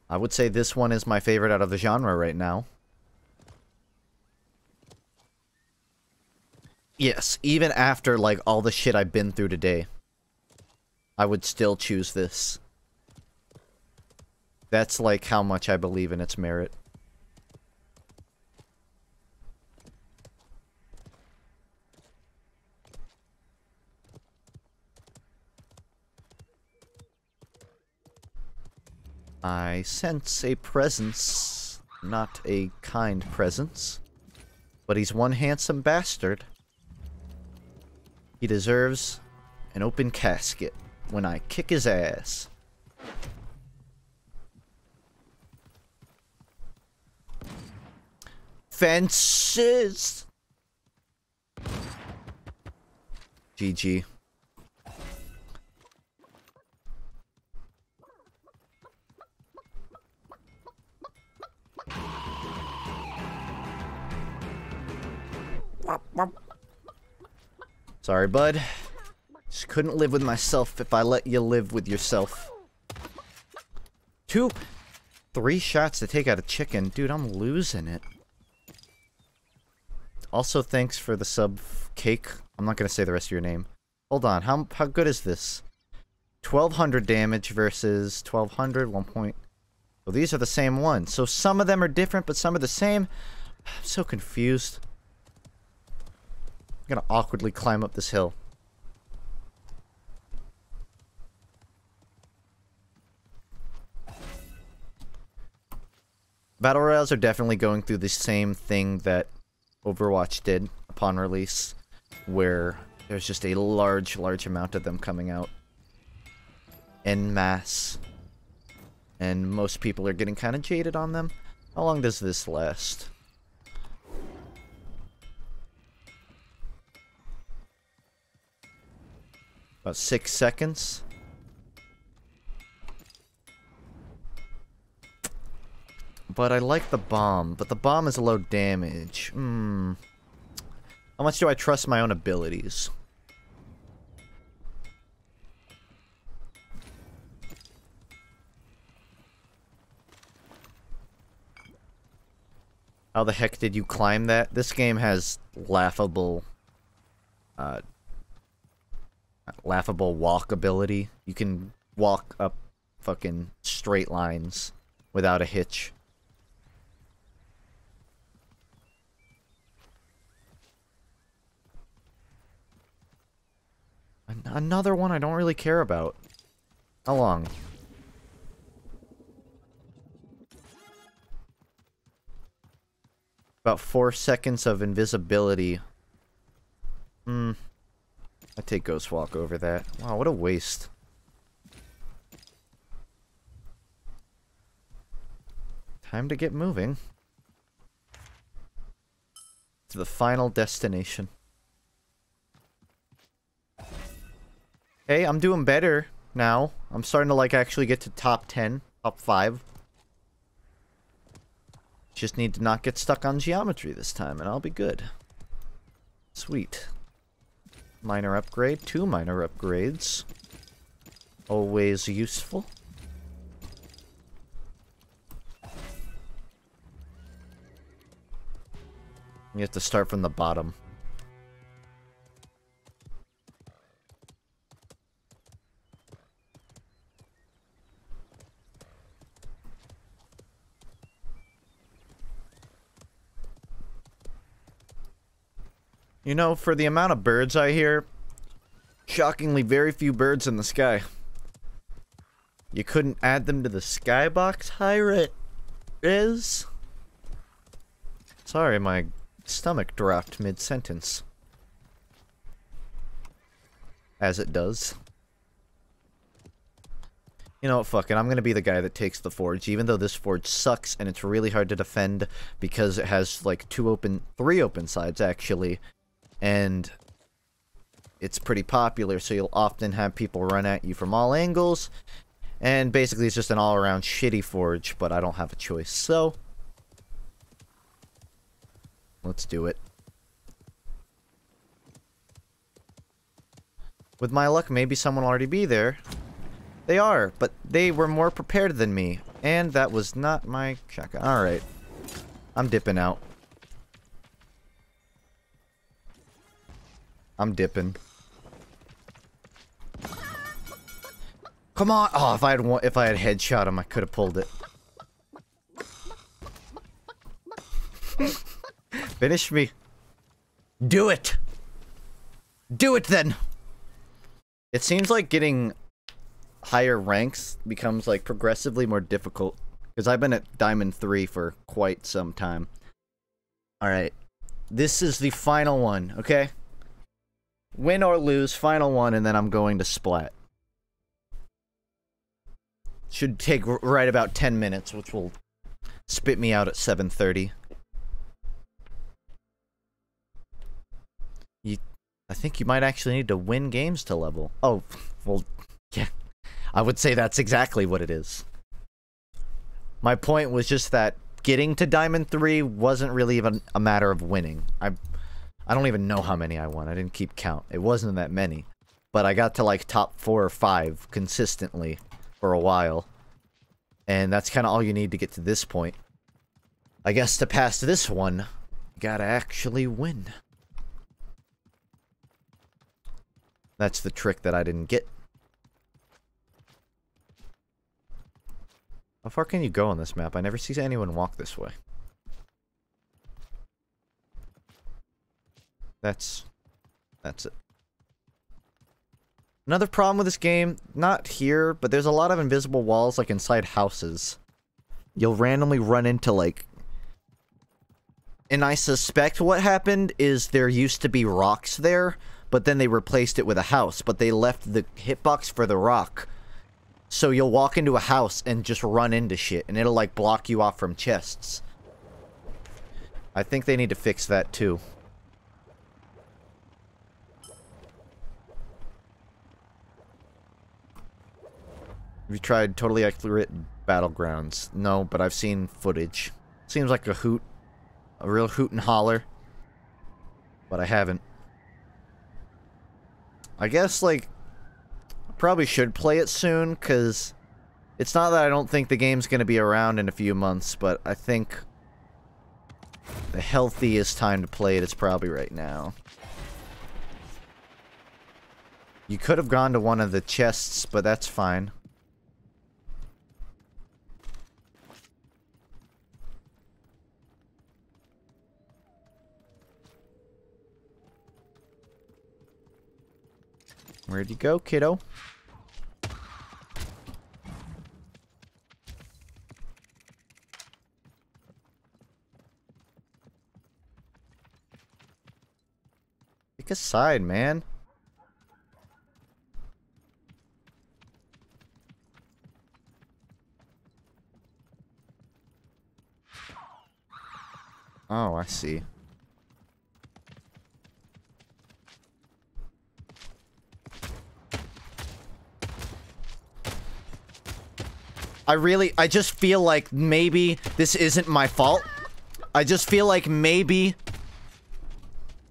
I would say this one is my favorite out of the genre right now. Yes, even after, like, all the shit I've been through today, I would still choose this. That's, like, how much I believe in its merit. I sense a presence, not a kind presence, but he's one handsome bastard. He deserves an open casket when I kick his ass. Fences! GG. Sorry, bud. Just couldn't live with myself if I let you live with yourself. 3 shots to take out a chicken. Dude, I'm losing it. Also, thanks for the sub, Cake. I'm not gonna say the rest of your name. Hold on, how good is this? 1200 damage versus 1200, 1 point. Well, these are the same ones. So some of them are different, but some are the same. I'm so confused. I'm gonna awkwardly climb up this hill. Battle Royales are definitely going through the same thing that Overwatch did upon release, where there's just a large amount of them coming out en masse, and most people are getting kind of jaded on them. How long does this last? About 6 seconds. But I like the bomb, but the bomb is low damage. How much do I trust my own abilities? How the heck did you climb that? This game has laughable walk ability. You can walk up fucking straight lines without a hitch. Another one I don't really care about. How long? About 4 seconds of invisibility. I take Ghost Walk over that. Wow, what a waste. Time to get moving to the final destination. Hey, I'm doing better now. I'm starting to, like, actually get to top 10, top 5. Just need to not get stuck on geometry this time, and I'll be good. Sweet. Minor upgrade, 2 minor upgrades. Always useful. You have to start from the bottom. You know, for the amount of birds I hear, shockingly very few birds in the sky. You couldn't add them to the skybox higher is? Sorry, my stomach dropped mid-sentence. As it does. You know what, fuck it, I'm gonna be the guy that takes the forge, even though this forge sucks and it's really hard to defend because it has like three open sides actually, and it's pretty popular, so you'll often have people run at you from all angles, and basically it's just an all-around shitty forge, but I don't have a choice, so let's do it. With my luck, maybe someone will already be there. They are, but they were more prepared than me, and that was not my shotgun. Alright. I'm dipping out. I'm dipping. Come on! Oh, if I had headshot him, I could have pulled it. Finish me. Do it! Do it then! It seems like getting higher ranks becomes like progressively more difficult, because I've been at Diamond 3 for quite some time. Alright. This is the final one, okay? Win or lose, final one, and then I'm going to Splat. Should take right about 10 minutes, which will spit me out at 7:30. I think you might actually need to win games to level. Oh, well, yeah. I would say that's exactly what it is. My point was just that getting to Diamond 3 wasn't really even a matter of winning. I don't even know how many I won. I didn't keep count. It wasn't that many. But I got to like top 4 or 5 consistently for a while. And that's kind of all you need to get to this point. I guess to pass this one, you gotta actually win. That's the trick that I didn't get. How far can you go on this map? I never see anyone walk this way. That's it. Another problem with this game, not here, but there's a lot of invisible walls, like inside houses. You'll randomly run into, like... And I suspect what happened is there used to be rocks there, but then they replaced it with a house, but they left the hitbox for the rock. So you'll walk into a house and just run into shit, and it'll, like, block you off from chests. I think they need to fix that, too. Have you tried Totally Accurate Battlegrounds? No, but I've seen footage. Seems like a hoot. A real hoot and holler. But I haven't. I guess, like... probably should play it soon, because it's not that I don't think the game's going to be around in a few months, but I think the healthiest time to play it is probably right now. You could have gone to one of the chests, but that's fine. Where'd you go, kiddo? Pick a side, man. Oh, I see. I just feel like maybe this isn't my fault. I just feel like maybe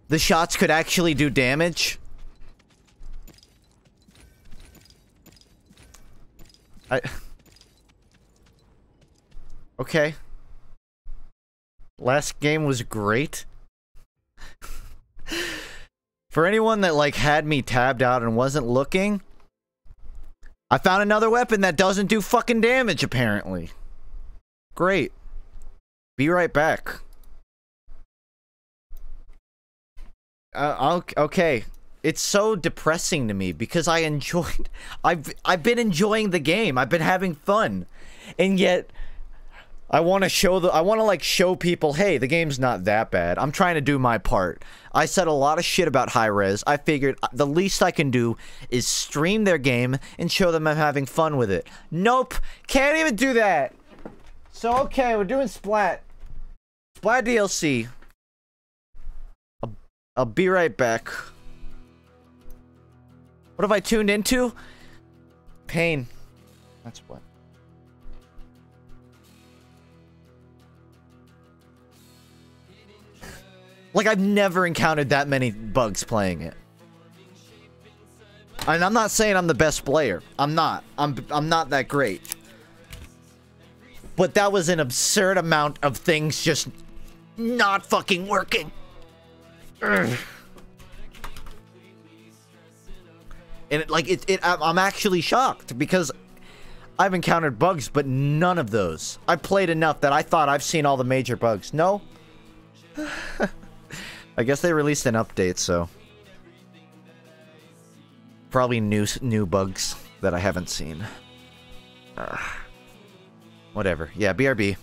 the shots could actually do damage. Okay. Last game was great. For anyone that, like, had me tabbed out and wasn't looking... I found another weapon that doesn't do fucking damage, apparently. Great. Be right back. Okay. It's so depressing to me because I've been enjoying the game. I've been having fun. And yet I want to like show people, hey, the game's not that bad. I'm trying to do my part. I said a lot of shit about high res. I figured the least I can do is stream their game and show them I'm having fun with it. Nope, can't even do that. So okay, we're doing Splat. Splat DLC. I'll be right back. What have I tuned into? Pain. That's what. Like, I've never encountered that many bugs playing it. And I'm not saying I'm the best player. I'm not. I'm not that great. But that was an absurd amount of things just not fucking working. Ugh. And I'm actually shocked because I've encountered bugs, but none of those. I played enough that I thought I've seen all the major bugs. No. I guess they released an update, so probably new bugs that I haven't seen. Whatever. Yeah, BRB.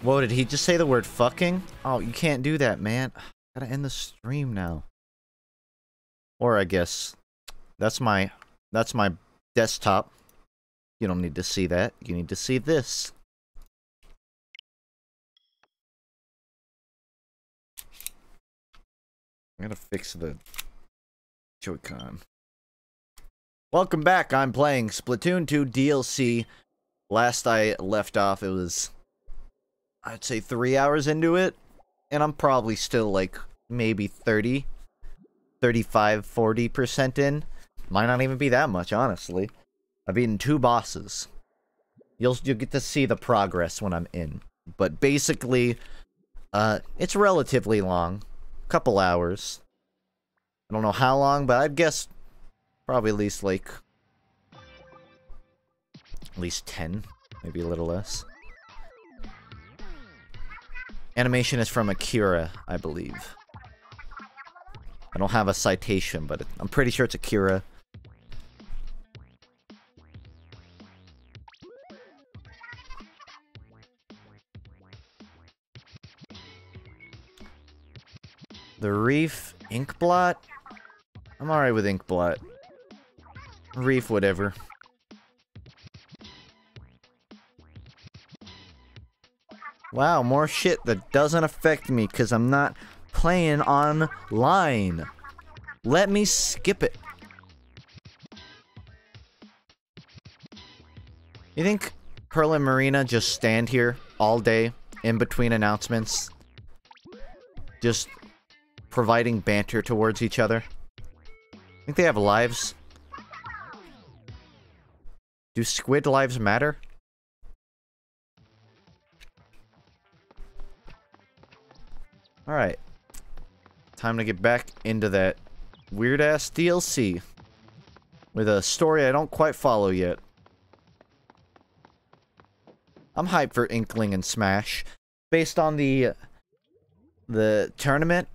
Whoa, did he just say the word fucking? Oh, you can't do that, man. Gotta end the stream now. Or I guess that's my desktop. You don't need to see that. You need to see this. I gotta fix the Joy-Con. Welcome back. I'm playing Splatoon 2 DLC. Last I left off, it was, I'd say 3 hours into it, and I'm probably still like maybe 30, 35, 40% in. Might not even be that much, honestly. I've beaten 2 bosses. You'll get to see the progress when I'm in. But basically, it's relatively long. Couple hours. I don't know how long, but I'd guess probably at least 10, maybe a little less. Animation is from Akira, I believe. I don't have a citation, but I'm pretty sure it's Akira. The Reef Inkblot? I'm alright with Inkblot. Reef, whatever. Wow, more shit that doesn't affect me because I'm not playing online. Let me skip it. You think Pearl and Marina just stand here all day in between announcements? Just providing banter towards each other? Think they have lives? Do squid lives matter? Alright. Time to get back into that weird-ass DLC. With a story I don't quite follow yet. I'm hyped for Inkling and Smash. Based on the tournament,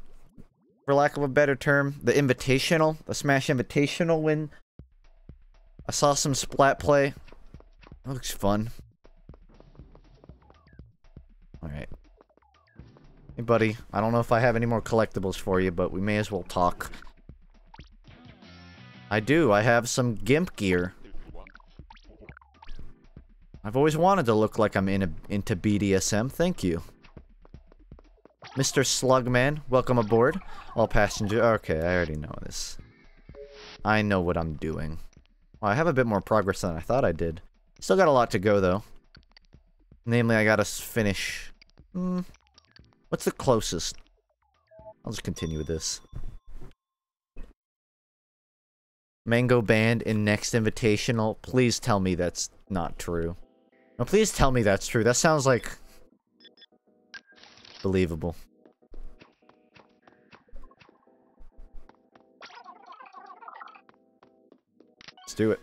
for lack of a better term, the Invitational, the Smash Invitational win. I saw some Splat play. That looks fun. Alright. Hey buddy, I don't know if I have any more collectibles for you, but we may as well talk. I do, I have some GIMP gear. I've always wanted to look like I'm into BDSM, thank you. Mr. Slugman, welcome aboard. All passengers. Okay, I already know this. I know what I'm doing. Well, I have a bit more progress than I thought I did. Still got a lot to go, though. Namely, I gotta finish... what's the closest? I'll just continue with this. Mango Band in next Invitational. Please tell me that's not true. No, please tell me that's true. That sounds like... believable. Let's do it.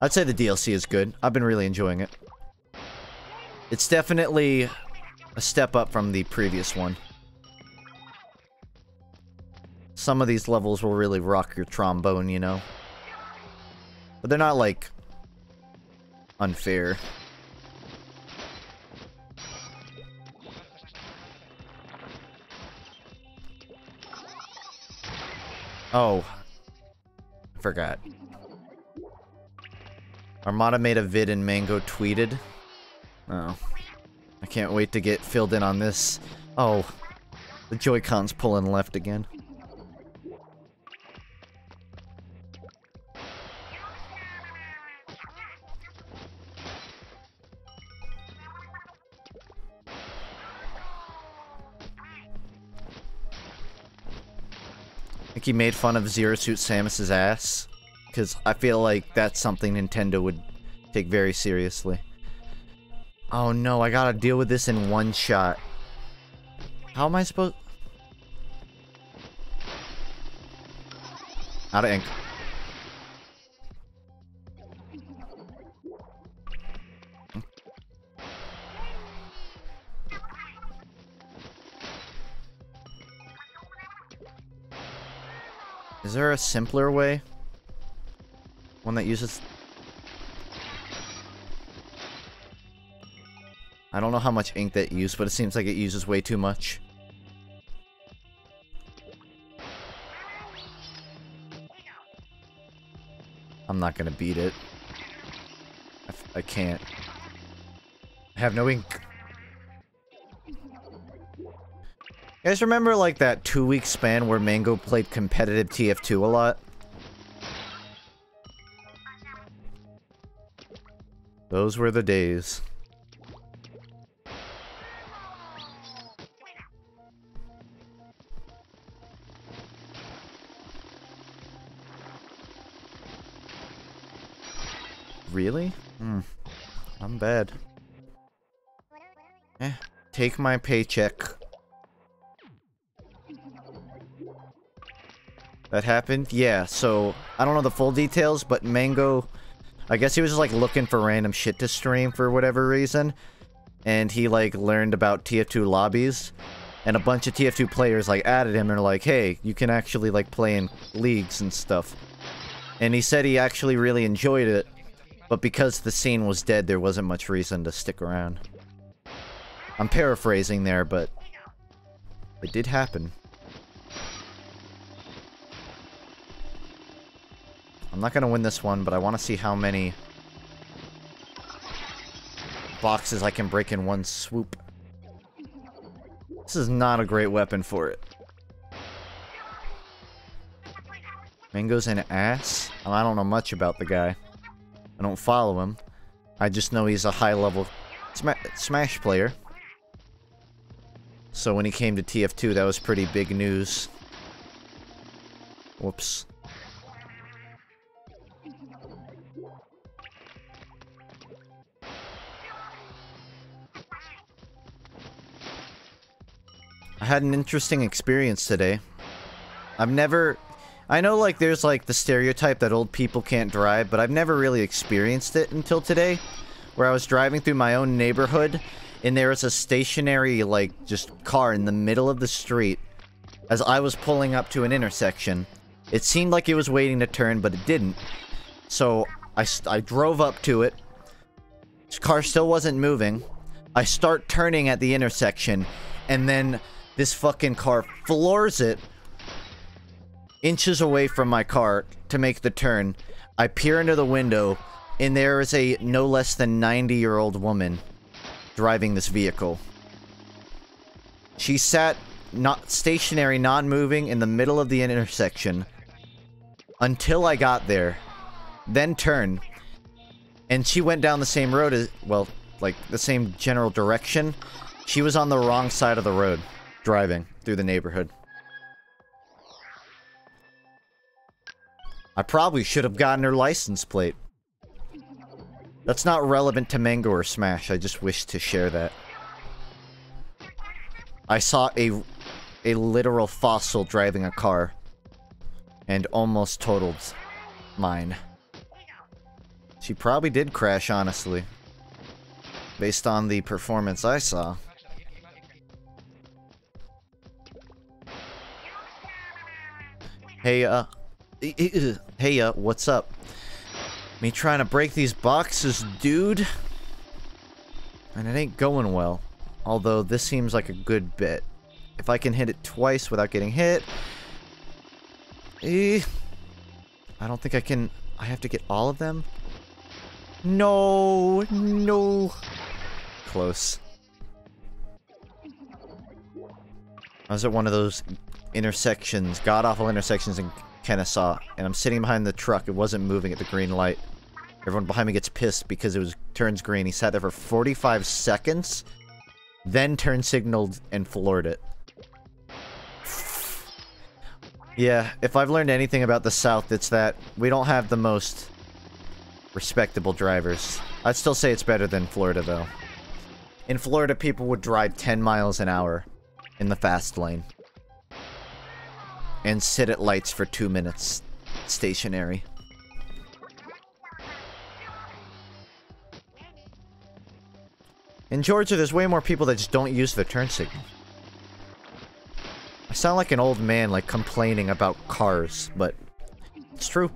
I'd say the DLC is good. I've been really enjoying it. It's definitely a step up from the previous one. Some of these levels will really rock your trombone, you know? But they're not, like, unfair. Oh. Forgot. Armada made a vid and Mango tweeted. Oh. I can't wait to get filled in on this. Oh. The Joy-Con's pulling left again. I think he made fun of Zero Suit Samus's ass. Because I feel like that's something Nintendo would take very seriously. Oh no, I gotta deal with this in one shot. How am I supposed... Out of ink. Is there a simpler way? One that uses... I don't know how much ink that used, but it seems like it uses way too much. I'm not gonna beat it. I can't. I have no ink. You guys remember, like, that 2-week span where Mango played competitive TF2 a lot? Those were the days. Really? I'm bad. Take my paycheck. That happened? Yeah, so, I don't know the full details, but Mango... I guess he was just, like, looking for random shit to stream for whatever reason. And he, like, learned about TF2 lobbies. And a bunch of TF2 players, like, added him and are like, hey, you can actually, like, play in leagues and stuff. And he said he actually really enjoyed it. But because the scene was dead, there wasn't much reason to stick around. I'm paraphrasing there, but... it did happen. I'm not gonna win this one, but I want to see how many boxes I can break in one swoop. This is not a great weapon for it. Mango's an ass? Well, I don't know much about the guy. I don't follow him. I just know he's a high-level Smash player. So when he came to TF2, that was pretty big news. Whoops. I had an interesting experience today. I've never... I know, like, there's, like, the stereotype that old people can't drive, but I've never really experienced it until today, where I was driving through my own neighborhood, and there was a stationary, like, just car in the middle of the street as I was pulling up to an intersection. It seemed like it was waiting to turn, but it didn't. So, I drove up to it. This car still wasn't moving. I start turning at the intersection, and then this fucking car floors it inches away from my car to make the turn. I peer into the window, and there is a no less than 90-year-old woman driving this vehicle. She sat not stationary, non-moving in the middle of the intersection until I got there, then turned, and she went down the same road as, well, like the same general direction. She was on the wrong side of the road, driving through the neighborhood. I probably should have gotten her license plate. That's not relevant to Mango or Smash, I just wish to share that. I saw a literal fossil driving a car, and almost totaled mine. She probably did crash, honestly, based on the performance I saw. Hey, what's up? Me trying to break these boxes, dude. And it ain't going well. Although, this seems like a good bit. If I can hit it twice without getting hit... I don't think I can... I have to get all of them? No! No! Close. I was at one of those intersections, god-awful intersections in Kennesaw, and I'm sitting behind the truck. It wasn't moving at the green light. Everyone behind me gets pissed because it turns green. He sat there for 45 seconds, then turn signaled and floored it. Yeah, if I've learned anything about the South, it's that we don't have the most respectable drivers. I'd still say it's better than Florida, though. In Florida, people would drive 10 miles an hour in the fast lane and sit at lights for 2 minutes, stationary. In Georgia, there's way more people that just don't use the turn signal. I sound like an old man, like, complaining about cars, but it's true.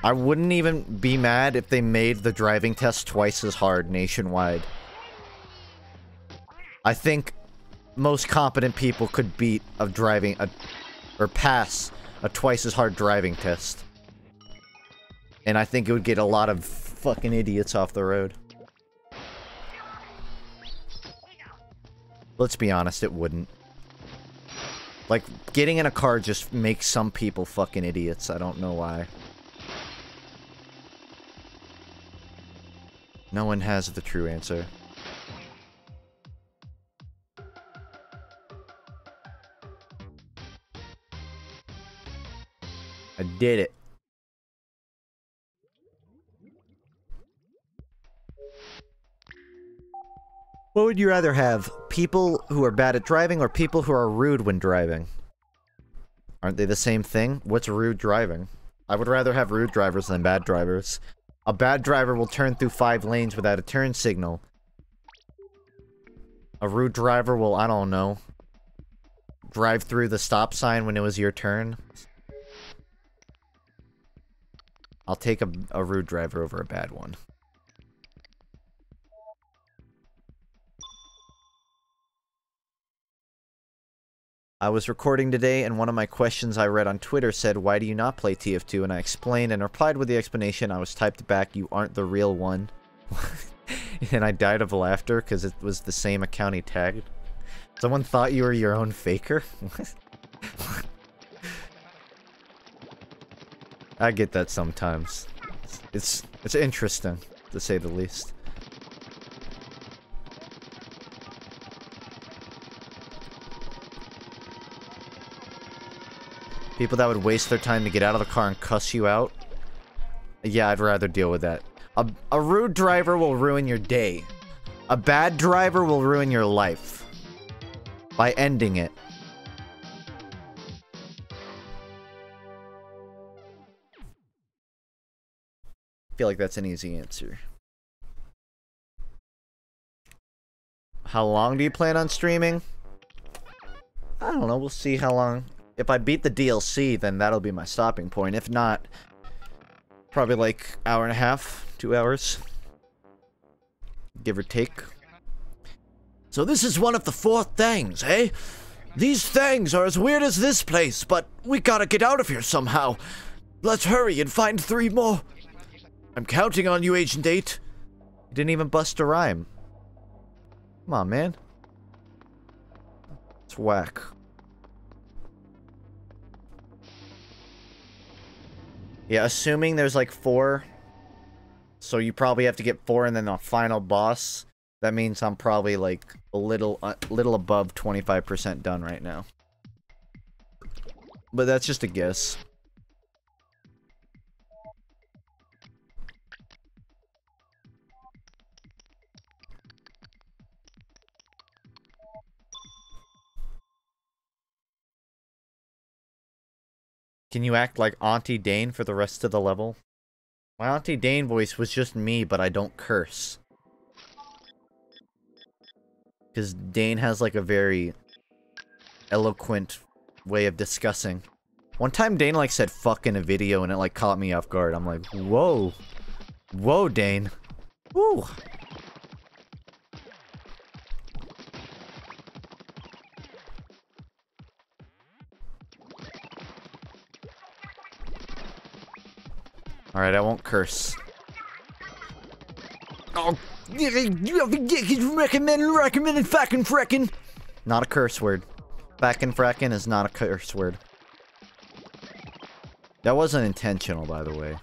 I wouldn't even be mad if they made the driving test twice as hard nationwide. I think most competent people could beat or pass a twice as hard driving test. And I think it would get a lot of fucking idiots off the road. Let's be honest, it wouldn't. Like, getting in a car just makes some people fucking idiots. I don't know why. No one has the true answer. I did it. What would you rather have? People who are bad at driving or people who are rude when driving? Aren't they the same thing? What's rude driving? I would rather have rude drivers than bad drivers. A bad driver will turn through 5 lanes without a turn signal. A rude driver will, I don't know, drive through the stop sign when it was your turn. I'll take a rude driver over a bad one. I was recording today, and one of my questions I read on Twitter said, "Why do you not play TF2?" And I explained and replied with the explanation. I was typed back, "You aren't the real one." And I died of laughter because it was the same account he tagged. Someone thought you were your own faker? I get that sometimes. It's interesting, to say the least. People that would waste their time to get out of the car and cuss you out? Yeah, I'd rather deal with that. A rude driver will ruin your day. A bad driver will ruin your life by ending it. I feel like that's an easy answer. How long do you plan on streaming? I don't know, we'll see how long. If I beat the DLC, then that'll be my stopping point. If not, probably like hour and a half, 2 hours. Give or take. So this is one of the 4 things, eh? These things are as weird as this place, but we gotta get out of here somehow. Let's hurry and find 3 more. I'm counting on you, Agent 8. You didn't even bust a rhyme. Come on, man. It's whack. Yeah, assuming there's like 4. So you probably have to get 4 and then the final boss. That means I'm probably like a little above 25% done right now. But that's just a guess. Can you act like Auntie Dane for the rest of the level? My Auntie Dane voice was just me, but I don't curse. Because Dane has like a very eloquent way of discussing. One time Dane like said fuck in a video and it like caught me off guard. I'm like, whoa. Whoa, Dane. Woo. Alright, I won't curse. Oh, recommended fucking frickin'. Not a curse word. Fucking frickin' is not a curse word. That wasn't intentional, by the way.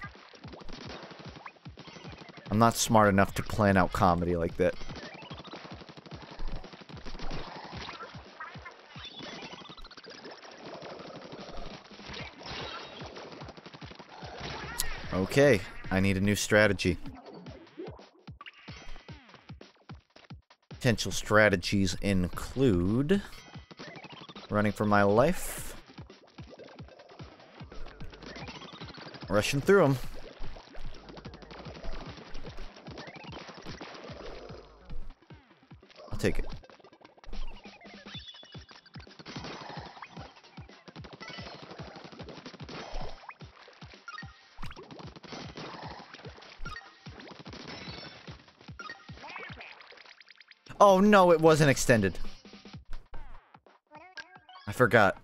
I'm not smart enough to plan out comedy like that. Okay, I need a new strategy. Potential strategies include running for my life, rushing through them. I'll take it. Oh no, it wasn't extended. I forgot.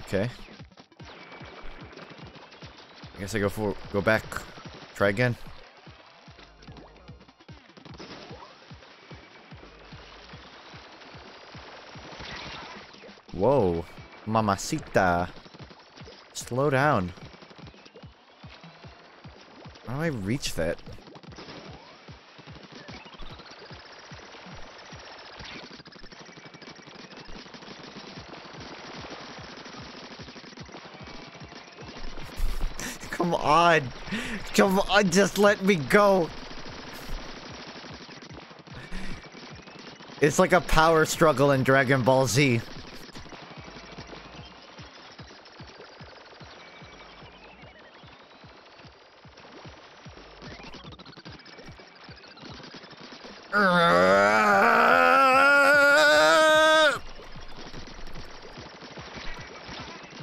Okay. I guess I go back. Try again. Whoa, mamacita. Slow down. How do I reach that? Come on. Come on, just let me go. It's like a power struggle in Dragon Ball Z.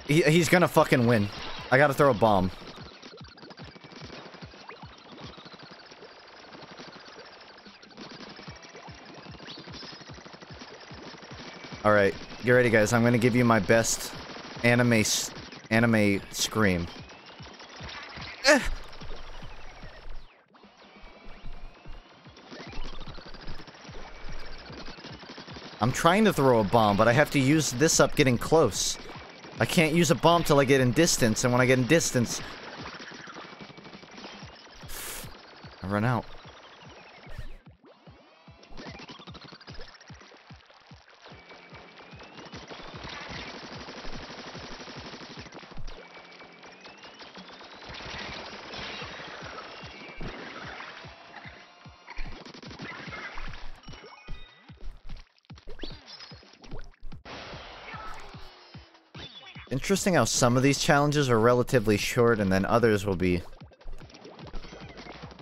He's gonna fucking win. I gotta throw a bomb. Alright, get ready guys, I'm gonna give you my best anime scream. I'm trying to throw a bomb, but I have to use this up getting close. I can't use a bomb till I get in distance, and when I get in distance... I run out. Interesting how some of these challenges are relatively short and then others will be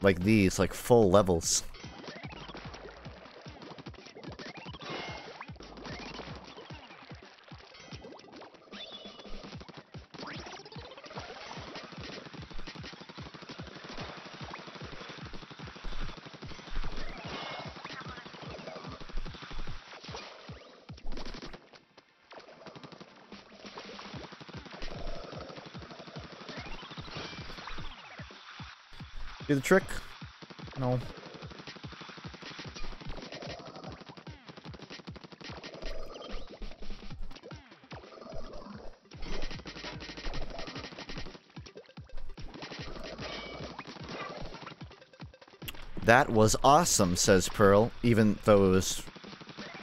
like these, like full levels. Do the trick? No. That was awesome, says Pearl, even though it was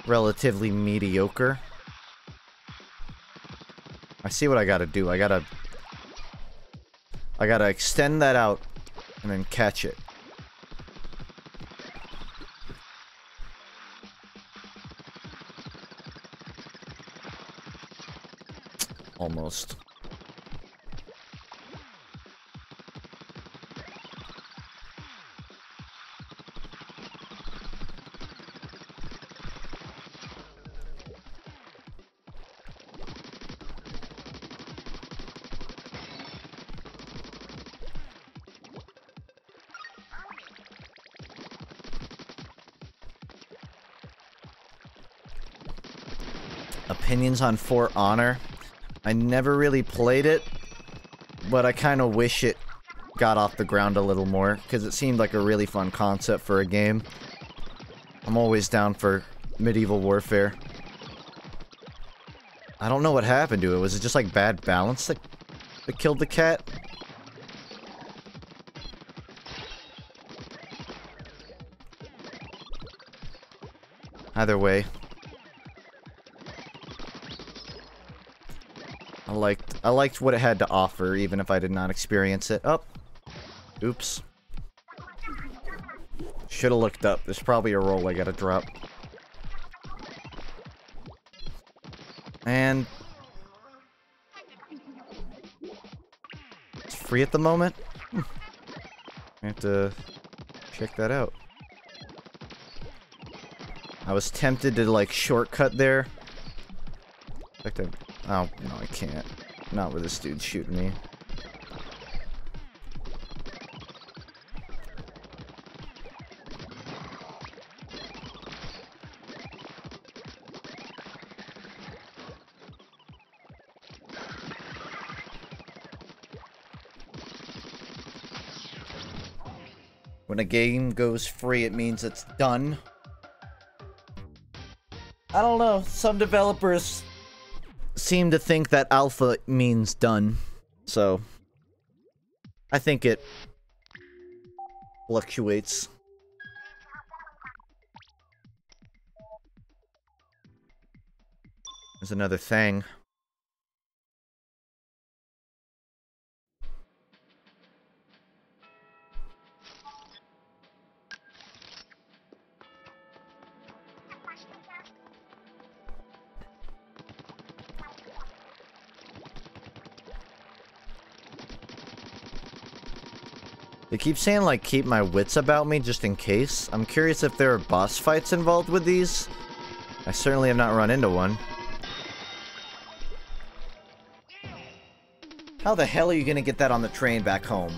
relatively mediocre. I see what I gotta do. I gotta extend that out and then catch it. Almost. Opinions on For Honor. I never really played it, but I kind of wish it got off the ground a little more, because it seemed like a really fun concept for a game. I'm always down for medieval warfare. I don't know what happened to it. Was it just like bad balance that killed the cat? Either way. I liked what it had to offer, even if I did not experience it. Oh. Oops. Should've looked up. There's probably a roll I gotta drop. And... it's free at the moment? I have to check that out. I was tempted to, like, shortcut there. In fact, oh, no, I can't. Not where this dude's shooting me. When a game goes free, it means it's done. I don't know. Some developers seem to think that alpha means done. So, I think it fluctuates. There's another thing. They keep saying, like, keep my wits about me just in case. I'm curious if there are boss fights involved with these. I certainly have not run into one. How the hell are you gonna get that on the train back home?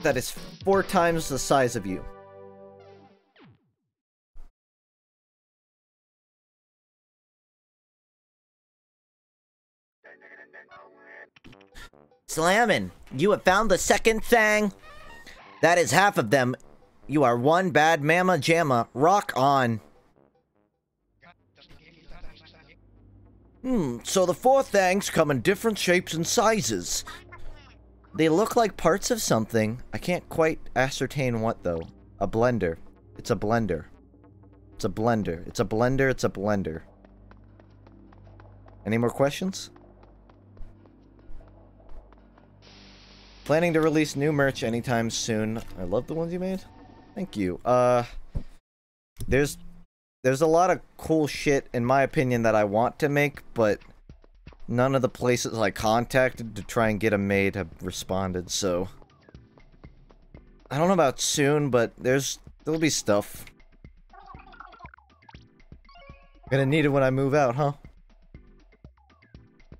That is 4 times the size of you. Slammin', you have found the second thing. That is half of them. You are one bad mamma jamma. Rock on. So the 4 things come in different shapes and sizes. They look like parts of something. I can't quite ascertain what, though. A blender. It's a blender. It's a blender. It's a blender. It's a blender. Any more questions? Planning to release new merch anytime soon. I love the ones you made. Thank you. There's there's a lot of cool shit, in my opinion, that I want to make, but none of the places I contacted to try and get them made have responded, so... I don't know about soon, but there'll be stuff. Gonna need it when I move out, huh?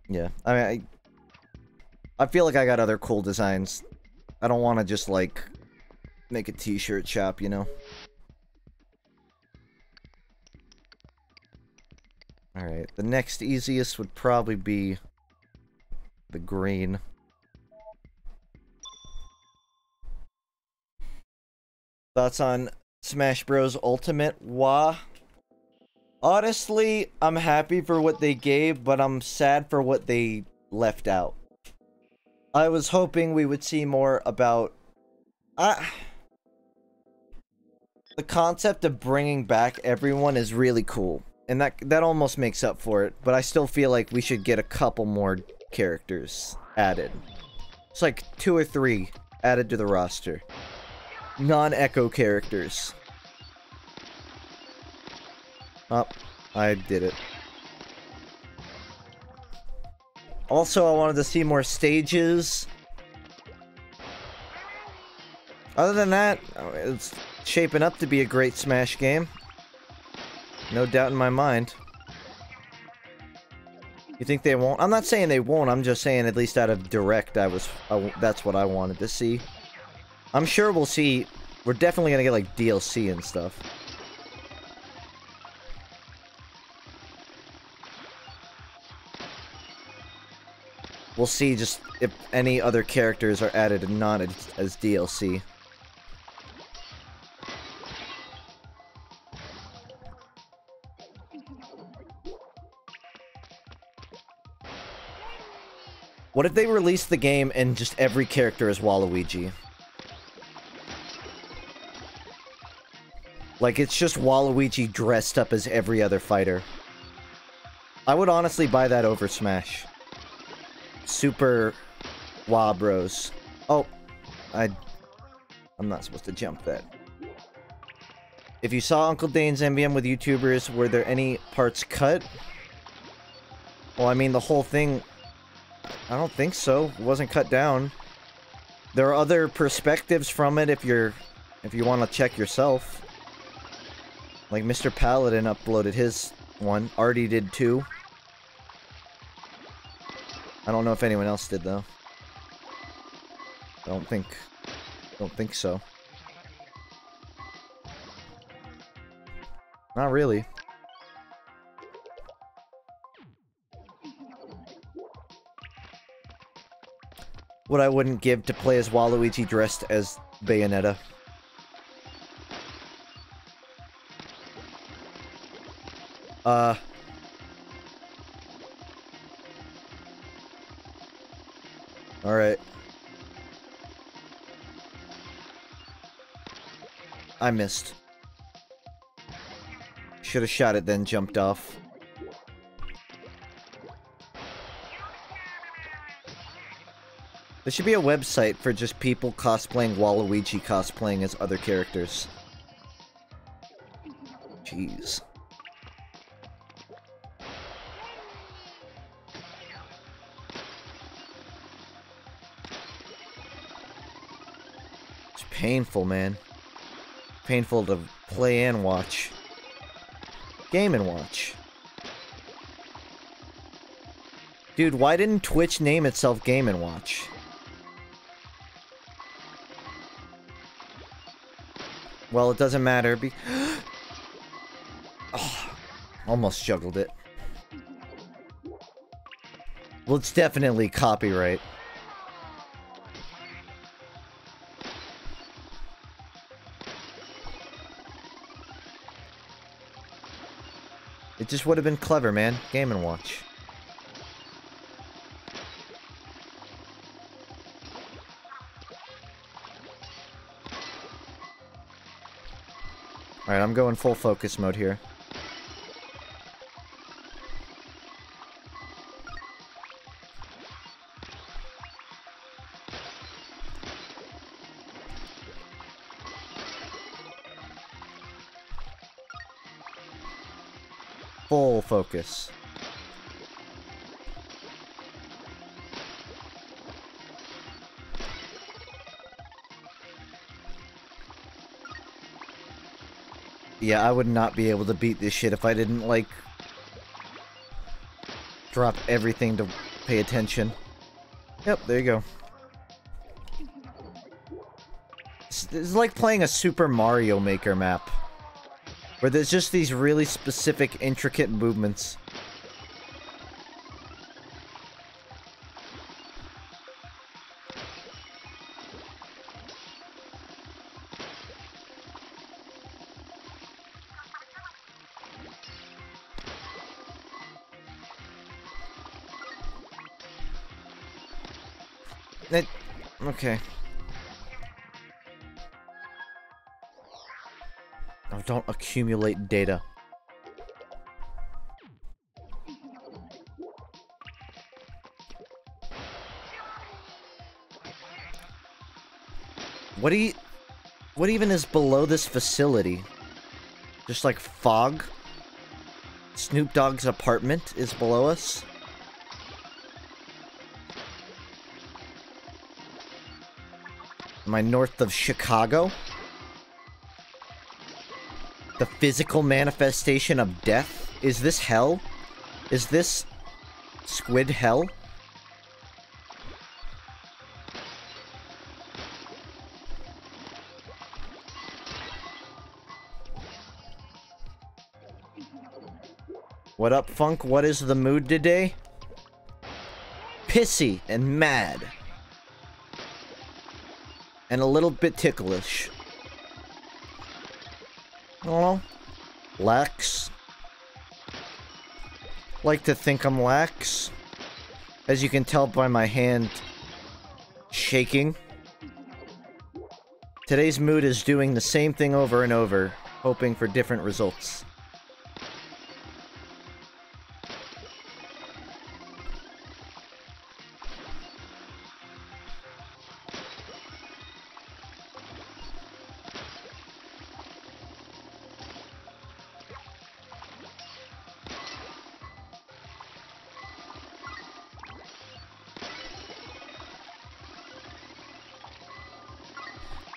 Yeah, I mean, I feel like I got other cool designs. I don't want to just, like, make a t-shirt shop, you know? Alright, the next easiest would probably be the green. Thoughts on Smash Bros. Ultimate? Wah. Honestly, I'm happy for what they gave, but I'm sad for what they left out. I was hoping we would see more about... the concept of bringing back everyone is really cool. And that almost makes up for it, but I still feel like we should get a couple more characters added. It's like 2 or 3 added to the roster. Non-Echo characters. Oh, I did it. Also, I wanted to see more stages. Other than that, it's shaping up to be a great Smash game. No doubt in my mind. You think they won't? I'm not saying they won't, I'm just saying at least out of Direct, that's what I wanted to see. I'm sure we'll see, we're definitely gonna get like DLC and stuff. We'll see just if any other characters are added and not as DLC. What if they release the game and just every character is Waluigi? Like, it's just Waluigi dressed up as every other fighter. I would honestly buy that over Smash. Super Wabros. Oh, I'm not supposed to jump that. If you saw Uncle Dane's MVM with YouTubers, were there any parts cut? Well, I mean, the whole thing... I don't think so. It wasn't cut down. There are other perspectives from it if you want to check yourself. Like Mr. Paladin uploaded his one. Artie did too. I don't know if anyone else did though. I don't think so. Not really. What I wouldn't give to play as Waluigi dressed as Bayonetta. Alright. I missed. Should have shot it then jumped off. There should be a website for just people cosplaying Waluigi cosplaying as other characters. Jeez. It's painful, man. Painful to play and watch. Game and watch. Dude, why didn't Twitch name itself Game and Watch? Well, it doesn't matter. Oh, almost juggled it. Well, it's definitely copyright. It just would have been clever, man. Game and Watch. Alright, I'm going full focus mode here. Full focus. Yeah, I would not be able to beat this shit if I didn't, like, drop everything to pay attention. Yep, there you go. It's like playing a Super Mario Maker map, where there's just these really specific, intricate movements. Okay. Oh, don't accumulate data. What even is below this facility? Just like fog? Snoop Dogg's apartment is below us? Am I north of Chicago? The physical manifestation of death? Is this hell? Is this squid hell? What up, Funk? What is the mood today? Pissy and mad. And a little bit ticklish. I don't know. Lax. Like to think I'm lax. As you can tell by my hand shaking. Today's mood is doing the same thing over and over, hoping for different results.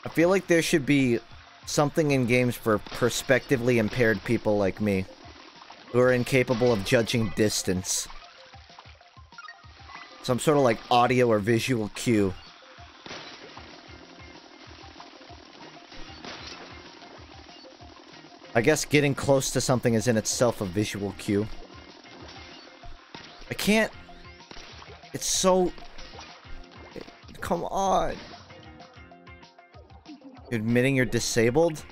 I feel like there should be something in games for perspectively impaired people like me, who are incapable of judging distance. Some sort of like audio or visual cue. I guess getting close to something is in itself a visual cue. I can't... It's so... Come on. Admitting you're disabled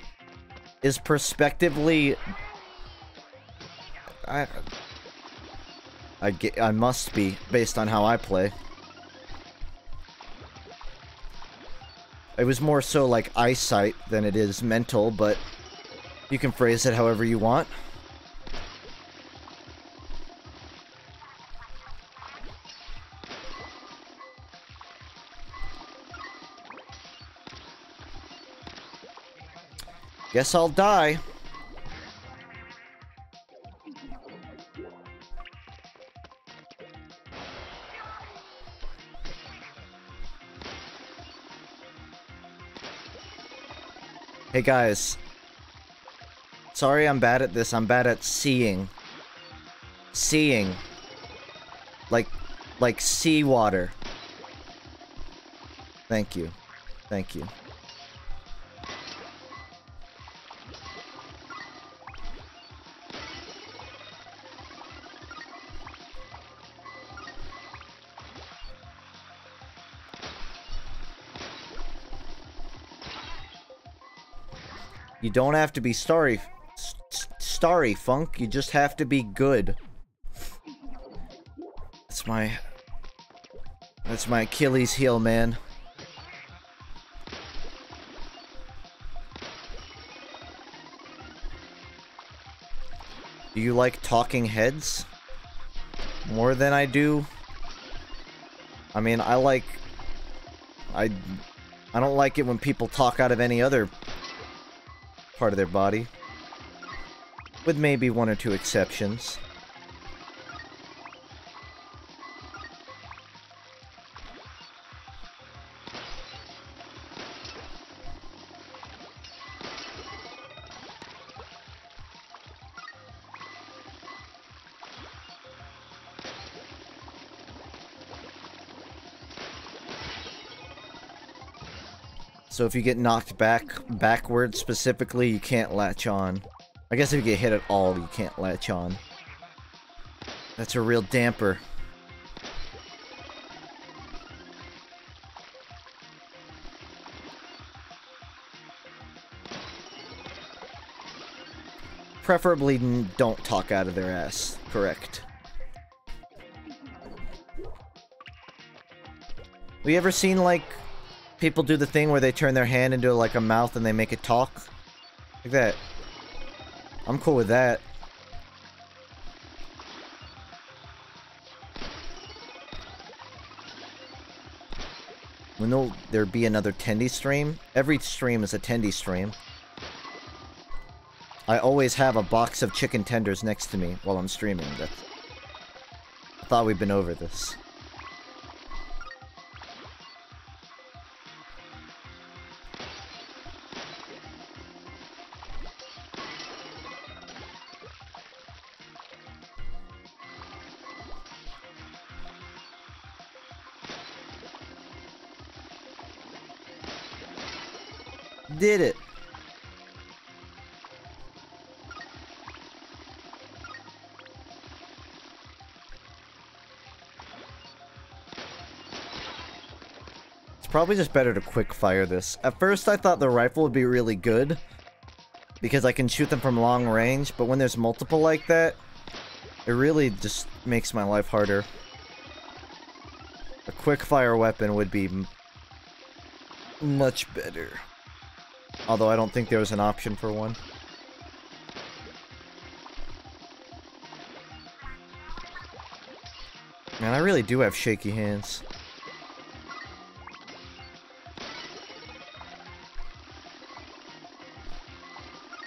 is perspectively... I must be, based on how I play. It was more so like eyesight than it is mental, but you can phrase it however you want. Guess I'll die. Hey guys. Sorry I'm bad at this. I'm bad at seeing. Seeing. Like seawater. Thank you. Thank you. You don't have to be starry, Funk. You just have to be good. That's my Achilles heel, man. Do you like talking heads? More than I do? I mean, I don't like it when people talk out of any other part of their body. with maybe one or two exceptions. So if you get knocked backwards specifically, you can't latch on. I guess if you get hit at all, you can't latch on. That's a real damper. Preferably don't talk out of their ass. Correct. Have you ever seen, like, people do the thing where they turn their hand into, like, a mouth and they make it talk? Like that. I'm cool with that. When there be another Tendy stream? Every stream is a Tendy stream. I always have a box of chicken tenders next to me while I'm streaming. I thought we'd been over this. Did it. It's probably just better to quick fire this. At first I thought the rifle would be really good because I can shoot them from long range, but when there's multiple like that, it really just makes my life harder. A quick fire weapon would be much better. Although I don't think there was an option for one. Man, I really do have shaky hands.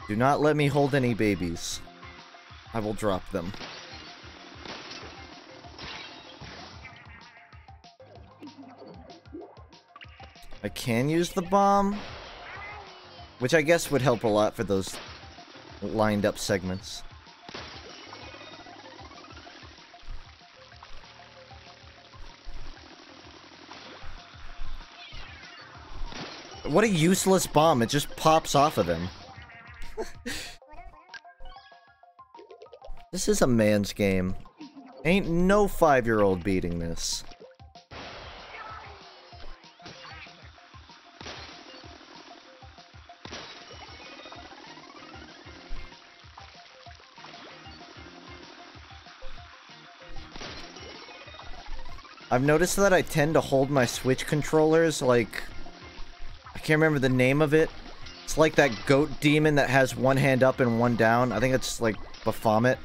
Do not let me hold any babies. I will drop them. I can use the bomb, which I guess would help a lot for those lined up segments. What a useless bomb, it just pops off of them. This is a man's game. Ain't no 5-year-old beating this. I've noticed that I tend to hold my Switch controllers like... I can't remember the name of it. It's like that goat demon that has one hand up and one down. I think it's like Baphomet.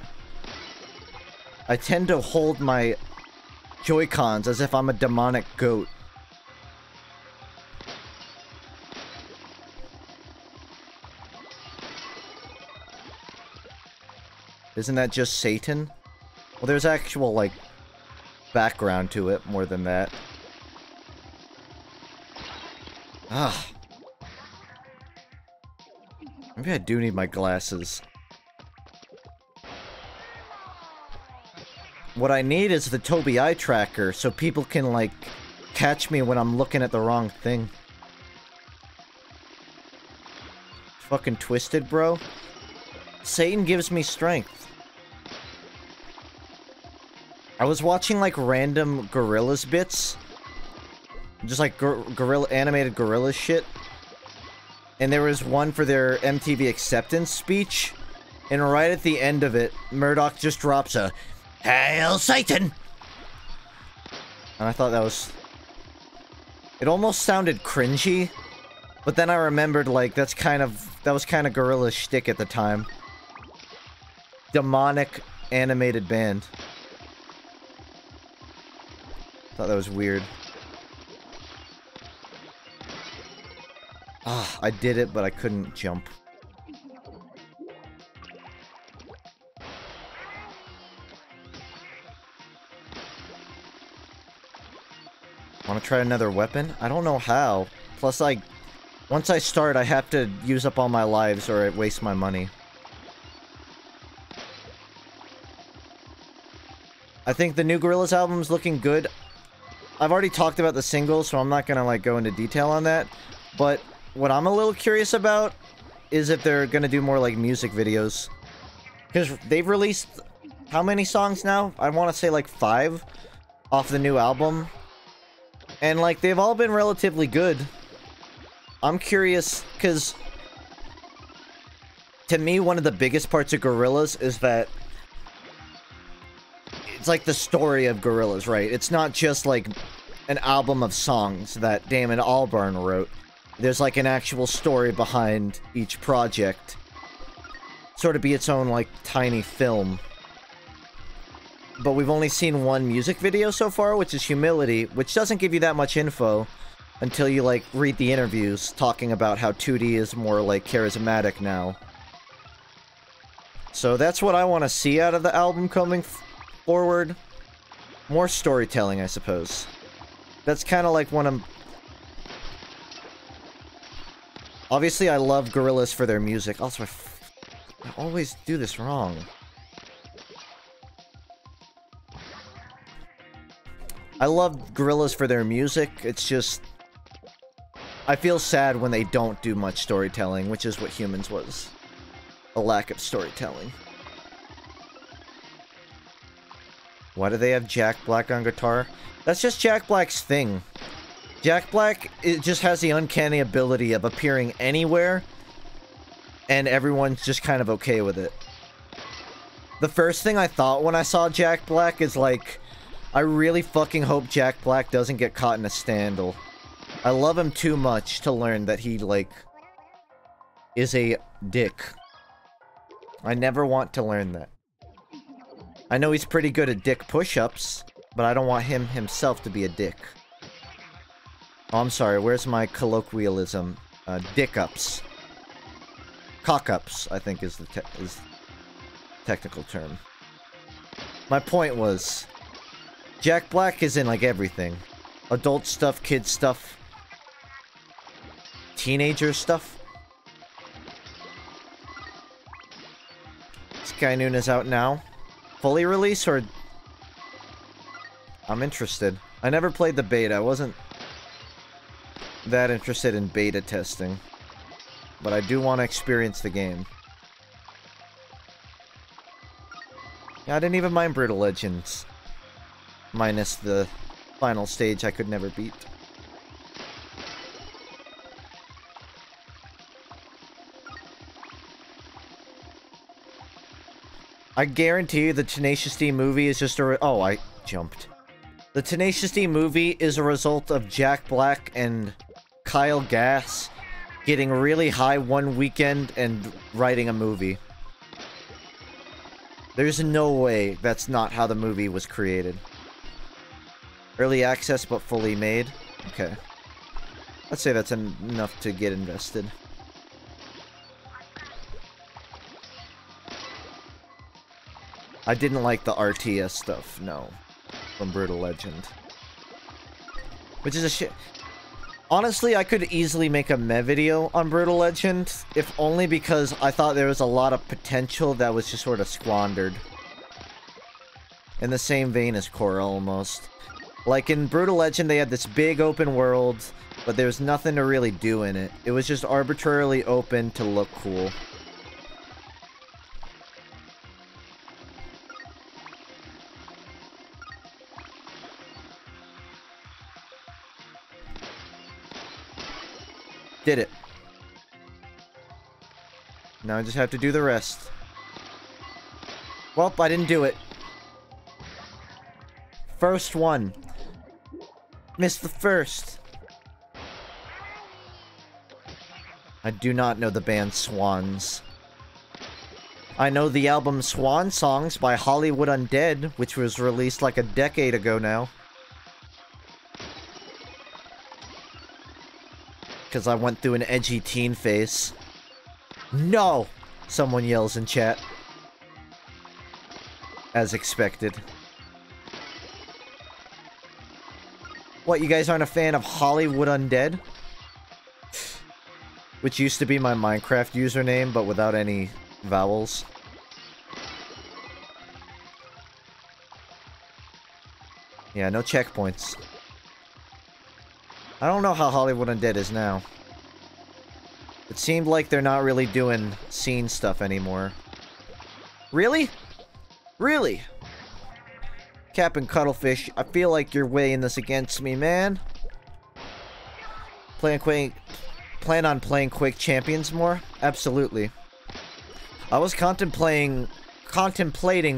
I tend to hold my Joy-Cons as if I'm a demonic goat. Isn't that just Satan? Well, there's actual, like, background to it more than that. Ah. Maybe I do need my glasses. What I need is the Tobii eye tracker so people can, like, catch me when I'm looking at the wrong thing. Fucking twisted, bro. Satan gives me strength. I was watching, like, random Gorillas bits. Just, like, animated Gorillas shit. And there was one for their MTV acceptance speech. And right at the end of it, Murdoch just drops a, "Hail Satan!" And I thought that was... It almost sounded cringy. But then I remembered, like, that was kind of Gorilla's shtick at the time. Demonic animated band. Thought that was weird. Ah, I did it, but I couldn't jump. Want to try another weapon? I don't know how. Plus, like, once I start, I have to use up all my lives or I waste my money. I think the new Gorillaz album's looking good. I've already talked about the singles, so I'm not gonna, like, go into detail on that. But what I'm a little curious about is if they're gonna do more, like, music videos. Because they've released... how many songs now? I want to say, like, 5 off the new album. And, like, they've all been relatively good. I'm curious, because... to me, one of the biggest parts of Gorillaz is that... it's like the story of Gorillaz, right? It's not just, like, an album of songs that Damon Albarn wrote. There's, like, an actual story behind each project. Sort of be its own, like, tiny film. But we've only seen one music video so far, which is Humility, which doesn't give you that much info until you, like, read the interviews talking about how 2D is more, like, charismatic now. So that's what I want to see out of the album coming forward. More storytelling, I suppose. That's kind of like one of... obviously, I love Gorillaz for their music. Also, I always do this wrong. I love Gorillaz for their music. It's just... I feel sad when they don't do much storytelling, which is what Humans was. A lack of storytelling. Why do they have Jack Black on guitar? That's just Jack Black's thing. Jack Black, it just has the uncanny ability of appearing anywhere, and everyone's just kind of okay with it. The first thing I thought when I saw Jack Black is like... I really fucking hope Jack Black doesn't get caught in a scandal. I love him too much to learn that he, like, is a dick. I never want to learn that. I know he's pretty good at dick push-ups, but I don't want him himself to be a dick. Oh, I'm sorry, where's my colloquialism? Dick-ups. Cock-ups, I think is the technical term. My point was... Jack Black is in, like, everything. Adult stuff, kid stuff. Teenager stuff. Sky Noon is out now. Fully release, or... I'm interested. I never played the beta. I wasn't that interested in beta testing. But I do want to experience the game. Yeah, I didn't even mind Brutal Legends. Minus the final stage I could never beat. I guarantee you the Tenacious D movie is just a... oh, I jumped. The Tenacious D movie is a result of Jack Black and Kyle Gass getting really high one weekend and writing a movie. There's no way that's not how the movie was created. Early access, but fully made? Okay. Let's say that's enough to get invested. I didn't like the RTS stuff, no. From Brutal Legend. Which is a shit. Honestly, I could easily make a meh video on Brutal Legend, if only because I thought there was a lot of potential that was just sort of squandered. In the same vein as Korra, almost. Like, in Brutal Legend, they had this big open world, but there was nothing to really do in it. It was just arbitrarily open to look cool. Did it. Now I just have to do the rest. Well, I didn't do it. First one. Missed the first. I do not know the band Swans. I know the album Swan Songs by Hollywood Undead, which was released like a decade ago now. Because I went through an edgy teen phase. No! Someone yells in chat. As expected. What, you guys aren't a fan of Hollywood Undead? Which used to be my Minecraft username, but without any vowels. Yeah, no checkpoints. I don't know how Hollywood Undead is now. It seemed like they're not really doing scene stuff anymore. Really? Really? Captain Cuttlefish, I feel like you're weighing this against me, man. Plan on playing Quake Champions more? Absolutely. I was contemplating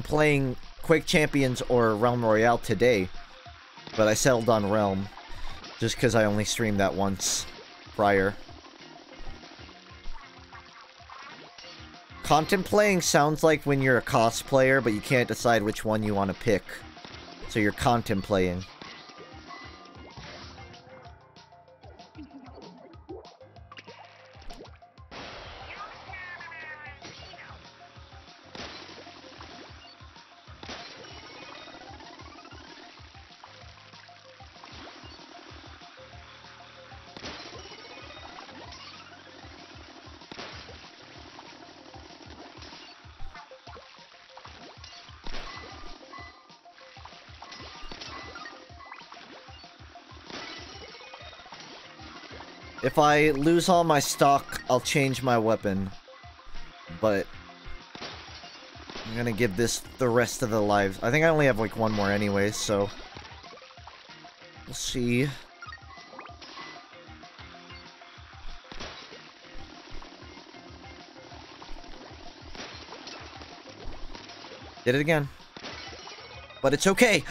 playing Quake Champions or Realm Royale today, but I settled on Realm, just because I only streamed that once prior. Contemplating sounds like when you're a cosplayer, but you can't decide which one you want to pick. So you're contemplating. If I lose all my stock, I'll change my weapon. But I'm gonna give this the rest of the lives. I think I only have like one more anyway, so we'll see. Did it again. But it's okay.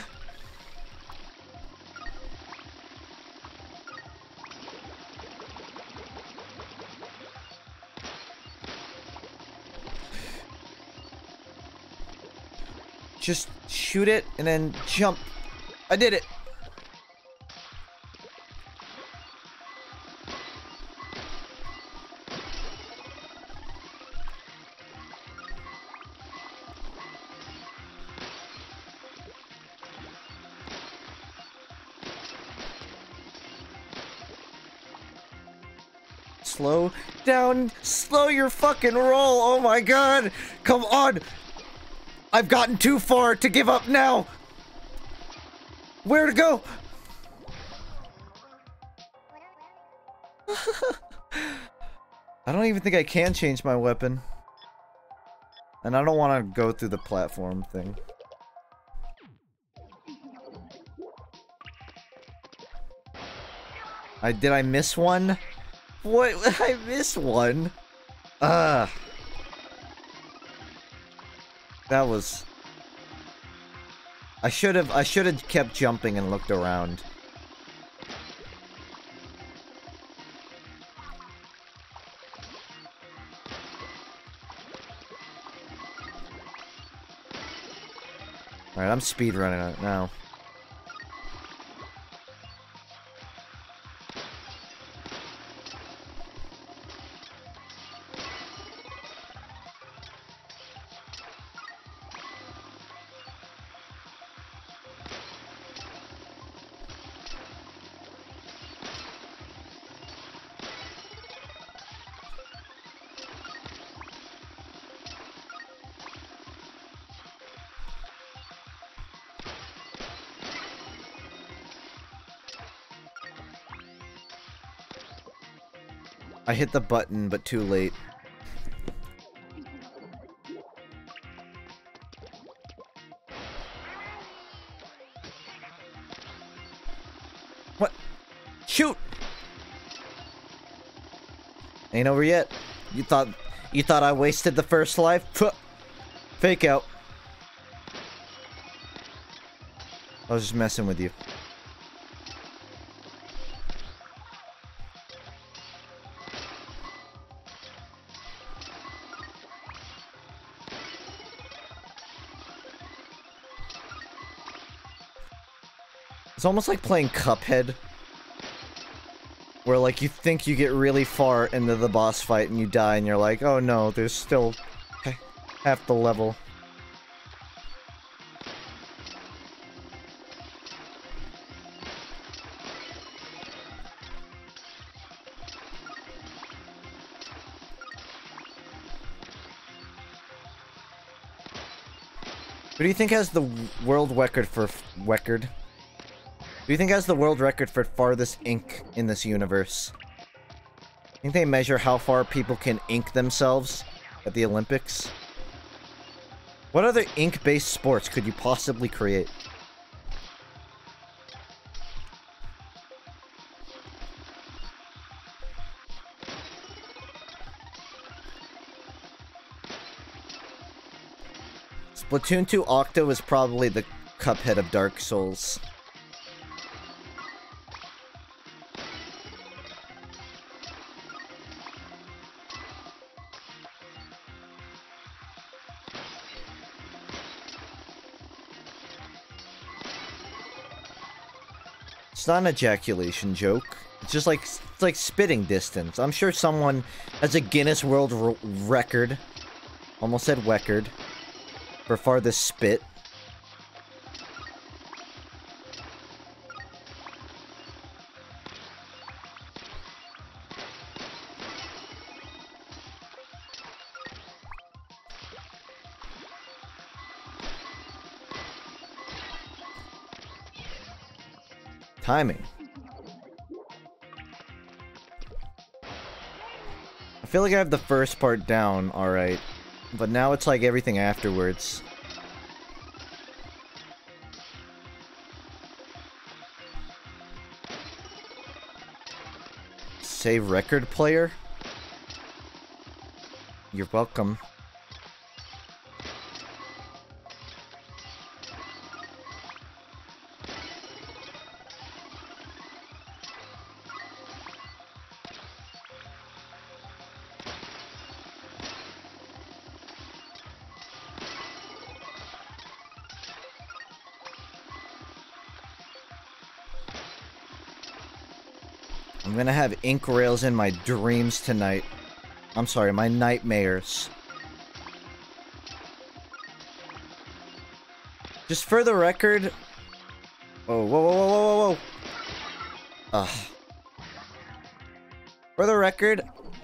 Just shoot it and then jump. I did it. Slow down. Slow your fucking roll. Oh my god. Come on. I've gotten too far to give up now. Where to go? I don't even think I can change my weapon. And I don't want to go through the platform thing. Did I miss one? What? I missed one? That was... I should have kept jumping and looked around. Alright, I'm speedrunning it now. I hit the button, but too late. What? Shoot! Ain't over yet. You thought I wasted the first life? Phuh. Fake out. I was just messing with you. It's almost like playing Cuphead, where like you think you get really far into the boss fight and you die and you're like, oh no, there's still half the level. Who do you think has the world record for record? Who do you think has the world record for farthest ink in this universe? I think they measure how far people can ink themselves at the Olympics. What other ink-based sports could you possibly create? Splatoon 2 Octo is probably the Cuphead of Dark Souls. It's not an ejaculation joke. It's just like, it's like spitting distance. I'm sure someone has a Guinness World Record. Almost said record. For farthest spit. Timing. I feel like I have the first part down, alright. But now it's like everything afterwards. Save record player? You're welcome. I'm gonna have ink rails in my dreams tonight. I'm sorry, my nightmares. Just for the record... Oh, whoa, whoa, whoa, whoa, whoa, whoa. For the record,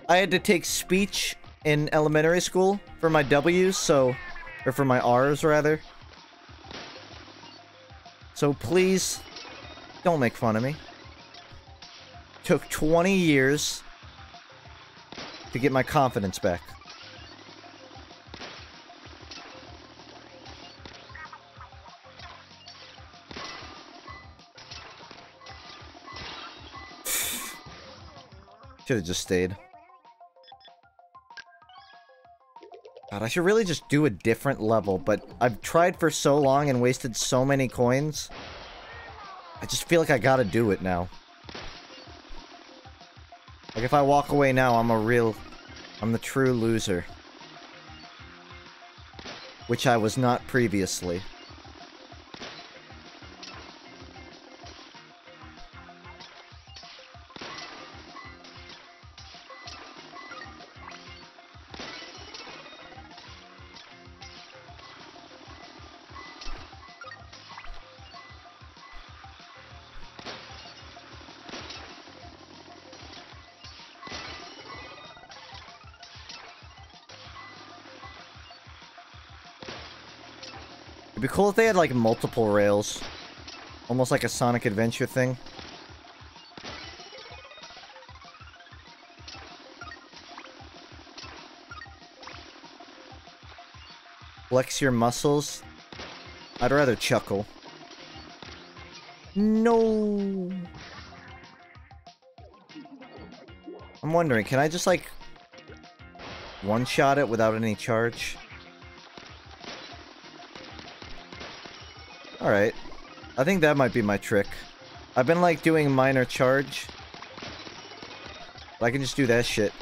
I had to take speech in elementary school for my W's, so... Or for my R's, rather. So please, don't make fun of me. Took 20 years to get my confidence back. Should have just stayed. God, I should really just do a different level, but I've tried for so long and wasted so many coins. I just feel like I gotta do it now. Like, if I walk away now, I'm the true loser. Which I was not previously. It'd be cool if they had, like, multiple rails. Almost like a Sonic Adventure thing. Flex your muscles. I'd rather chuckle. No. I'm wondering, can I just, like, one-shot it without any charge? Alright. I think that might be my trick. I've been, like, doing minor charge. But I can just do that shit.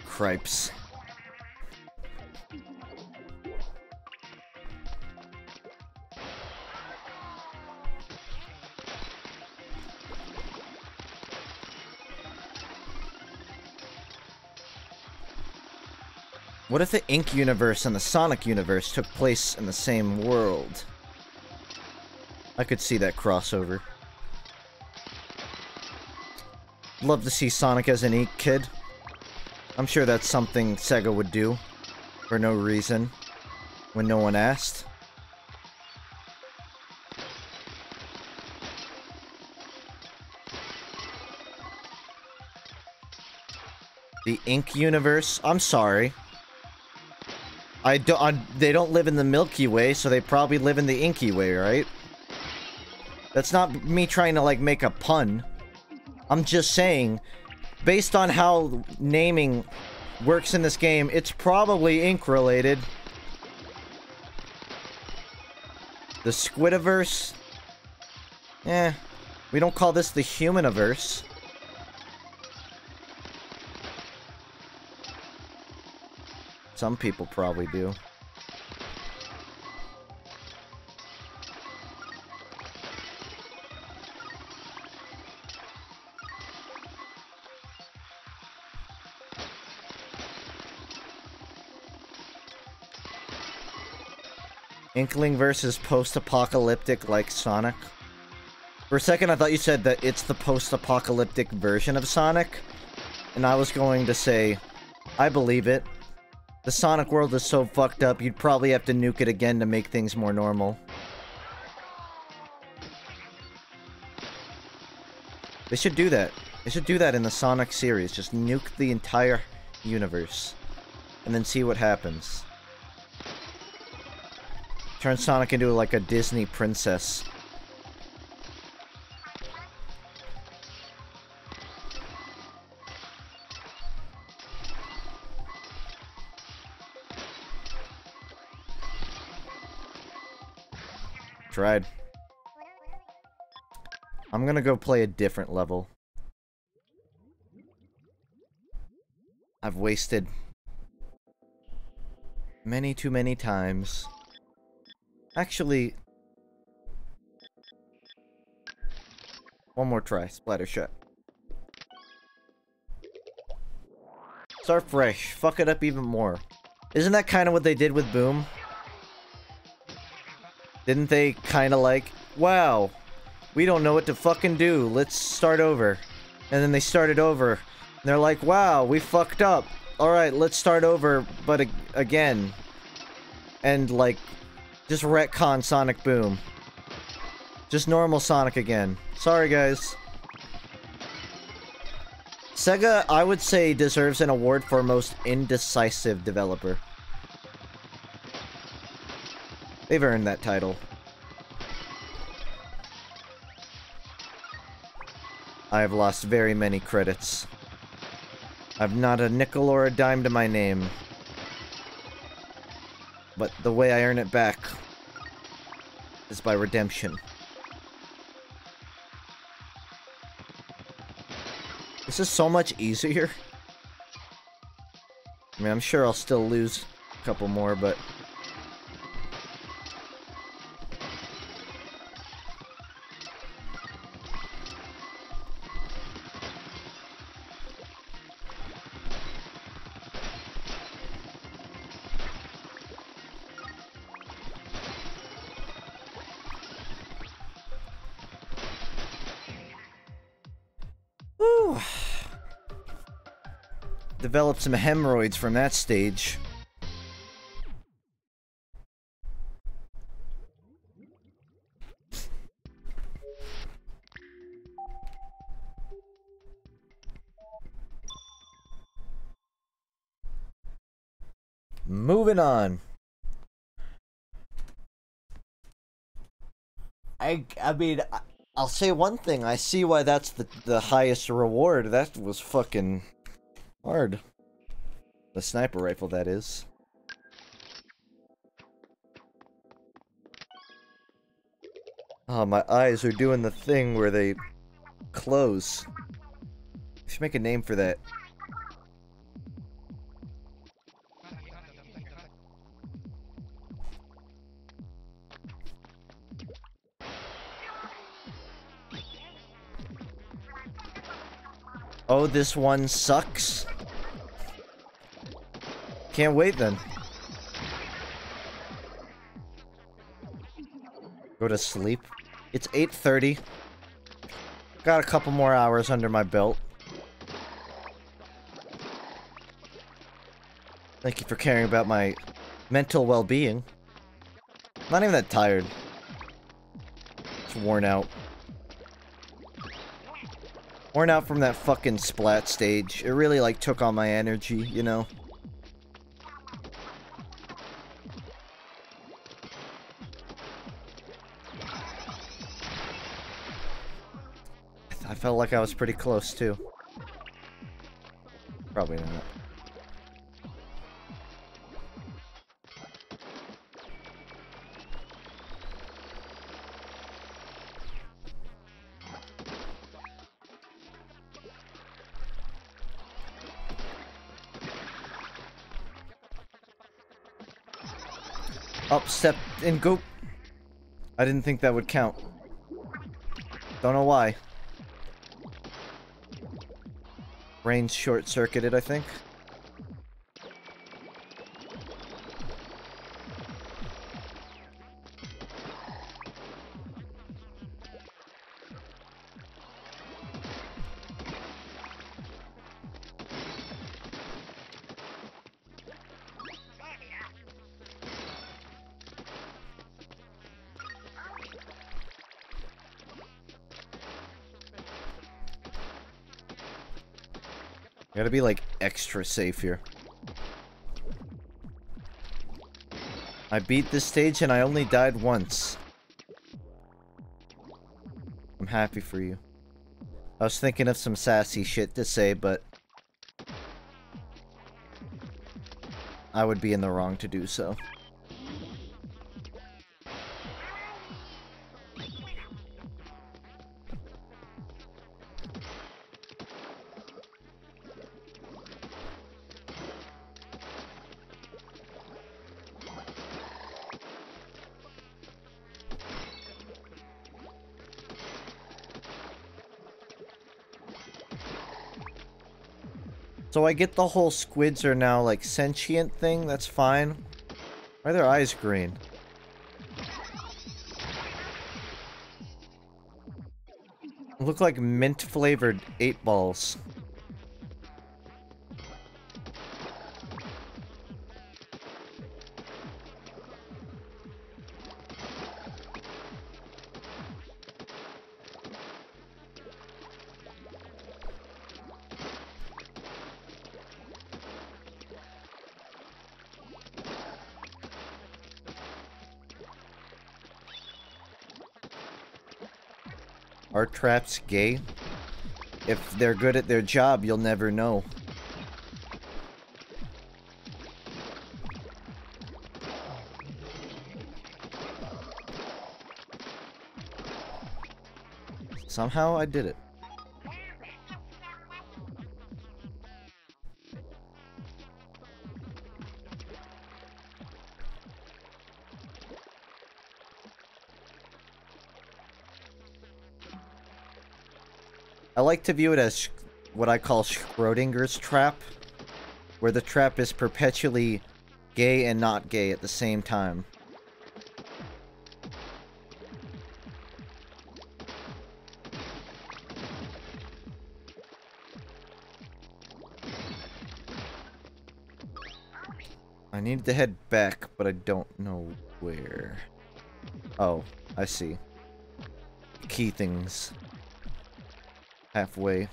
Cripes. What if the Ink universe and the Sonic universe took place in the same world? I could see that crossover. Love to see Sonic as an Ink kid. I'm sure that's something Sega would do. For no reason. When no one asked. The Ink universe? I'm sorry. They don't live in the Milky Way, so they probably live in the Inky Way, right? That's not me trying to, like, make a pun. I'm just saying, based on how naming works in this game, it's probably Ink-related. The Squidiverse? Eh. We don't call this the Humaniverse. Some people probably do. Inkling versus post-apocalyptic like Sonic. For a second I thought you said that it's the post-apocalyptic version of Sonic. And I was going to say, I believe it. The Sonic world is so fucked up, you'd probably have to nuke it again to make things more normal. They should do that. They should do that in the Sonic series. Just nuke the entire universe. And then see what happens. Turn Sonic into like a Disney princess. Tried. I'm gonna go play a different level. I've wasted many too many times. Actually, one more try. Splatter shot. Start fresh. Fuck it up even more. Isn't that kind of what they did with Boom? Didn't they kind of like, wow, we don't know what to fucking do. Let's start over. And then they started over. And they're like, wow, we fucked up. Alright, let's start over, but again. And like, just retcon Sonic Boom. Just normal Sonic again. Sorry, guys. Sega, I would say, deserves an award for most indecisive developer. They've earned that title. I have lost very many credits. I've not a nickel or a dime to my name. But the way I earn it back is by redemption. This is so much easier. I mean, I'm sure I'll still lose a couple more, but... Whew. Developed some hemorrhoids from that stage. Moving on. I mean, I'll say one thing. I see why that's the highest reward. That was fucking hard. The sniper rifle, that is. Oh, my eyes are doing the thing where they close. I should make a name for that. Oh, this one sucks? Can't wait then. Go to sleep. It's 8:30. Got a couple more hours under my belt. Thank you for caring about my mental well-being. Not even that tired. Just worn out. Worn out from that fucking splat stage. It really, like, took on my energy, you know? I felt like I was pretty close, too. Probably not. Up, step, and go. I didn't think that would count. Don't know why. Brain's short-circuited, I think. Gotta be, like, extra safe here. I beat this stage and I only died once. I'm happy for you. I was thinking of some sassy shit to say, but I would be in the wrong to do so. So I get the whole squids are now, like, sentient thing, that's fine. Why are their eyes green? Look like mint-flavored 8-balls. Are traps gay? If they're good at their job, you'll never know. Somehow I did it. I like to view it as what I call Schrodinger's trap, where the trap is perpetually gay and not gay at the same time. I need to head back, but I don't know where. Oh, I see. Key things. Halfway.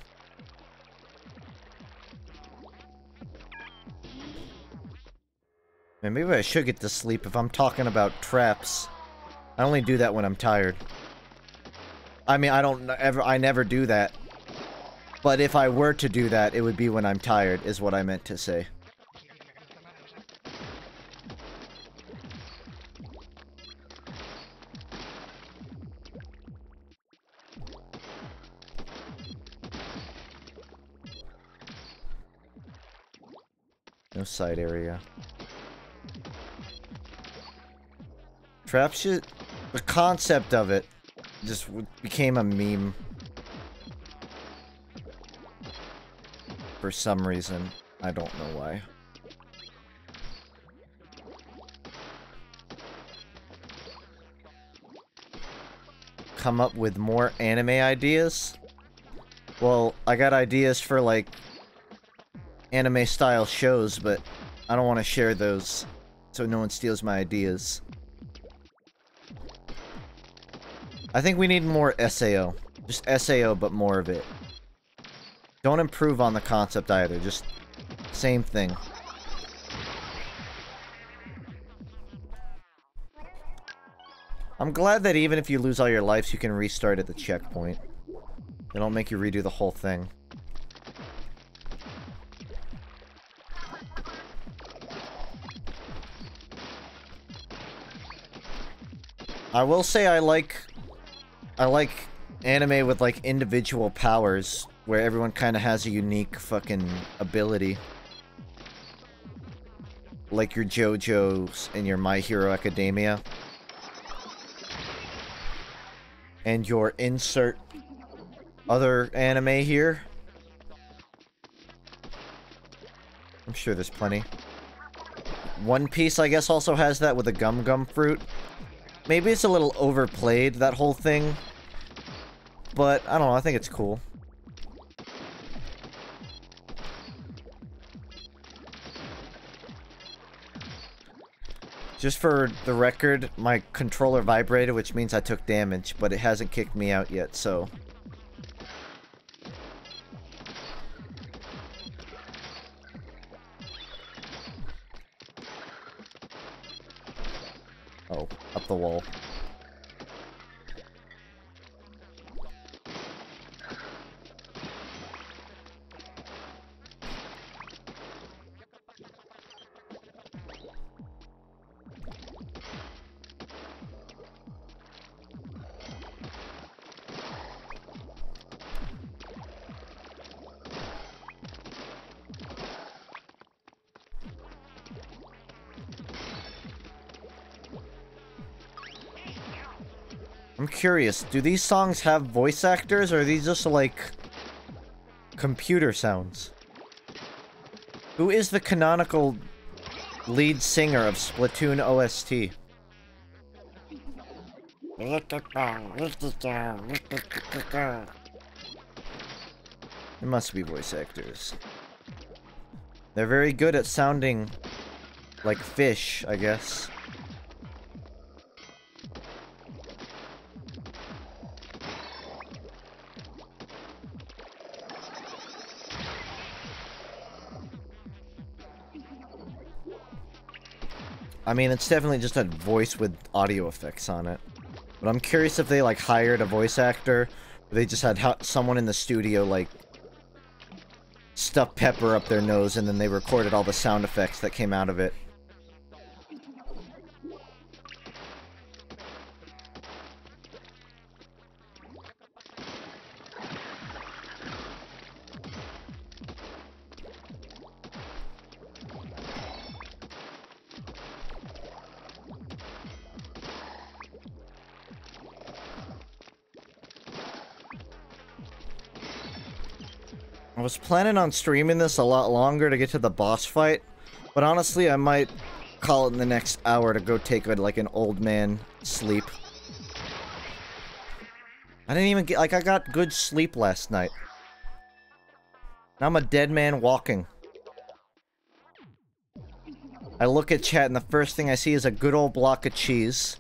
Man, maybe I should get to sleep if I'm talking about traps. I only do that when I'm tired. I mean, I never do that. But if I were to do that, it would be when I'm tired, is what I meant to say. No side area. Trap shit, the concept of it just became a meme. For some reason. I don't know why. come up with more anime ideas. Well, I got ideas for, like, anime-style shows, but I don't want to share those so no one steals my ideas. I think we need more SAO. Just SAO, but more of it. Don't improve on the concept either, just same thing. I'm glad that even if you lose all your lives, you can restart at the checkpoint. They don't make you redo the whole thing. I will say I like anime with, like, individual powers, where everyone kind of has a unique fucking ability. Like your JoJo's and your My Hero Academia. And your insert other anime here. I'm sure there's plenty. One Piece, I guess, also has that with a gum fruit. Maybe it's a little overplayed, that whole thing. But, I don't know, I think it's cool. Just for the record, my controller vibrated, which means I took damage, but it hasn't kicked me out yet, so... Oh, up the wall. I'm curious, do these songs have voice actors, or are these just, like, computer sounds? Who is the canonical lead singer of Splatoon OST? It must be voice actors. They're very good at sounding like fish, I guess. I mean, it's definitely just a voice with audio effects on it. But I'm curious if they, like, hired a voice actor, or they just had someone in the studio, like, stuff pepper up their nose, and then they recorded all the sound effects that came out of it. I was planning on streaming this a lot longer to get to the boss fight, but honestly, I might call it in the next hour to go take, like, an old man sleep. I didn't even get, like, I got good sleep last night. Now I'm a dead man walking. I look at chat and the first thing I see is a good old block of cheese.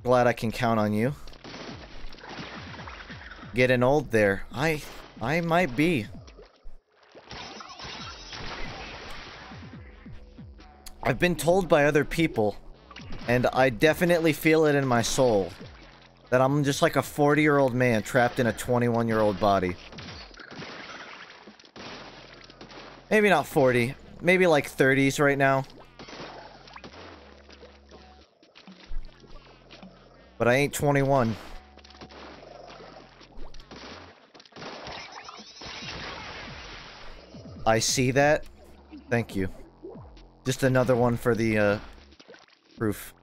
Glad I can count on you. Getting old there. I might be. I've been told by other people, and I definitely feel it in my soul, that I'm just like a 40-year-old man trapped in a 21-year-old body. Maybe not 40. Maybe like 30s right now. But I ain't 21. I see that. Thank you. Just another one for the, proof.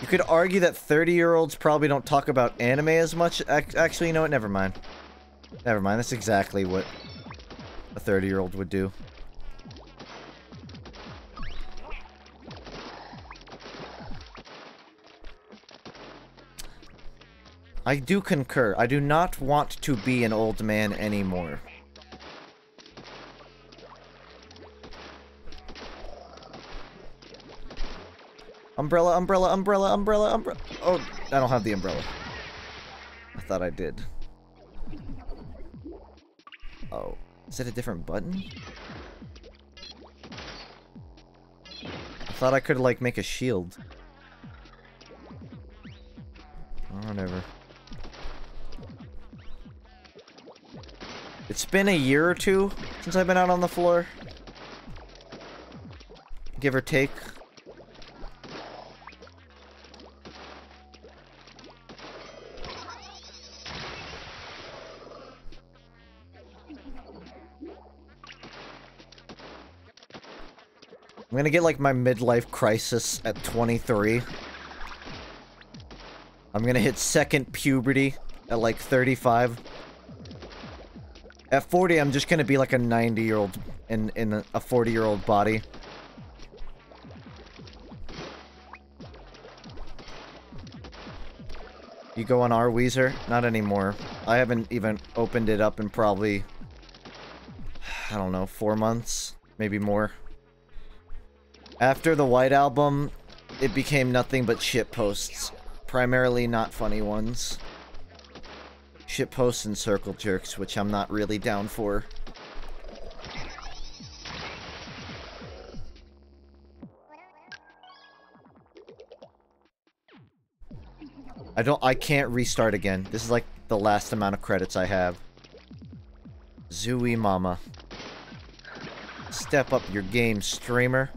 You could argue that 30-year-olds probably don't talk about anime as much. Actually, you know what? Never mind. Never mind. That's exactly what a 30-year-old would do. I do concur. I do not want to be an old man anymore. Umbrella, umbrella, umbrella, umbrella, umbrella. Oh, I don't have the umbrella. I thought I did. Oh, is it a different button? I thought I could, like, make a shield. Oh, whatever. It's been a year or two since I've been out on the floor. Give or take. I'm gonna get, like, my midlife crisis at 23. I'm gonna hit second puberty at, like, 35. At 40, I'm just gonna be, like, a 90-year-old in a 40-year-old body. You go on our Weezer? Not anymore. I haven't even opened it up in probably, I don't know, 4 months? Maybe more. After the White Album, it became nothing but shitposts. Primarily not funny ones. Shitposts and circle jerks, which I'm not really down for. I can't restart again. This is like the last amount of credits I have. Zooey mama. Step up your game, streamer.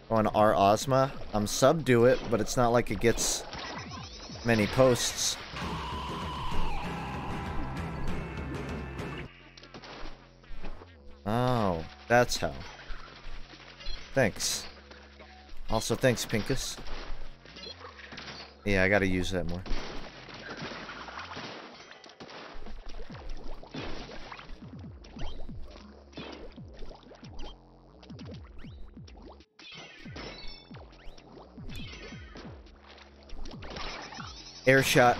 On our Ozma, I'm subdo it, but it's not like it gets many posts. Oh, that's how. Thanks. Also, thanks, Pinkus. Yeah, I gotta use that more. Air shot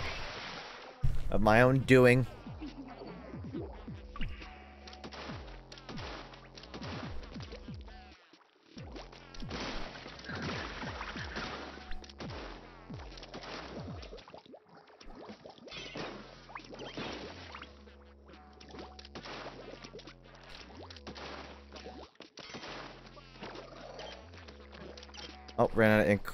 of my own doing. Oh, ran out of ink.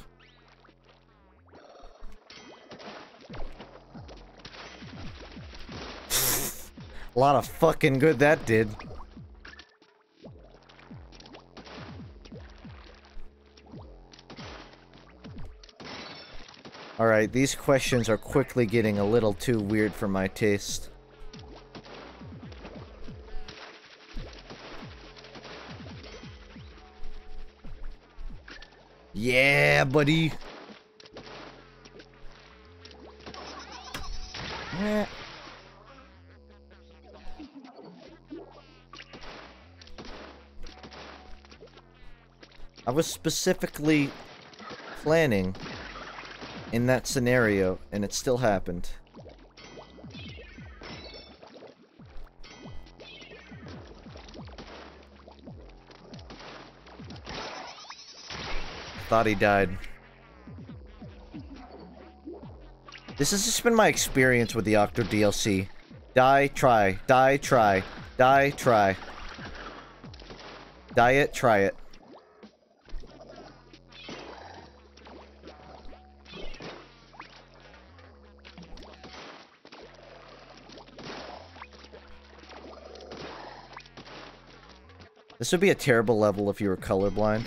A lot of fucking good that did. Alright, these questions are quickly getting a little too weird for my taste. Yeah, buddy! Eh. I was specifically planning in that scenario, and it still happened. Thought he died. This has just been my experience with the Octo DLC. Die, try. Die, try. Die, try. Die it, try it. This would be a terrible level if you were colorblind.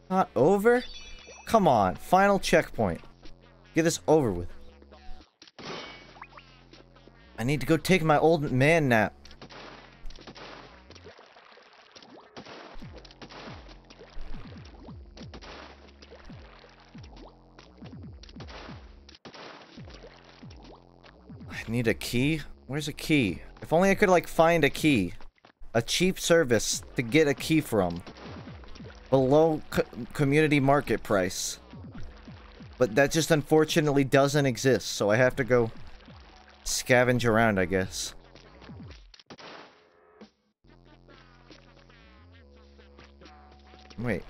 Not over? Come on, final checkpoint. Get this over with. I need to go take my old man nap. I need a key? Where's a key? If only I could, like, find a key. A cheap service to get a key from. Below community market price. But that just unfortunately doesn't exist, so I have to go scavenge around, I guess. Wait.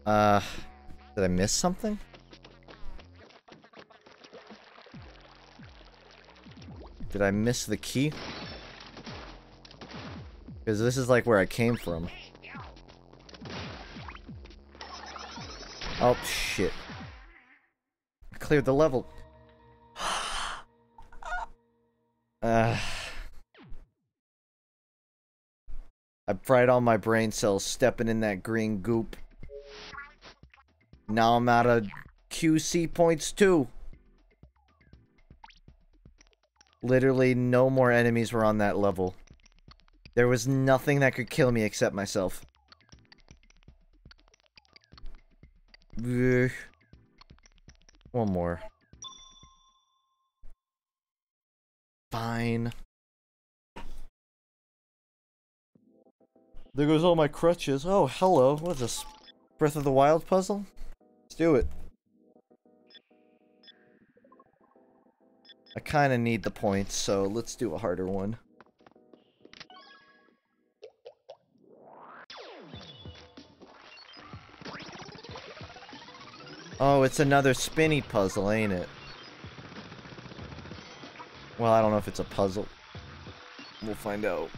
Did I miss something? Did I miss the key? Because this is like where I came from. Oh, shit. I cleared the level. I fried all my brain cells stepping in that green goop. Now I'm out of QC points too. Literally no more enemies were on that level. There was nothing that could kill me except myself. One more. Fine. There goes all my crutches. Oh, hello. What is this? Breath of the Wild puzzle? Let's do it. I kind of need the points, so let's do a harder one. Oh, it's another spinny puzzle, ain't it? Well, I don't know if it's a puzzle. We'll find out.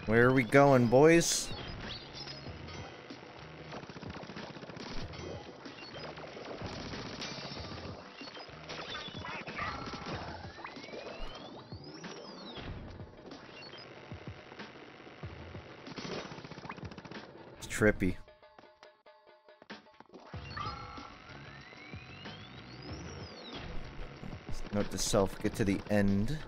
Where are we going, boys? It's trippy. Note to self, get to the end.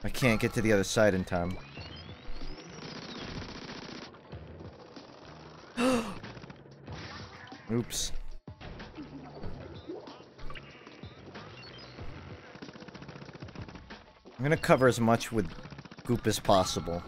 I can't get to the other side in time. Oops. I'm gonna cover as much with goop as possible.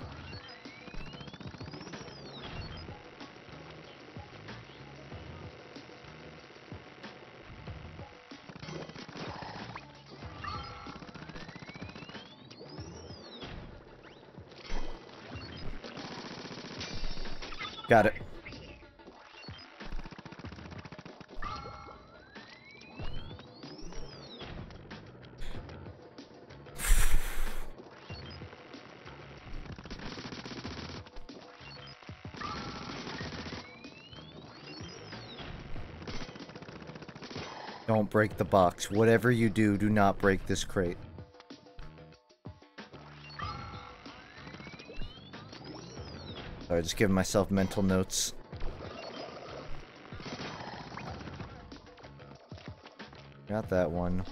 Got it. Don't break the box. Whatever you do, do not break this crate. Sorry, just giving myself mental notes. Got that one.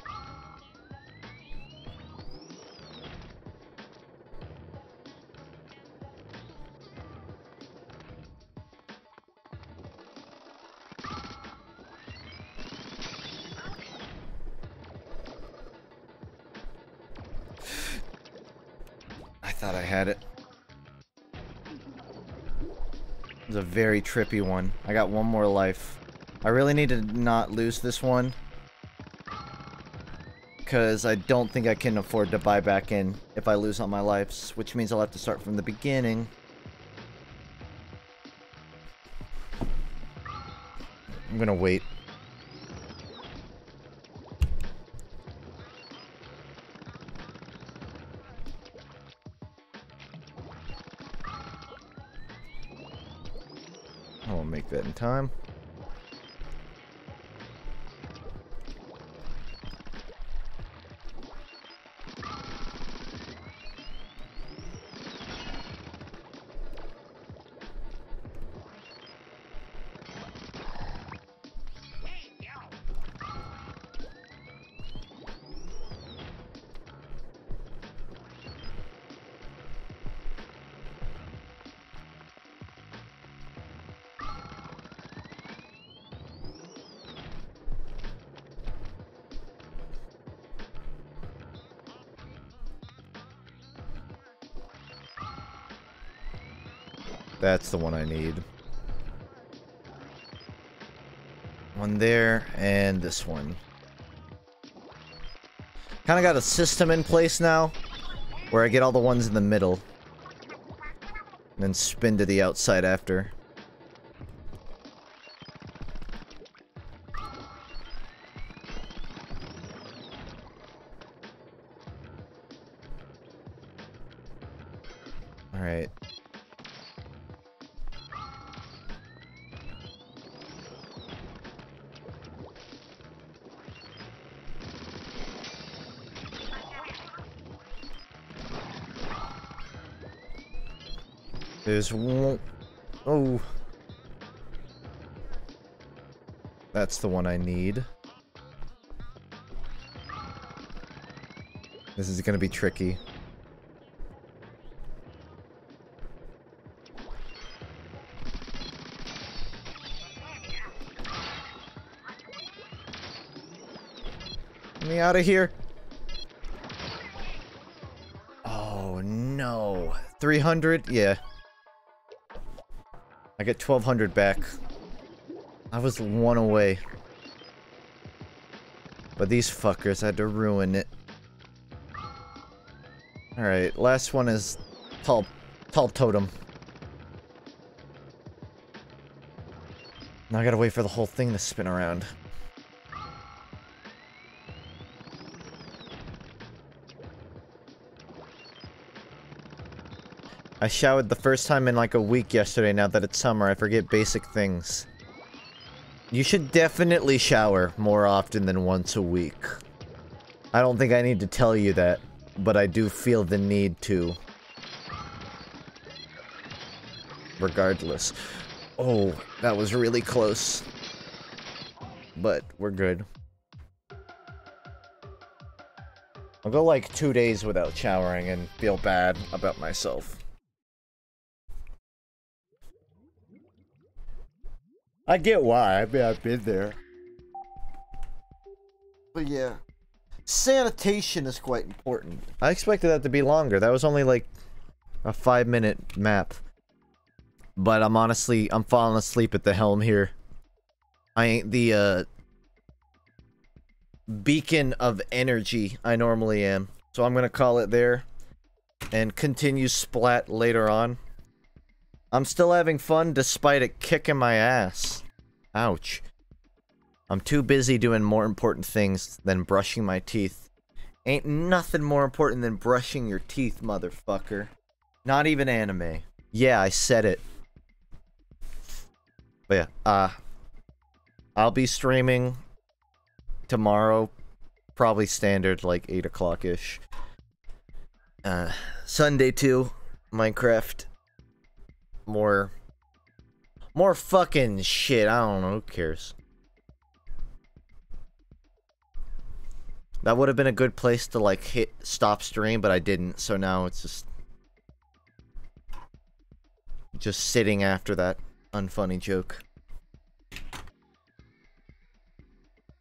I thought I had it. It's a very trippy one. I got one more life. I really need to not lose this one, because I don't think I can afford to buy back in if I lose all my lives, which means I'll have to start from the beginning. I'm gonna wait. I won't make that in time. That's the one I need. One there, and this one. Kinda got a system in place now, where I get all the ones in the middle. And then spin to the outside after. Alright. There's one... Oh. That's the one I need. This is gonna be tricky. Get me out of here. Oh no. 300? Yeah. I get 1200 back. I was one away. But these fuckers had to ruin it. Alright, last one is tall totem. Now I gotta wait for the whole thing to spin around. I showered the first time in like a week yesterday. Now that it's summer, I forget basic things. You should definitely shower more often than once a week. I don't think I need to tell you that, but I do feel the need to. Regardless. Oh, that was really close. But we're good. I'll go like 2 days without showering and feel bad about myself. I get why. I mean, I've been there. But yeah. Sanitation is quite important. I expected that to be longer. That was only like a 5-minute map. But I'm falling asleep at the helm here. I ain't the, beacon of energy I normally am. So I'm gonna call it there. And continue Splat later on. I'm still having fun despite it kicking my ass. Ouch. I'm too busy doing more important things than brushing my teeth. Ain't nothing more important than brushing your teeth, motherfucker. Not even anime. Yeah, I said it. But yeah, I'll be streaming tomorrow. Probably standard, like 8 o'clock-ish. Sunday too. Minecraft. More fucking shit. I don't know. Who cares? That would have been a good place to like hit stop stream, but I didn't. So now it's just sitting after that unfunny joke.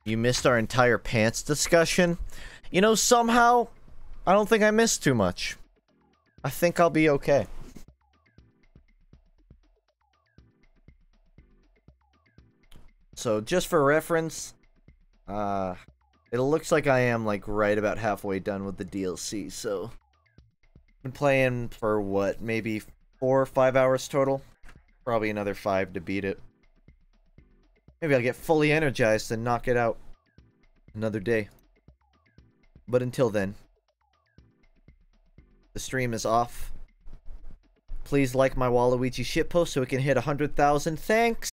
You missed our entire pants discussion? You know, somehow I don't think I missed too much. I think I'll be okay. So, just for reference, it looks like I am, like, right about halfway done with the DLC, so... Been playing for, what, maybe 4 or 5 hours total? Probably another 5 to beat it. Maybe I'll get fully energized and knock it out another day. But until then, the stream is off. Please like my Waluigi shitpost so it can hit 100,000. Thanks!